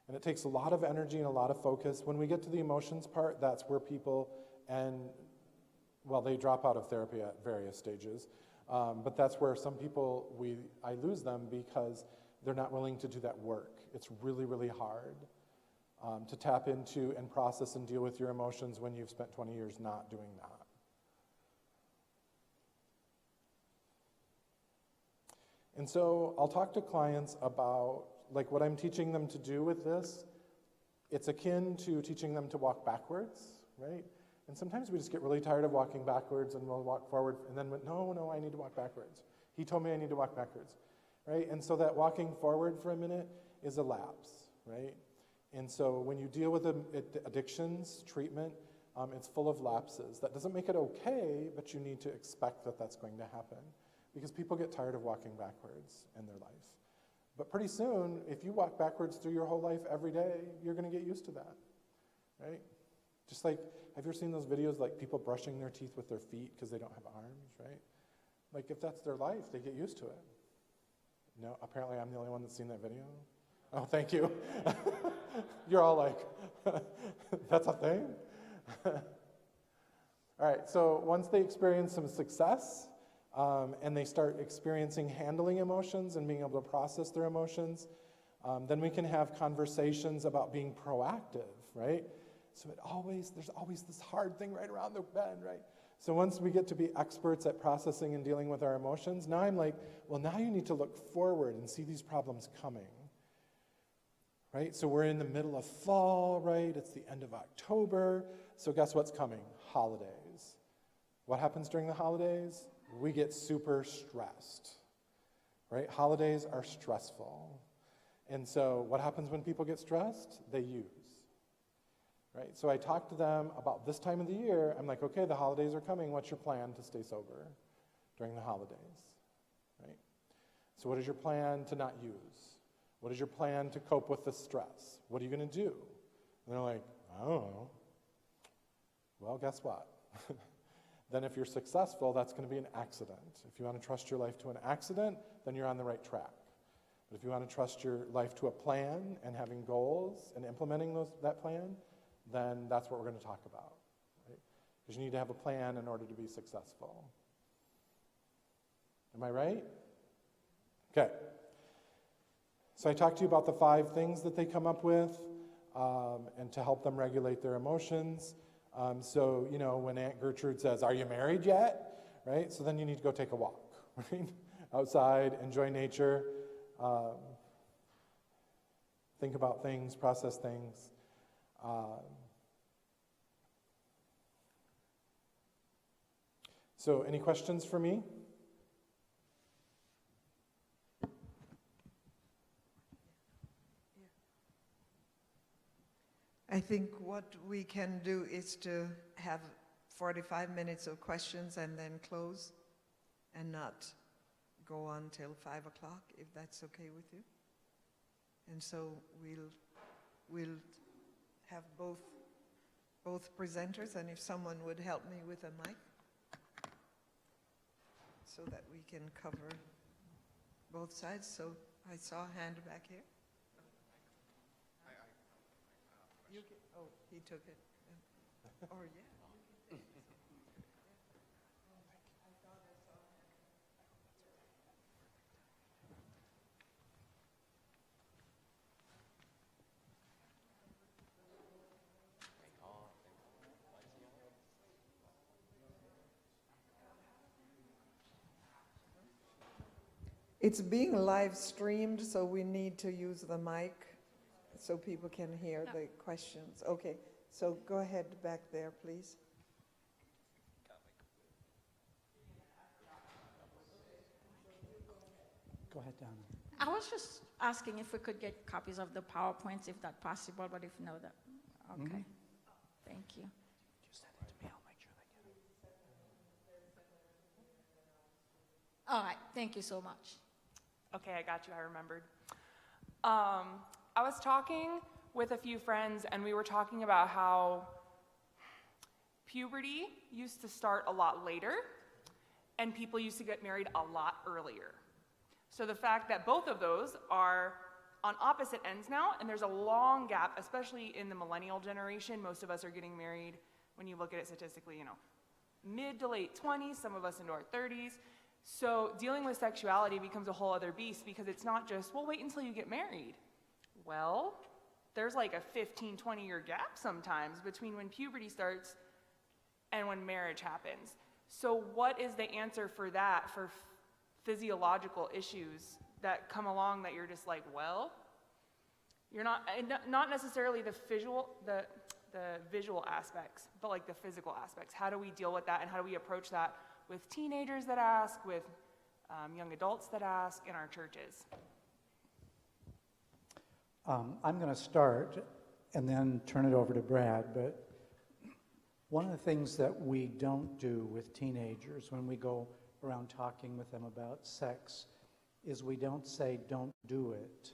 And it takes a lot of energy and a lot of focus. When we get to the emotions part, that's where people, they drop out of therapy at various stages. But that's where some people, I lose them because they're not willing to do that work. It's really, really hard to tap into and process and deal with your emotions when you've spent 20 years not doing that. And so I'll talk to clients about what I'm teaching them to do with this. It's akin to teaching them to walk backwards, right? And sometimes we just get really tired of walking backwards and we'll walk forward and then, no, I need to walk backwards. He told me I need to walk backwards, right? And so that walking forward for a minute is a lapse, right? And so when you deal with addictions, treatment, it's full of lapses. That doesn't make it okay, but you need to expect that that's going to happen because people get tired of walking backwards in their life. But pretty soon, if you walk backwards through your whole life every day, you're going to get used to that, right? Just like, have you ever seen those videos like people brushing their teeth with their feet because they don't have arms, right? Like if that's their life, they get used to it. No, apparently I'm the only one that's seen that video. Oh, thank you. You're all like, that's a thing? All right, so once they experience some success, and they start experiencing handling emotions and being able to process their emotions, then we can have conversations about being proactive, right? So there's always this hard thing right around the bend, right? So once we get to be experts at processing and dealing with our emotions, now I'm like, well, now you need to look forward and see these problems coming, right? So we're in the middle of fall, right? It's the end of October. So guess what's coming? Holidays. What happens during the holidays? We get super stressed, right? Holidays are stressful. And so what happens when people get stressed? They use, right? So I talk to them about this time of the year. I'm like, okay, the holidays are coming. What's your plan to stay sober during the holidays, right? So what is your plan to not use? What is your plan to cope with the stress? What are you going to do? And they're like, I don't know. Well, guess what? Then if you're successful, that's going to be an accident. If you want to trust your life to an accident, then you're on the right track. But if you want to trust your life to a plan and having goals and implementing that plan, then that's what we're going to talk about. Right? Because you need to have a plan in order to be successful. Am I right? Okay. So I talked to you about the 5 things that they come up with and to help them regulate their emotions. So, when Aunt Gertrude says, "Are you married yet?" Right? So then you need to go take a walk, right? Outside, enjoy nature, think about things, process things. So any questions for me? I think what we can do is to have 45 minutes of questions and then close and not go on till 5 o'clock, if that's okay with you. And so we'll have both presenters, and if someone would help me with a mic so that we can cover both sides. So I saw a hand back here. Oh, he took it. Or yeah. It's being live streamed, so we need to use the mic so people can hear the questions. Okay, so go ahead back there, please. Go ahead, Donna. I was just asking if we could get copies of the PowerPoints, if that's possible, but if no, that, okay. Thank you. Just send it to me, I'll make sure they get it. All right, thank you so much. Okay, I got you, I remembered. I was talking with a few friends, and we were talking about how puberty used to start a lot later, and people used to get married a lot earlier. So the fact that both of those are on opposite ends now, and there's a long gap, especially in the millennial generation. Most of us are getting married, when you look at it statistically, mid to late 20s, some of us into our 30s. So dealing with sexuality becomes a whole other beast, because it's not just, well, wait until you get married. Well, there's like a 15, 20-year gap sometimes between when puberty starts and when marriage happens. So what is the answer for that, for physiological issues that come along that you're just like, well, you're not necessarily the visual aspects, but like the physical aspects. How do we deal with that, and how do we approach that with teenagers that ask, with young adults that ask, in our churches? I'm going to start and then turn it over to Brad, but one of the things that we don't do with teenagers when we go around talking with them about sex is we don't say, "Don't do it,"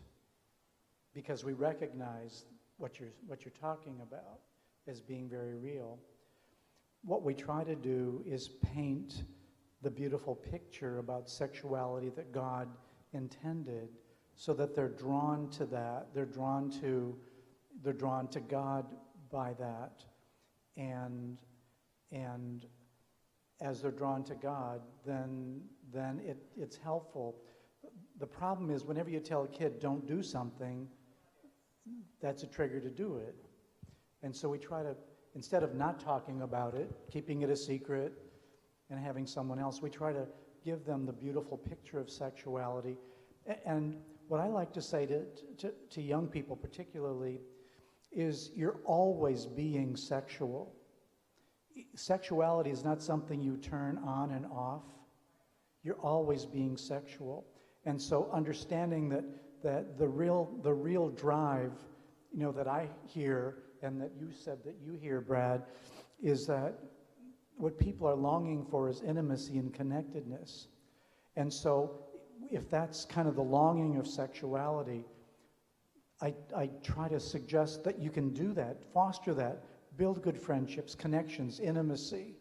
because we recognize what you're talking about as being very real. What we try to do is paint the beautiful picture about sexuality that God intended, so that they're drawn to that. They're drawn to God by that, and as they're drawn to God, then it's helpful. The problem is, whenever you tell a kid, "Don't do something," that's a trigger to do it. And so we try to, instead of not talking about it, keeping it a secret, and having someone else, we try to give them the beautiful picture of sexuality. And what I like to say to young people particularly is, you're always being sexual. Sexuality is not something you turn on and off. You're always being sexual. And so understanding that the real drive, that I hear, and that you said that you hear, Brad, is that what people are longing for is intimacy and connectedness. And so if that's kind of the longing of sexuality, I try to suggest that you can do that, foster that, build good friendships, connections, intimacy,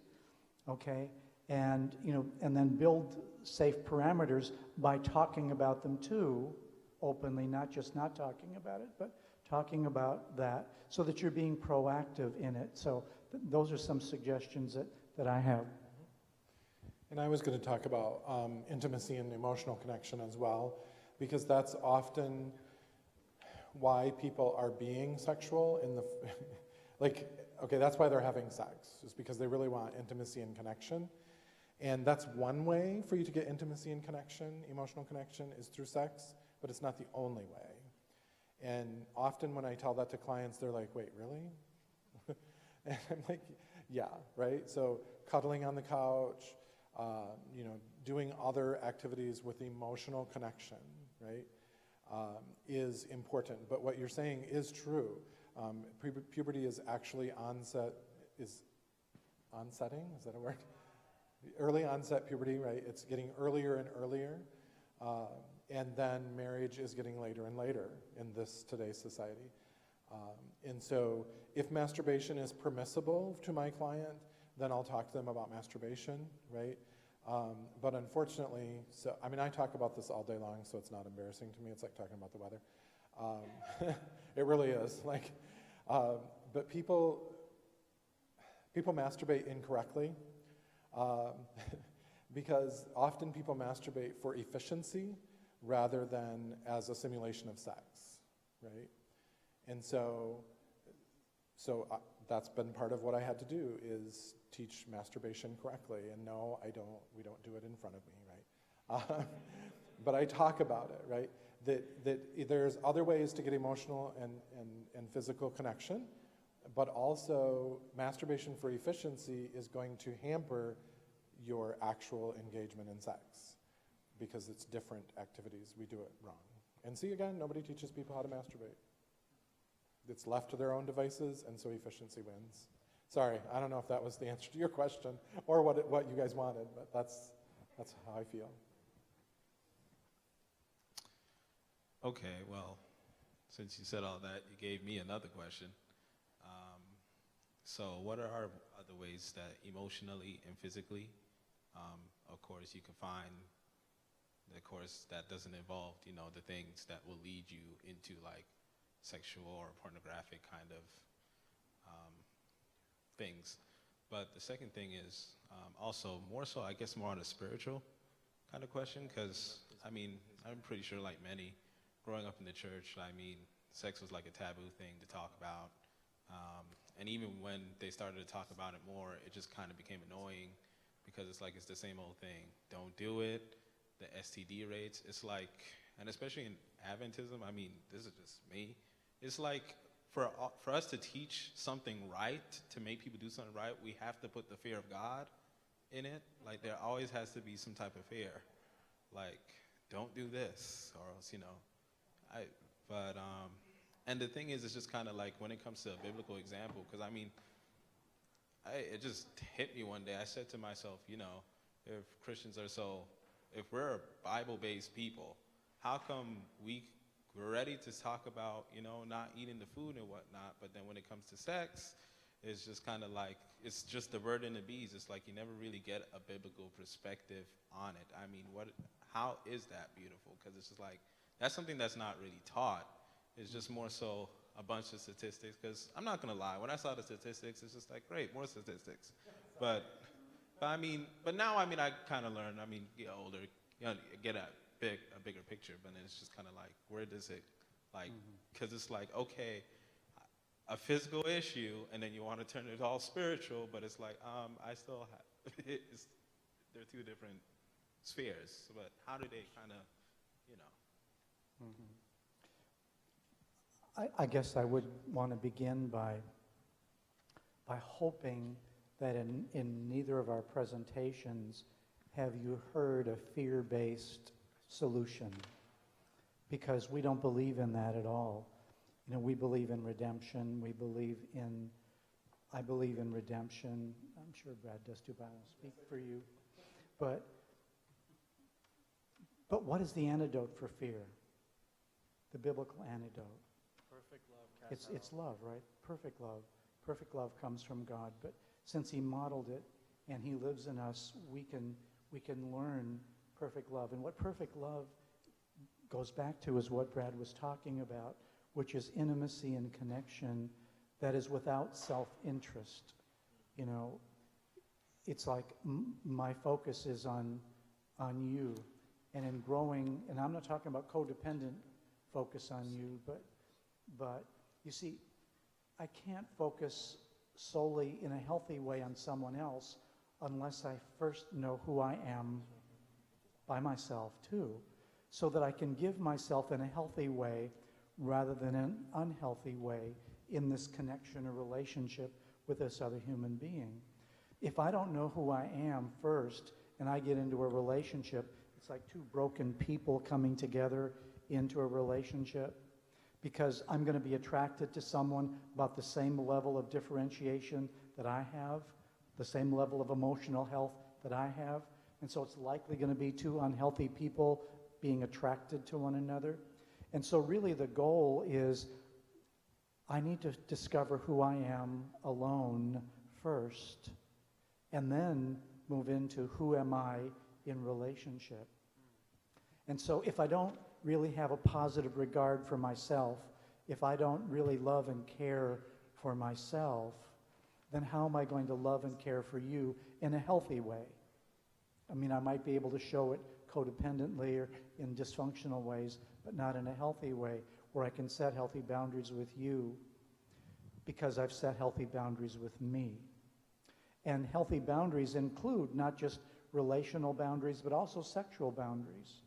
okay? And then build safe parameters by talking about them too, openly, not just not talking about it, but talking about that so that you're being proactive in it. So those are some suggestions that I have. And I was going to talk about intimacy and emotional connection as well, because that's often why people are being sexual in the, okay, that's why they're having sex, is because they really want intimacy and connection. And that's one way for you to get intimacy and connection, emotional connection, is through sex, but it's not the only way. And often when I tell that to clients, they're like, wait, really? And I'm like, yeah, right? So cuddling on the couch, doing other activities with emotional connection, right, is important. But what you're saying is true. Puberty is actually onsetting, is that a word? Early onset puberty, right? It's getting earlier and earlier. And then marriage is getting later and later in today's society. And so if masturbation is permissible to my client, then I'll talk to them about masturbation, right? But unfortunately, I talk about this all day long, so it's not embarrassing to me. It's like talking about the weather. It really is. But people masturbate incorrectly because often people masturbate for efficiency rather than as a simulation of sex, right? And so that's been part of what I had to do, is teach masturbation correctly. And no, we don't do it in front of me, right? But I talk about it, right? That there's other ways to get emotional and physical connection, but also masturbation for efficiency is going to hamper your actual engagement in sex because it's different activities. We do it wrong. And see, again, nobody teaches people how to masturbate. It's left to their own devices, and so efficiency wins. Sorry, I don't know if that was the answer to your question or what you guys wanted, but that's how I feel. Okay, well, since you said all that, you gave me another question. So what are other ways that emotionally and physically, of course, you can find, of course, that doesn't involve, the things that will lead you into sexual or pornographic kind of things. But the second thing is also more so, I guess, more on a spiritual kind of question, because, I'm pretty sure like many, growing up in the church, sex was like a taboo thing to talk about. And even when they started to talk about it more, it just kind of became annoying because it's the same old thing. Don't do it. The STD rates, it's and especially in Adventism, this is just me. It's for us to teach something right, to make people do something right, we have to put the fear of God in it. There always has to be some type of fear. Don't do this, or else, and the thing is, it's just kind of when it comes to a biblical example, because it just hit me one day. I said to myself, if Christians are if we're a Bible-based people, how come we're ready to talk about, not eating the food and whatnot, but then when it comes to sex, it's just kind of it's just the bird and the bees. It's you never really get a biblical perspective on it. How is that beautiful? Because it's just that's something that's not really taught. It's just more so a bunch of statistics, because I'm not going to lie. When I saw the statistics, it's just great, more statistics. But now, I kind of learn, get older, get a bigger picture, but then it's just kind of where does it, because it's okay, a physical issue, and then you want to turn it all spiritual, but it's I still have, they're two different spheres, but how do they kind of, Mm-hmm. I guess I would want to begin by hoping that in neither of our presentations have you heard a fear-based solution, because we don't believe in that at all. We believe in redemption. I believe in redemption. I'm sure Brad does too, but I don't speak for you. But what is the antidote for fear? The biblical antidote. Perfect love. It's love, right? Perfect love. Perfect love comes from God. But since He modeled it and He lives in us, we can learn perfect love. And what perfect love goes back to is what Brad was talking about, which is intimacy and connection that is without self-interest. You know, it's like my focus is on you. And in growing, and I'm not talking about codependent focus on you, but you see, I can't focus solely in a healthy way on someone else unless I first know who I am by myself too, so that I can give myself in a healthy way rather than an unhealthy way in this connection or relationship with this other human being. If I don't know who I am first and I get into a relationship, it's like two broken people coming together into a relationship, because I'm going to be attracted to someone about the same level of differentiation that I have, the same level of emotional health that I have. And so it's likely going to be two unhealthy people being attracted to one another. And so really the goal is I need to discover who I am alone first, and then move into who am I in relationship. And so if I don't really have a positive regard for myself, if I don't really love and care for myself, then how am I going to love and care for you in a healthy way? I mean, I might be able to show it codependently or in dysfunctional ways, but not in a healthy way where I can set healthy boundaries with you because I've set healthy boundaries with me. And healthy boundaries include not just relational boundaries, but also sexual boundaries.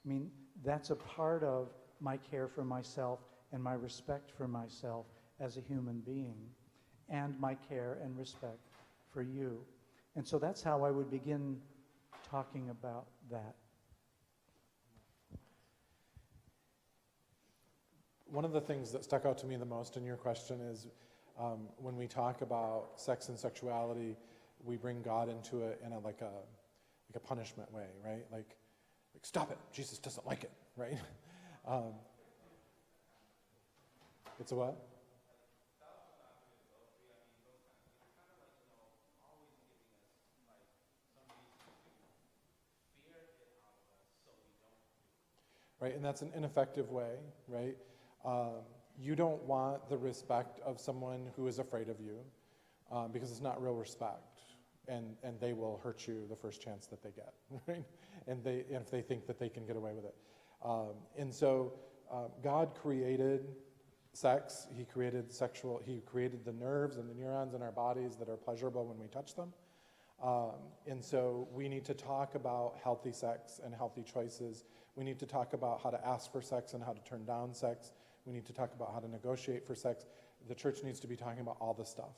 I mean, that's a part of my care for myself and my respect for myself as a human being, and my care and respect for you. And so that's how I would begin talking about that. One of the things that stuck out to me the most in your question is when we talk about sex and sexuality, we bring God into it in like a punishment way, right? Like stop it, Jesus doesn't like it, right? It's a what? Right, and that's an ineffective way, right? You don't want the respect of someone who is afraid of you because it's not real respect, and they will hurt you the first chance that they get, right? And if they think that they can get away with it. And so God created sex, He created the nerves and the neurons in our bodies that are pleasurable when we touch them. And so we need to talk about healthy sex and healthy choices. We need to talk about how to ask for sex and how to turn down sex. We need to talk about how to negotiate for sex. The church needs to be talking about all this stuff,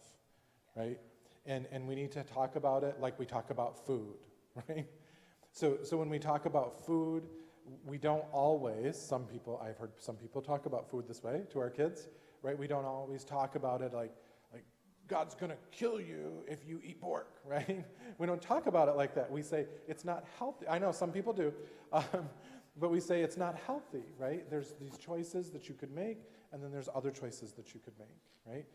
right? And we need to talk about it like we talk about food, right? So when we talk about food, we don't always, I've heard some people talk about food this way to our kids, right? We don't always talk about it like God's going to kill you if you eat pork, right? We don't talk about it like that. We say it's not healthy. I know some people do, but we say it's not healthy, right? There's these choices that you could make, and then there's other choices that you could make, right?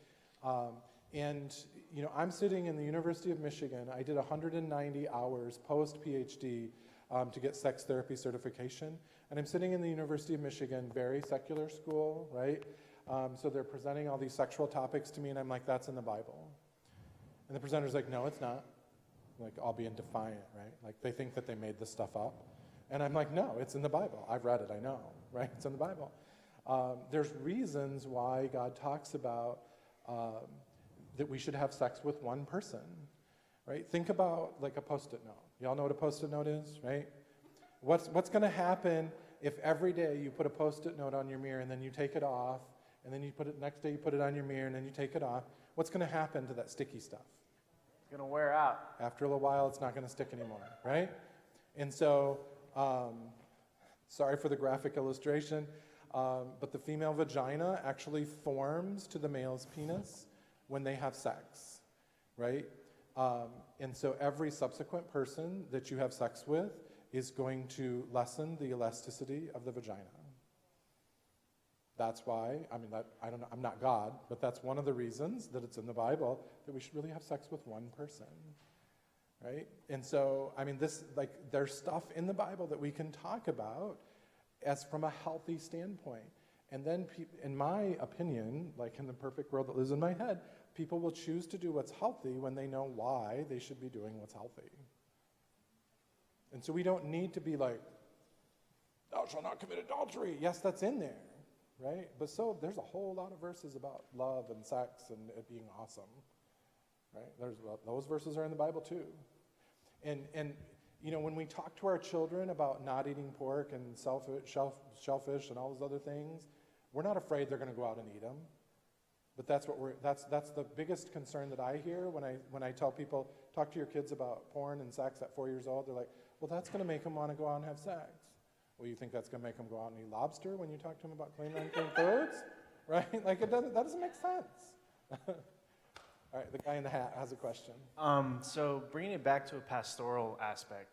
And, you know, I'm sitting in the University of Michigan. I did 190 hours post-PhD to get sex therapy certification. And I'm sitting in the University of Michigan, very secular school, right? So they're presenting all these sexual topics to me, and I'm like, that's in the Bible. And the presenter's like, no, it's not. Like, I'll be defiant, right? Like, they think that they made this stuff up. And I'm like, no, it's in the Bible. I've read it, I know, right? It's in the Bible. There's reasons why God talks about that we should have sex with one person, right? Think about like a Post-it note. Y'all know what a Post-it note is, right? What's going to happen if every day you put a Post-it note on your mirror and then you take it off, and then next day you put it on your mirror and then you take it off? What's going to happen to that sticky stuff? It's going to wear out. After a little while, it's not going to stick anymore, right? And so, sorry for the graphic illustration, but the female vagina actually forms to the male's penis when they have sex, right? And so every subsequent person that you have sex with is going to lessen the elasticity of the vagina. That's why, I don't know, I'm not God, but that's one of the reasons that it's in the Bible that we should really have sex with one person, right? And so, there's stuff in the Bible that we can talk about as from a healthy standpoint. And then, in my opinion, like in the perfect world that lives in my head, people will choose to do what's healthy when they know why they should be doing what's healthy. And so we don't need to be like, thou shalt not commit adultery. Yes, that's in there, right? But so there's a whole lot of verses about love and sex and it being awesome, right? Those verses are in the Bible too. And you know, when we talk to our children about not eating pork and shellfish and all those other things, we're not afraid they're going to go out and eat them. But that's the biggest concern that I hear when I tell people, talk to your kids about porn and sex at 4 years old. They're like, well, that's going to make them want to go out and have sex. Well, you think that's going to make them go out and eat lobster when you talk to them about clean and unclean foods? Right? Like, that doesn't make sense. All right, the guy in the hat has a question. So bringing it back to a pastoral aspect,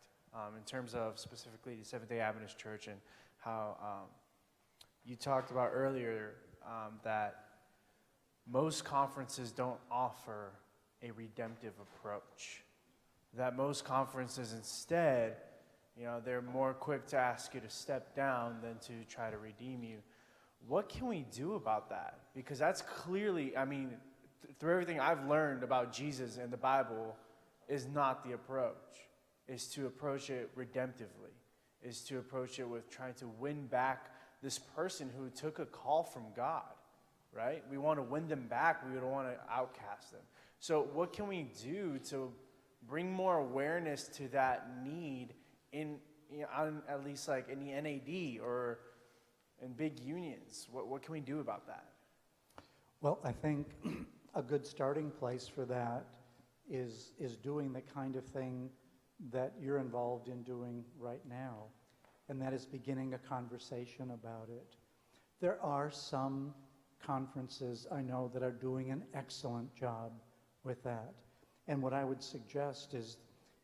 in terms of specifically the Seventh-day Adventist Church and how you talked about earlier that most conferences don't offer a redemptive approach. That most conferences instead, you know, they're more quick to ask you to step down than to try to redeem you. What can we do about that? Because that's clearly, I mean, through everything I've learned about Jesus and the Bible, is not the approach. Is to approach it redemptively. Is to approach it with trying to win back this person who took a call from God, right? We want to win them back. We don't want to outcast them. So what can we do to bring more awareness to that need in, you know, on at least like in the NAD or in big unions? What can we do about that? Well, I think a good starting place for that is doing the kind of thing that you're involved in doing right now, and that is beginning a conversation about it. There are some conferences I know that are doing an excellent job with that. And what I would suggest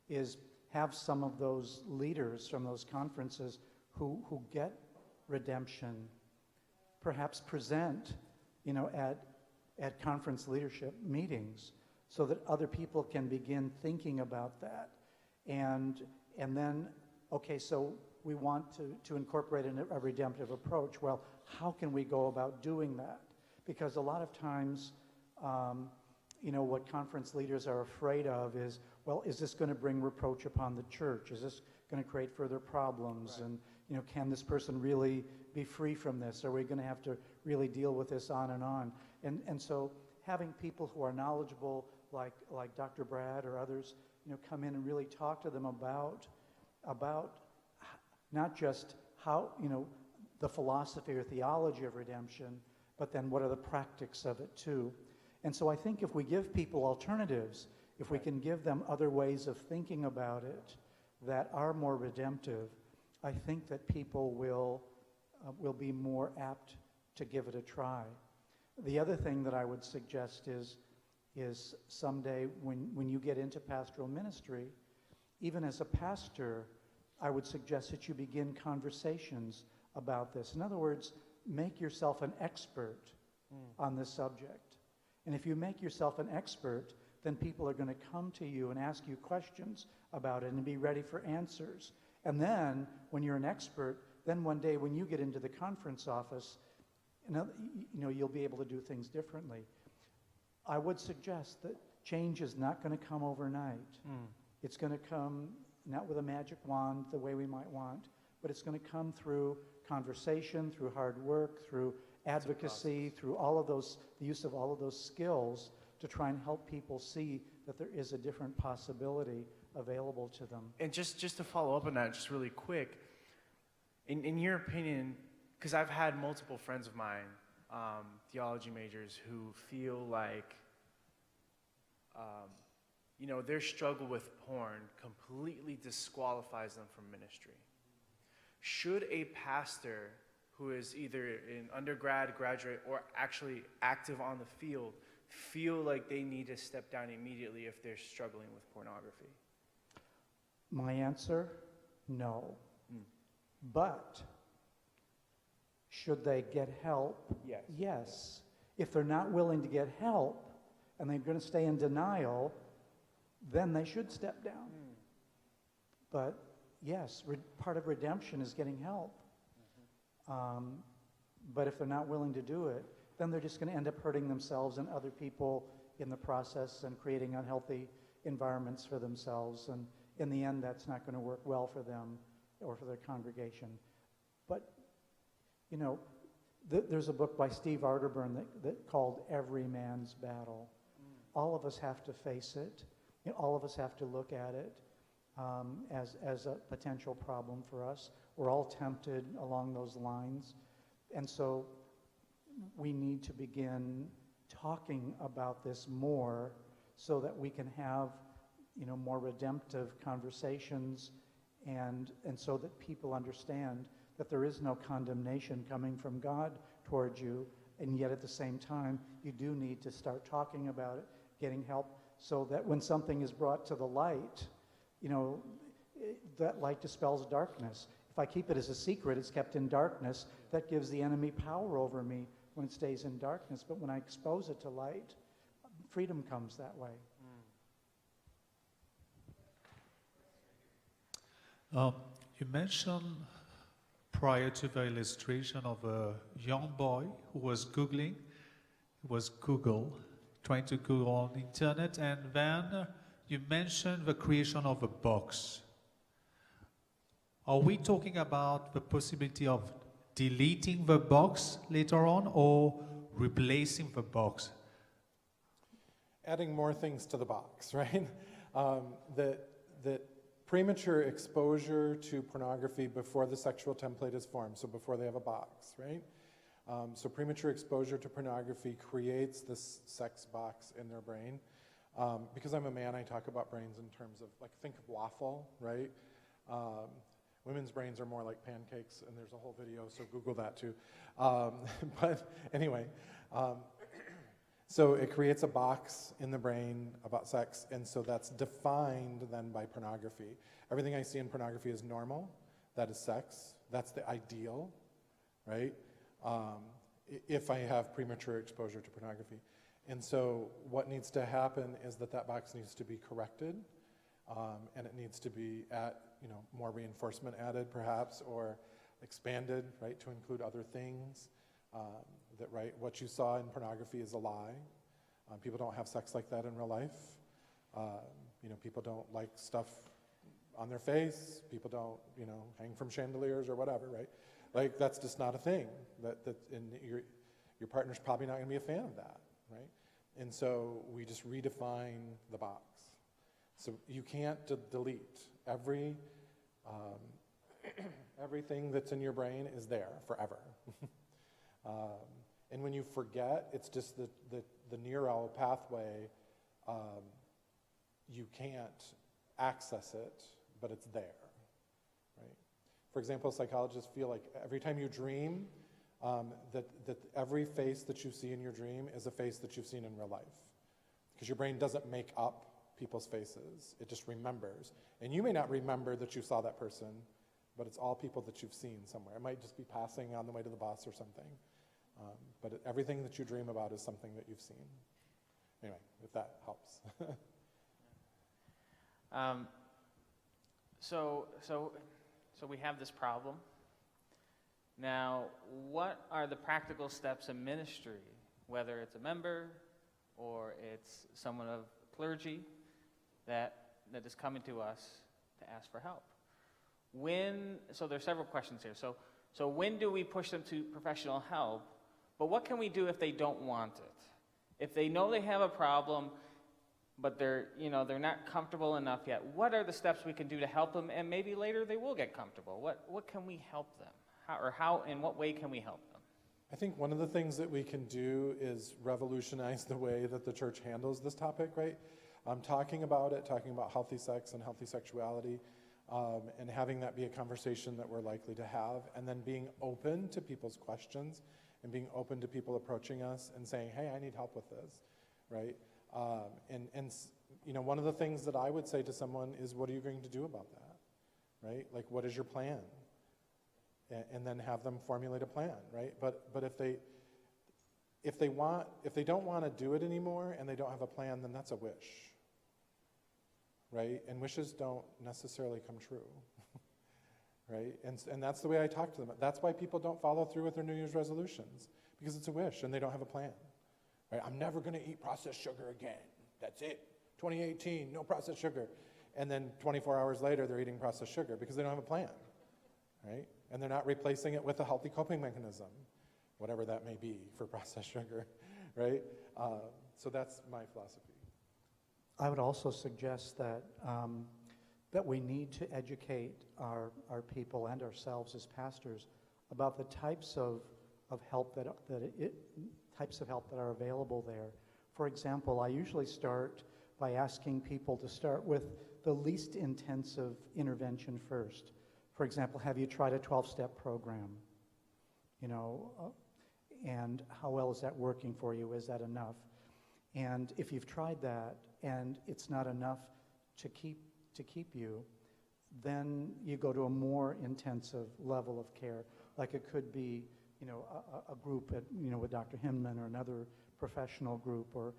is have some of those leaders from those conferences who get redemption perhaps present, you know, at conference leadership meetings so that other people can begin thinking about that. And then, okay, so we want to incorporate a redemptive approach. Well, how can we go about doing that? Because a lot of times, you know, what conference leaders are afraid of is, well, is this going to bring reproach upon the church? Is this going to create further problems? Right. And, you know, can this person really be free from this? Are we going to have to really deal with this on and on? And so having people who are knowledgeable, like Dr. Brad or others, you know, come in and really talk to them about not just how, you know, the philosophy or theology of redemption, but then what are the practices of it too. And so I think if we give people alternatives, if we can give them other ways of thinking about it that are more redemptive, I think that people will be more apt to give it a try. The other thing that I would suggest is someday when you get into pastoral ministry, even as a pastor, I would suggest that you begin conversations about this. In other words, make yourself an expert on this subject. And if you make yourself an expert, then people are going to come to you and ask you questions about it and be ready for answers. And then, when you're an expert, then one day when you get into the conference office, you know, you'll be able to do things differently. I would suggest that change is not going to come overnight. It's going to come not with a magic wand the way we might want, but it's going to come through conversation, through hard work, through advocacy, through all of those, the use of all of those skills to try and help people see that there is a different possibility available to them. And just to follow up on that, just really quick, in your opinion, because I've had multiple friends of mine, theology majors, who feel like, you know, their struggle with porn completely disqualifies them from ministry. Should a pastor who is either in undergrad, graduate, or actually active on the field feel like they need to step down immediately if they're struggling with pornography? My answer, no. But should they get help? Yes. Yes. If they're not willing to get help and they're going to stay in denial, then they should step down. But yes, part of redemption is getting help. But if they're not willing to do it, then they're just going to end up hurting themselves and other people in the process and creating unhealthy environments for themselves. And in the end, that's not going to work well for them or for their congregation. But, you know, there's a book by Steve Arterburn that called Every Man's Battle. All of us have to face it. You know, all of us have to look at it as a potential problem for us. We're all tempted along those lines. And so we need to begin talking about this more so that we can have, you know, more redemptive conversations and so that people understand that there is no condemnation coming from God towards you, and yet at the same time, you do need to start talking about it, getting help, so that when something is brought to the light, you know, that light dispels darkness. If I keep it as a secret, it's kept in darkness, that gives the enemy power over me when it stays in darkness. But when I expose it to light, freedom comes that way. You mentioned prior to the illustration of a young boy who was Googling, it was Google, trying to Google on the internet, and then you mentioned the creation of a box. Are we talking about the possibility of deleting the box later on or replacing the box? Adding more things to the box, right? That premature exposure to pornography before the sexual template is formed, so before they have a box, right? So premature exposure to pornography creates this sex box in their brain. Because I'm a man, I talk about brains in terms of, like, think of waffle, right? Women's brains are more like pancakes, and there's a whole video, so Google that too. But anyway, so it creates a box in the brain about sex, and so that's defined then by pornography. Everything I see in pornography is normal. That is sex. That's the ideal, right? If I have premature exposure to pornography. And so what needs to happen is that box needs to be corrected, and it needs to be more reinforcement added perhaps, or expanded, right, to include other things. That, right, what you saw in pornography is a lie. People don't have sex like that in real life. People don't like stuff on their face. People don't, hang from chandeliers or whatever, right? Like, that's just not a thing. And your partner's probably not going to be a fan of that, right? And so we just redefine the box. So you can't delete everything that's in your brain is there forever. And when you forget, it's just the neural pathway. You can't access it, but it's there, right? For example, psychologists feel like every time you dream, that every face that you see in your dream is a face that you've seen in real life. Because your brain doesn't make up people's faces. It just remembers. And you may not remember that you saw that person, but it's all people that you've seen somewhere. It might just be passing on the way to the bus or something. But everything that you dream about is something that you've seen. Anyway, if that helps. So we have this problem. Now, what are the practical steps in ministry, whether it's a member or it's someone of clergy that is coming to us to ask for help? So there's several questions here. So when do we push them to professional help? But what can we do if they don't want it? If they know they have a problem, but they're not comfortable enough yet, what are the steps we can do to help them? And maybe later they will get comfortable. What can we help them? In what way can we help them? I think one of the things that we can do is revolutionize the way that the church handles this topic, right? Talking about healthy sex and healthy sexuality, and having that be a conversation that we're likely to have, and then being open to people's questions and being open to people approaching us and saying, hey, I need help with this, right? One of the things that I would say to someone is, what are you going to do about that, right? Like, what is your plan? And then have them formulate a plan, right? But if they don't want to do it anymore and they don't have a plan, then that's a wish, right? And wishes don't necessarily come true. right? And that's the way I talk to them. That's why people don't follow through with their New Year's resolutions, because it's a wish and they don't have a plan. Right? I'm never going to eat processed sugar again. That's it. 2018, no processed sugar. And then 24 hours later, they're eating processed sugar because they don't have a plan, right? And they're not replacing it with a healthy coping mechanism, whatever that may be for processed sugar, right? So that's my philosophy. I would also suggest that that we need to educate our people and ourselves as pastors about the types of help that are available there. For example, I usually start by asking people to start with the least intensive intervention first. For example, have you tried a 12-step program? And how well is that working for you? Is that enough? And if you've tried that and it's not enough to keep you, then you go to a more intensive level of care. Like it could be, a group at, with Dr. Hinman or another professional group, or,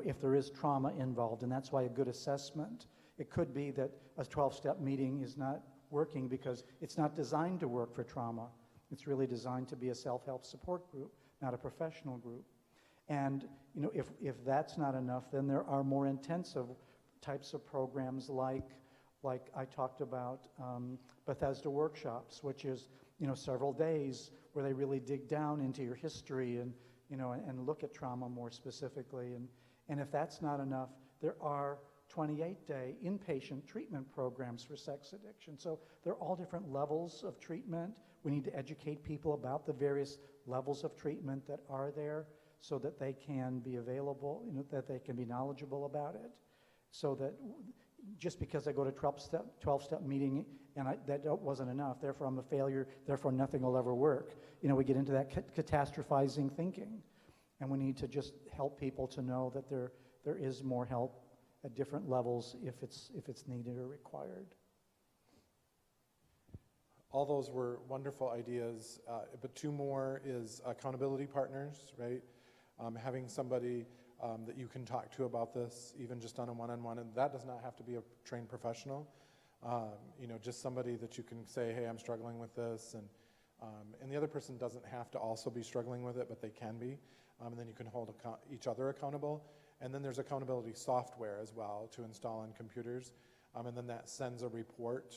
if there is trauma involved, and that's why a good assessment. It could be that a 12-step meeting is not working because it's not designed to work for trauma. It's really designed to be a self-help support group, not a professional group. And if that's not enough, then there are more intensive types of programs like I talked about Bethesda workshops, which is several days where they really dig down into your history and and look at trauma more specifically. And if that's not enough, there are 28-day inpatient treatment programs for sex addiction. So there are all different levels of treatment. We need to educate people about the various levels of treatment that are there so that they can be available, that they can be knowledgeable about it. So that just because I go to 12-step meeting and that wasn't enough, therefore I'm a failure, therefore nothing will ever work. We get into that catastrophizing thinking. And we need to just help people to know that there is more help at different levels if it's needed or required. All those were wonderful ideas, but two more is accountability partners, right? Having somebody that you can talk to about this, even just on a one-on-one, and that does not have to be a trained professional. Just somebody that you can say, hey, I'm struggling with this, and the other person doesn't have to also be struggling with it, but they can be, and then you can hold each other accountable. And then there's accountability software as well to install on computers, and then that sends a report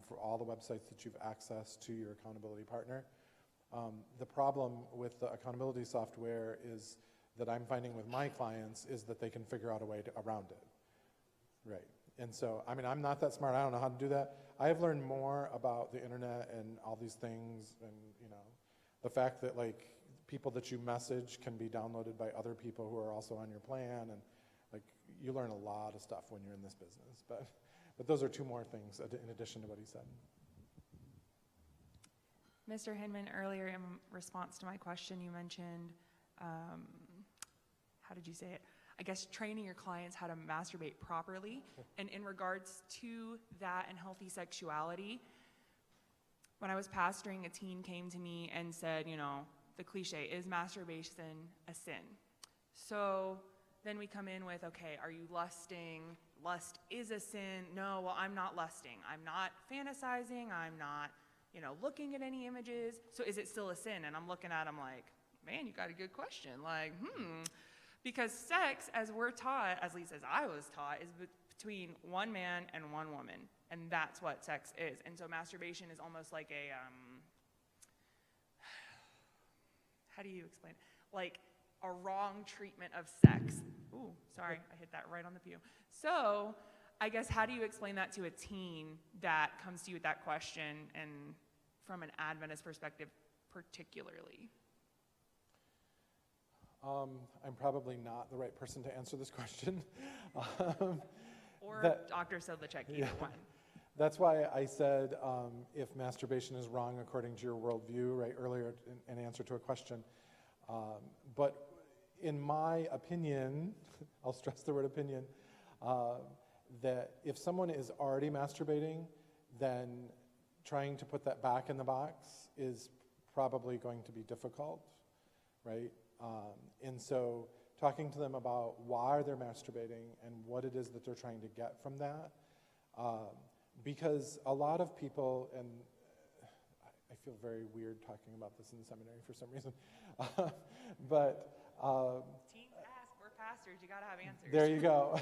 for all the websites that you've accessed to your accountability partner. The problem with the accountability software is that I'm finding with my clients is that they can figure out a way around it, right? And so, I'm not that smart. I don't know how to do that. I have learned more about the internet and all these things, and the fact that people that you message can be downloaded by other people who are also on your plan, and you learn a lot of stuff when you're in this business. But those are two more things in addition to what he said. Mr. Hinman, earlier in response to my question, you mentioned, how did you say it? I guess training your clients how to masturbate properly. And in regards to that and healthy sexuality, when I was pastoring, a teen came to me and said, the cliche, is masturbation a sin? So then we come in with, okay, are you lusting? Lust is a sin. No, well, I'm not lusting. I'm not fantasizing. I'm not, looking at any images. So is it still a sin? And I'm looking at him like, man, you got a good question. Because sex, as we're taught, at least as I was taught, is between one man and one woman. And that's what sex is. And so masturbation is almost like a, how do you explain it? Like a wrong treatment of sex. Ooh, sorry, I hit that right on the pew. So I guess how do you explain that to a teen that comes to you with that question, and from an Adventist perspective particularly? I'm probably not the right person to answer this question. Or Dr. Sedlacek, either one. That's why I said if masturbation is wrong according to your worldview, right, earlier in answer to a question. But in my opinion, I'll stress the word opinion, that if someone is already masturbating, then trying to put that back in the box is probably going to be difficult, right? And so talking to them about why they're masturbating and what it is that they're trying to get from that, because a lot of people, and I feel very weird talking about this in the seminary for some reason. But Teens ask, we're pastors, you got to have answers. there you go.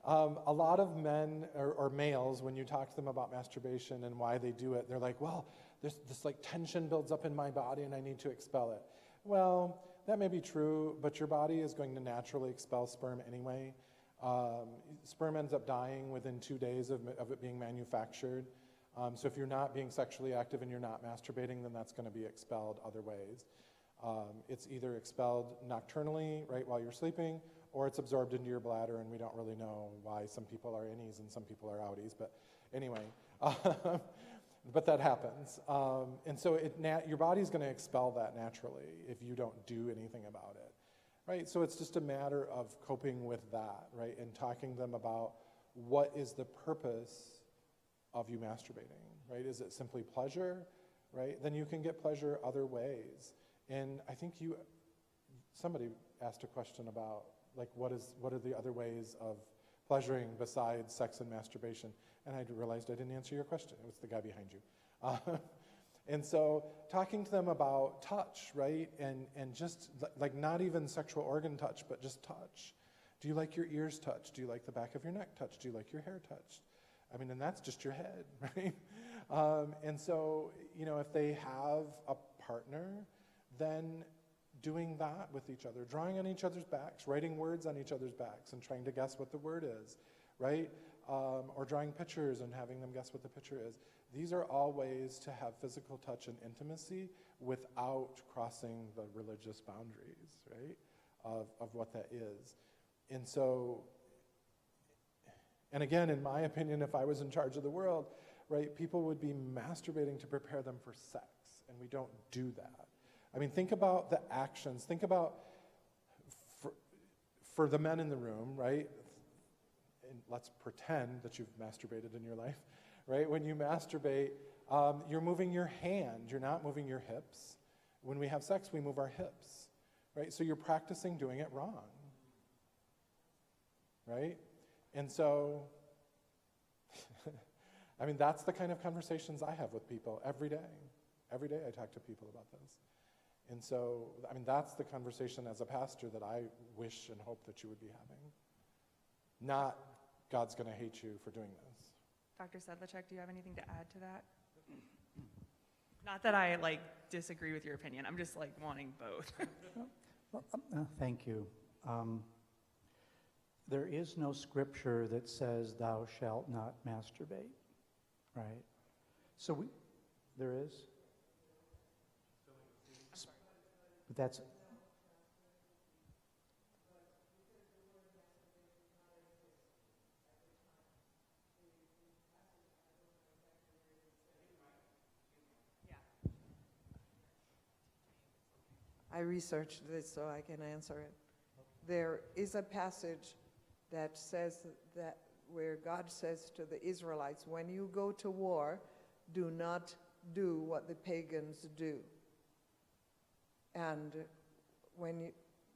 A lot of men or males, when you talk to them about masturbation and why they do it, they're like, well, this like tension builds up in my body and I need to expel it. Well, that may be true, but your body is going to naturally expel sperm anyway. Sperm ends up dying within 2 days of it being manufactured. So if you're not being sexually active and you're not masturbating, then that's going to be expelled other ways. It's either expelled nocturnally, right, while you're sleeping, or it's absorbed into your bladder, and we don't really know why some people are innies and some people are outies. But anyway, but that happens. And so your body's going to expel that naturally if you don't do anything about it, right? So it's just a matter of coping with that, right, and talking to them about what is the purpose of you masturbating, right? Is it simply pleasure, right? Then you can get pleasure other ways. And I think somebody asked a question about, like, what are the other ways of pleasuring besides sex and masturbation? And I realized I didn't answer your question. It was the guy behind you. And so talking to them about touch, right? And just like not even sexual organ touch, but just touch. Do you like your ears touched? Do you like the back of your neck touched? Do you like your hair touched? I mean, and that's just your head, right? And so, if they have a partner, then doing that with each other, drawing on each other's backs, writing words on each other's backs and trying to guess what the word is, right? Or drawing pictures and having them guess what the picture is. These are all ways to have physical touch and intimacy without crossing the religious boundaries, right, of what that is. And so, and again, in my opinion, if I was in charge of the world, right, people would be masturbating to prepare them for sex, and we don't do that. I mean, think about the actions. Think about, for the men in the room, right, and let's pretend that you've masturbated in your life, right? When you masturbate, you're moving your hand. You're not moving your hips. When we have sex, we move our hips, right? So you're practicing doing it wrong, right? And so, I mean, that's the kind of conversations I have with people every day. Every day I talk to people about this. And so, I mean, that's the conversation as a pastor that I wish and hope that you would be having. Not, God's going to hate you for doing this. Dr. Sedlacek, do you have anything to add to that? Not that I, disagree with your opinion. I'm just, wanting both. Thank you. There is no scripture that says, thou shalt not masturbate, right? So there is? But that's... I researched this so I can answer it. There is a passage that says that where God says to the Israelites, when you go to war, do not do what the pagans do. And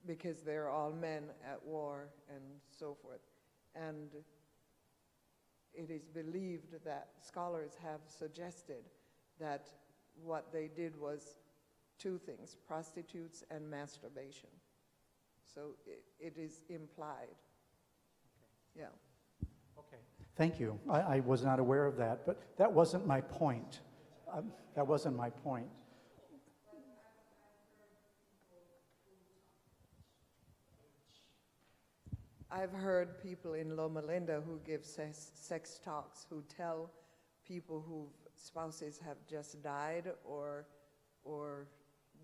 because they're all men at war and so forth. And it is believed that scholars have suggested that what they did was two things, prostitutes and masturbation. So it is implied. Yeah. Okay. Thank you. I was not aware of that, but that wasn't my point. That wasn't my point. I've heard people in Loma Linda who give sex talks who tell people whose spouses have just died or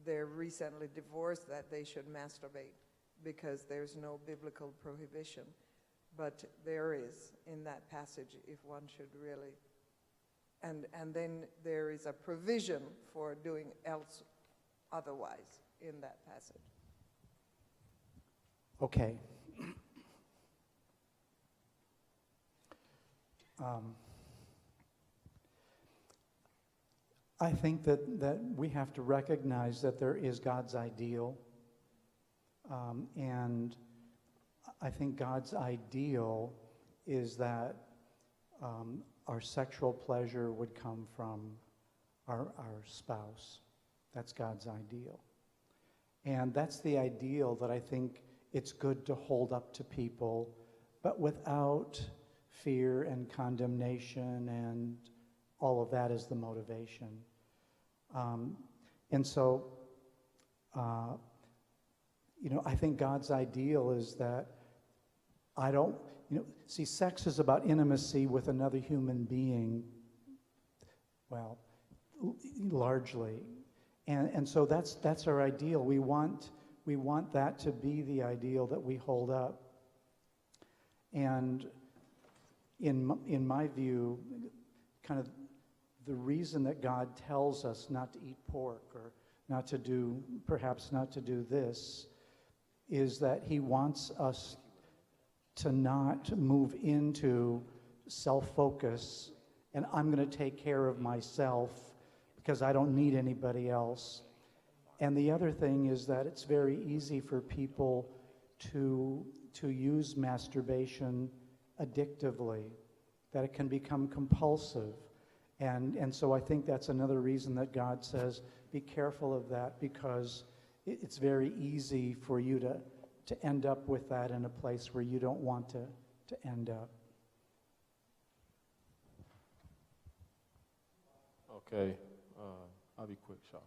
they're recently divorced that they should masturbate because there's no biblical prohibition. But there is in that passage if one should really. And then there is a provision for doing else otherwise in that passage. Okay. I think that we have to recognize that there is God's ideal. And I think God's ideal is that our sexual pleasure would come from our spouse. That's God's ideal. And that's the ideal that I think it's good to hold up to people, but without fear and condemnation and all of that as the motivation. And so, I think God's ideal is that see, sex is about intimacy with another human being, well, largely. And so that's our ideal. We want that to be the ideal that we hold up. And in my view, kind of the reason that God tells us not to eat pork or perhaps not to do this, is that he wants us to not move into self-focus and I'm going to take care of myself because I don't need anybody else. And the other thing is that it's very easy for people to use masturbation addictively, that it can become compulsive. And so I think that's another reason that God says, be careful of that, because it's very easy for you to end up with that in a place where you don't want to end up. Okay, I'll be quick, sharp.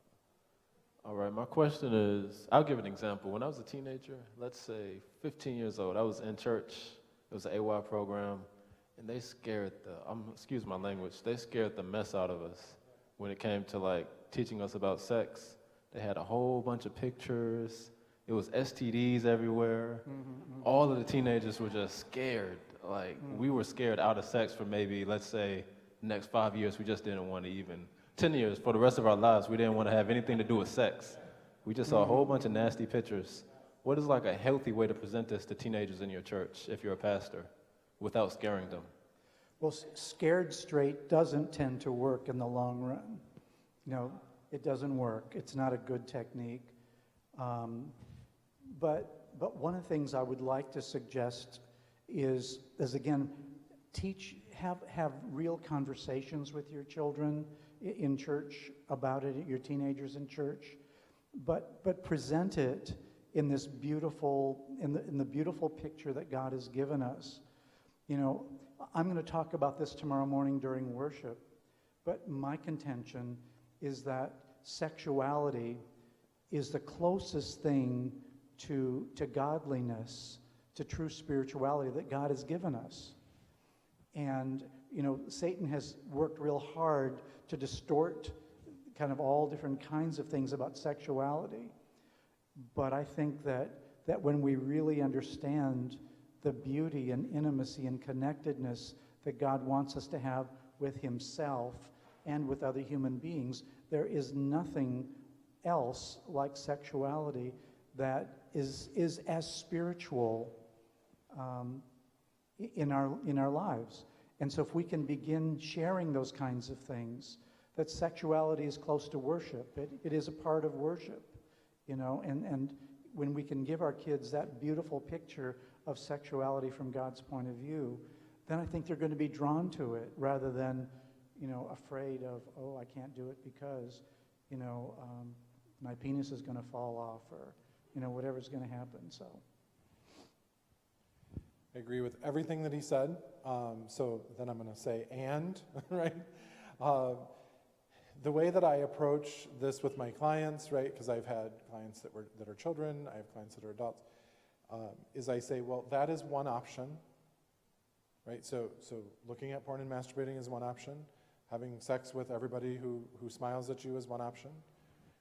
All right, my question is, I'll give an example. When I was a teenager, let's say 15 years old, I was in church. It was an AY program, and they scared excuse my language, they scared the mess out of us when it came to like teaching us about sex. They had a whole bunch of pictures. It was STDs everywhere. All of the teenagers were just scared. Like, we were scared out of sex for maybe, let's say, the next 5 years. We just didn't want to even, 10 years, for the rest of our lives, we didn't want to have anything to do with sex. We just saw a whole bunch of nasty pictures. What is like a healthy way to present this to teenagers in your church, if you're a pastor, without scaring them? Well, scared straight doesn't tend to work in the long run. It doesn't work. It's not a good technique. But one of the things I would like to suggest is again, have real conversations with your children in church about it, your teenagers in church, but present it in this beautiful, in the beautiful picture that God has given us. I'm going to talk about this tomorrow morning during worship, but my contention is that sexuality is the closest thing to godliness, to true spirituality that God has given us. And, Satan has worked real hard to distort kind of all different kinds of things about sexuality. But I think that when we really understand the beauty and intimacy and connectedness that God wants us to have with himself and with other human beings, there is nothing else like sexuality that is as spiritual in our lives. And so if we can begin sharing those kinds of things, that sexuality is close to worship. It is a part of worship, and when we can give our kids that beautiful picture of sexuality from God's point of view, then I think they're going to be drawn to it rather than, afraid of, I can't do it because, my penis is going to fall off or, whatever's going to happen. So I agree with everything that he said. So then I'm going to say right? The way that I approach this with my clients, right, because I've had clients that are children, I have clients that are adults, is I say, well, that is one option, right? So looking at porn and masturbating is one option. Having sex with everybody who smiles at you is one option.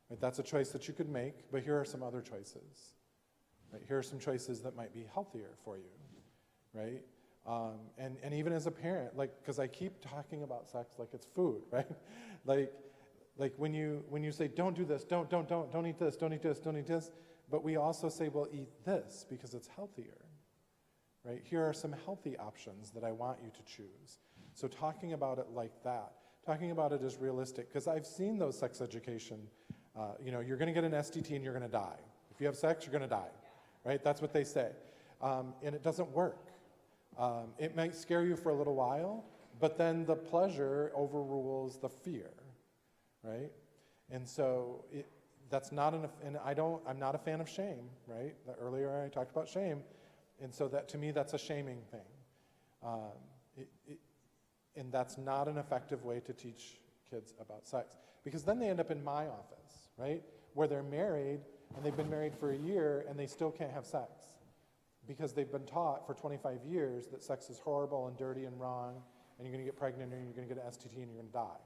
Right? That's a choice that you could make, but here are some other choices. Right? Here are some choices that might be healthier for you, right? And even as a parent, because I keep talking about sex like it's food, right? like when you say, don't do this, don't eat this, don't eat this, don't eat this, but we also say, well, eat this because it's healthier, right? Here are some healthy options that I want you to choose. So talking about it like that, talking about it as realistic, because I've seen those sex education, you're going to get an STT and you're going to die. If you have sex, you're going to die, right? That's what they say. And it doesn't work. It might scare you for a little while, but then the pleasure overrules the fear, right? And so that's not and I'm not a fan of shame, right? Earlier I talked about shame, and so that to me that's a shaming thing. And that's not an effective way to teach kids about sex, because then they end up in my office, right? Where they're married, and they've been married for a year, and they still can't have sex, because they've been taught for 25 years that sex is horrible and dirty and wrong, and you're going to get pregnant, and you're going to get an STT, and you're going to die,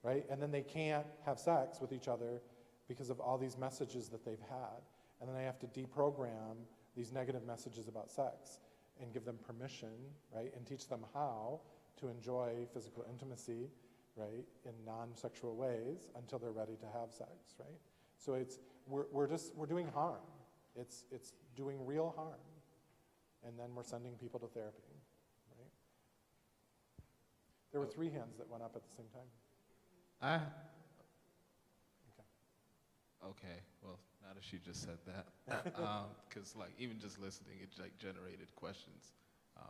right? And then they can't have sex with each other because of all these messages that they've had. And then I have to deprogram these negative messages about sex and give them permission, right? And teach them how to enjoy physical intimacy, right, in non-sexual ways until they're ready to have sex, right? So we're doing harm. It's doing real harm. And then we're sending people to therapy, right? There were 3 hands that went up at the same time. Okay, well, now that she just said that, because like even just listening, it like generated questions.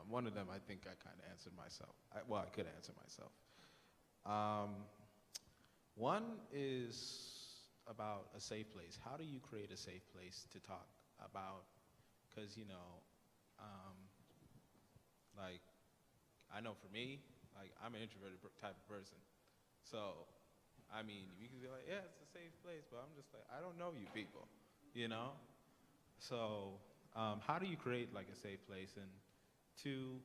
One of them, I think I kind of answered myself. I could answer myself. One is about a safe place. How do you create a safe place to talk about? Because like I know for me, like I'm an introverted type of person, so. I mean, you can be like, yeah, it's a safe place, but I'm just like, I don't know you people, you know? So how do you create like a safe place? And 2,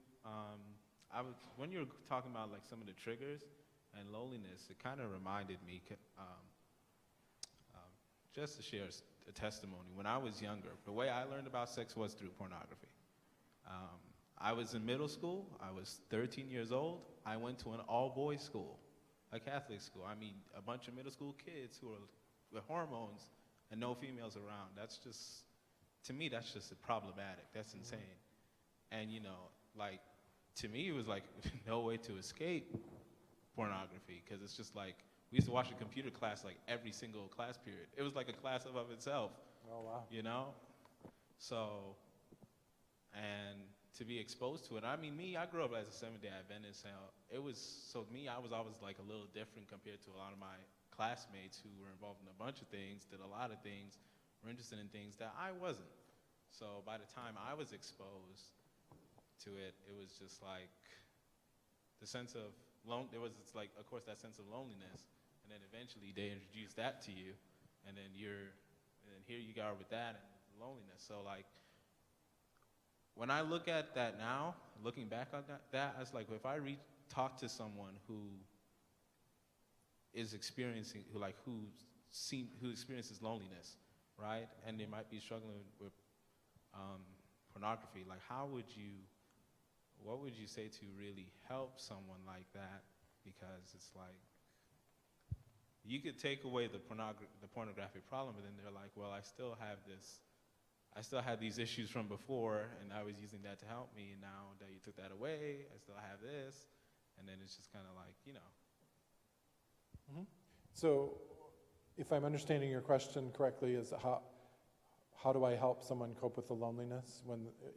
when you were talking about like some of the triggers and loneliness, it kind of reminded me, just to share a testimony. When I was younger, the way I learned about sex was through pornography. I was in middle school. I was 13 years old. I went to an all-boys school. A Catholic school. I mean, a bunch of middle school kids who are with hormones and no females around. That's just, to me, that's just problematic. That's insane. And, like, to me, it was like no way to escape pornography, because it's just like, we used to watch a computer class like every single class period. It was like a class of itself. Oh, wow. So, and to be exposed to it. I mean, I grew up as a Seventh-day Adventist, and I was always like a little different compared to a lot of my classmates who were involved in a bunch of things, did a lot of things, were interested in things that I wasn't. So by the time I was exposed to it, it was just like the sense of it's like, of course, that sense of loneliness, and then eventually they introduce that to you, and then here you are with that and loneliness. So like, when I look at that now, looking back on that, I was like, if I talk to someone who is experiencing, who experiences loneliness, right, and they might be struggling with pornography, like what would you say to really help someone like that? Because it's like, you could take away the pornographic problem, but then they're like, well, I still had these issues from before, and I was using that to help me, and now that you took that away, I still have this, and then it's just kind of like, Mm-hmm. So, if I'm understanding your question correctly, is how do I help someone cope with the loneliness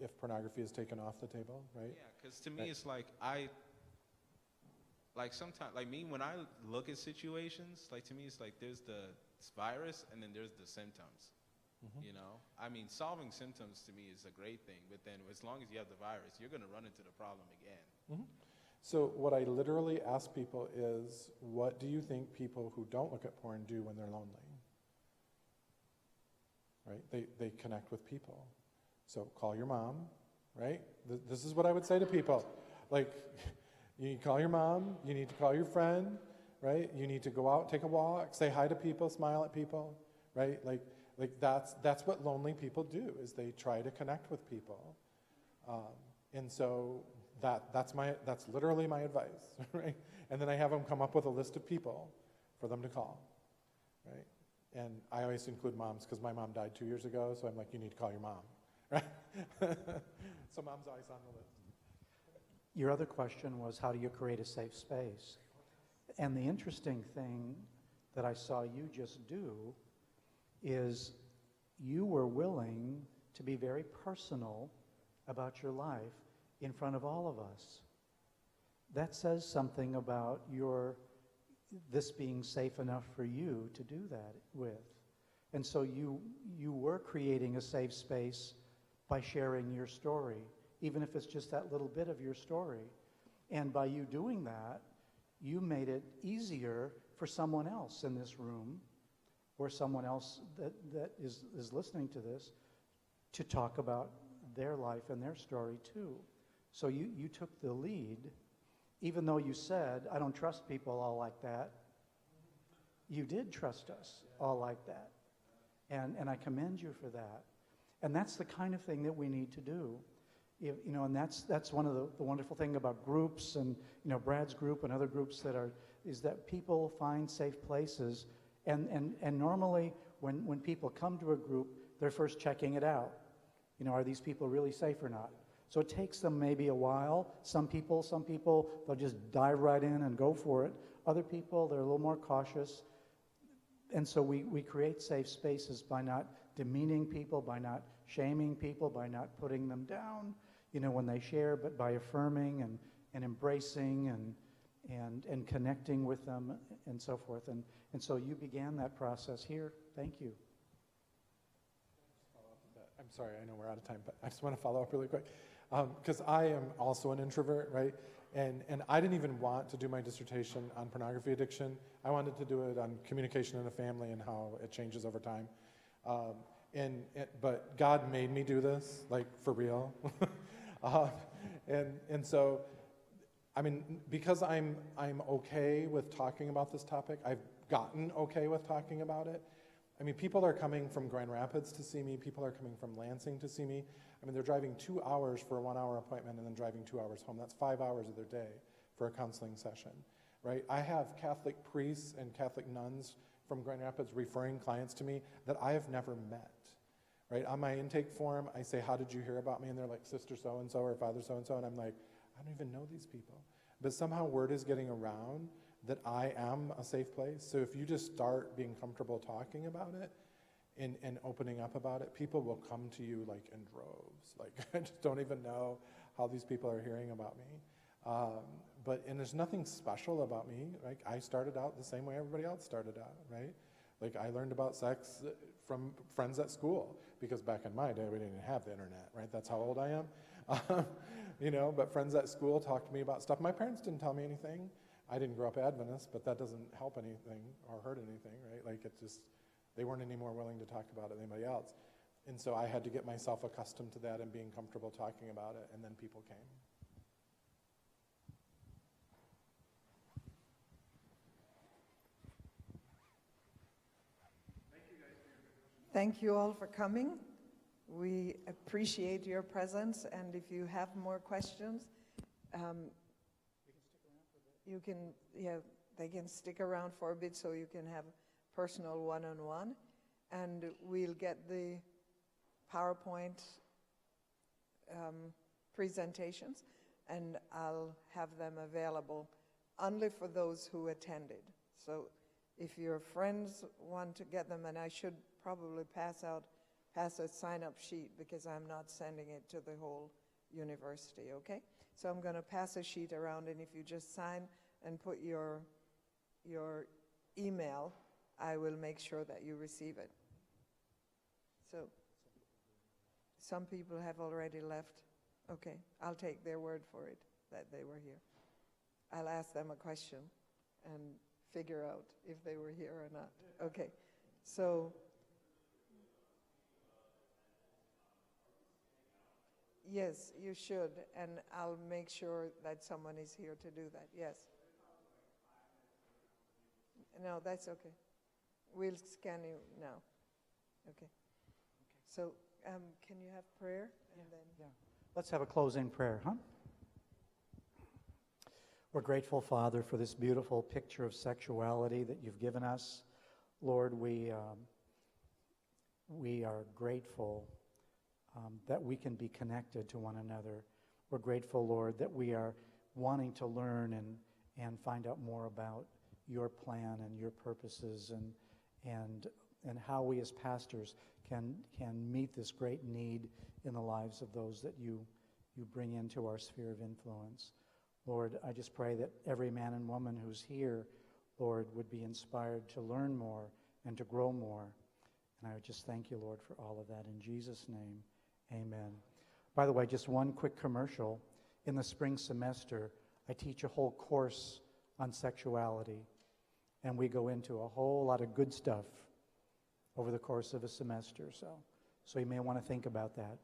if pornography is taken off the table, right? Yeah, because to me it's like sometimes, like me, when I look at situations, like to me it's like there's the virus and then there's the symptoms. Mm-hmm. I mean, solving symptoms to me is a great thing, but then as long as you have the virus, you're going to run into the problem again. Mm-hmm. So what I literally ask people is, what do you think people who don't look at porn do when they're lonely? Right? They connect with people. So call your mom, right? This is what I would say to people. Like, you need to call your mom, you need to call your friend, right? You need to go out, take a walk, say hi to people, smile at people, right? Like that's what lonely people do, is they try to connect with people. And so that's literally my advice, right? And then I have them come up with a list of people for them to call, right? And I always include moms, because my mom died 2 years ago, so I'm like, you need to call your mom, right? So mom's always on the list. Your other question was, how do you create a safe space? And the interesting thing that I saw you just do is you were willing to be very personal about your life in front of all of us. That says something about this being safe enough for you to do that with. And so you were creating a safe space by sharing your story, even if it's just that little bit of your story. And by you doing that, you made it easier for someone else in this room or someone else that is listening to this to talk about their life and their story too. So you took the lead, even though you said, I don't trust people all like that. You did trust us all like that. And I commend you for that. And that's the kind of thing that we need to do. And that's one of the wonderful thing about groups and, Brad's group and other groups is that people find safe places. And normally when people come to a group, they're first checking it out. Are these people really safe or not? So it takes them maybe a while. Some people, they'll just dive right in and go for it. Other people, they're a little more cautious. And so we create safe spaces by not demeaning people, by not shaming people, by not putting them down, when they share, but by affirming and embracing and connecting with them and so forth. And so you began that process here. Thank you. I'm sorry, I know we're out of time, but I just want to follow up really quick. Because I am also an introvert, right? And I didn't even want to do my dissertation on pornography addiction. I wanted to do it on communication in a family and how it changes over time. But God made me do this, like for real. And so, because I'm okay with talking about this topic, I've gotten okay with talking about it. People are coming from Grand Rapids to see me. People are coming from Lansing to see me. They're driving 2 hours for a 1-hour appointment and then driving 2 hours home. That's 5 hours of their day for a counseling session, right? I have Catholic priests and Catholic nuns from Grand Rapids referring clients to me that I have never met, right? On my intake form, I say, how did you hear about me? And they're like, Sister so-and-so or Father so-and-so. And I'm like, I don't even know these people. But somehow word is getting around that I am a safe place. So if you just start being comfortable talking about it and opening up about it, people will come to you like in droves. Like, I just don't even know how these people are hearing about me. And there's nothing special about me. Like, I started out the same way everybody else started out, right? Like, I learned about sex from friends at school, because back in my day, we didn't have the internet, right? That's how old I am. But friends at school talked to me about stuff. My parents didn't tell me anything. I didn't grow up Adventist, but that doesn't help anything or hurt anything, right? Like, they weren't any more willing to talk about it than anybody else. And so I had to get myself accustomed to that and being comfortable talking about it, and then people came. Thank you all for coming. We appreciate your presence, and if you have more questions, they can stick around for a bit so you can have personal one-on-one, and we'll get the PowerPoint presentations, and I'll have them available only for those who attended. So if your friends want to get them, and I should probably pass a sign-up sheet because I'm not sending it to the whole university, okay? So I'm going to pass a sheet around, and if you just sign and put your email, I will make sure that you receive it. So some people have already left. Okay, I'll take their word for it that they were here. I'll ask them a question and figure out if they were here or not. Okay, so yes, you should, and I'll make sure that someone is here to do that. Yes. No, that's okay. We'll scan you now. Okay. So can you have prayer? And then Yeah. Let's have a closing prayer, huh? We're grateful, Father, for this beautiful picture of sexuality that you've given us. Lord, we are grateful that we can be connected to one another. We're grateful, Lord, that we are wanting to learn and find out more about your plan and your purposes and how we as pastors can meet this great need in the lives of those that you bring into our sphere of influence. Lord, I just pray that every man and woman who's here Lord, would be inspired to learn more and to grow more. And I would just thank you, Lord, for all of that. In Jesus' name, amen. By the way, just one quick commercial. In the spring semester, I teach a whole course on sexuality, and we go into a whole lot of good stuff over the course of a semester. So you may want to think about that.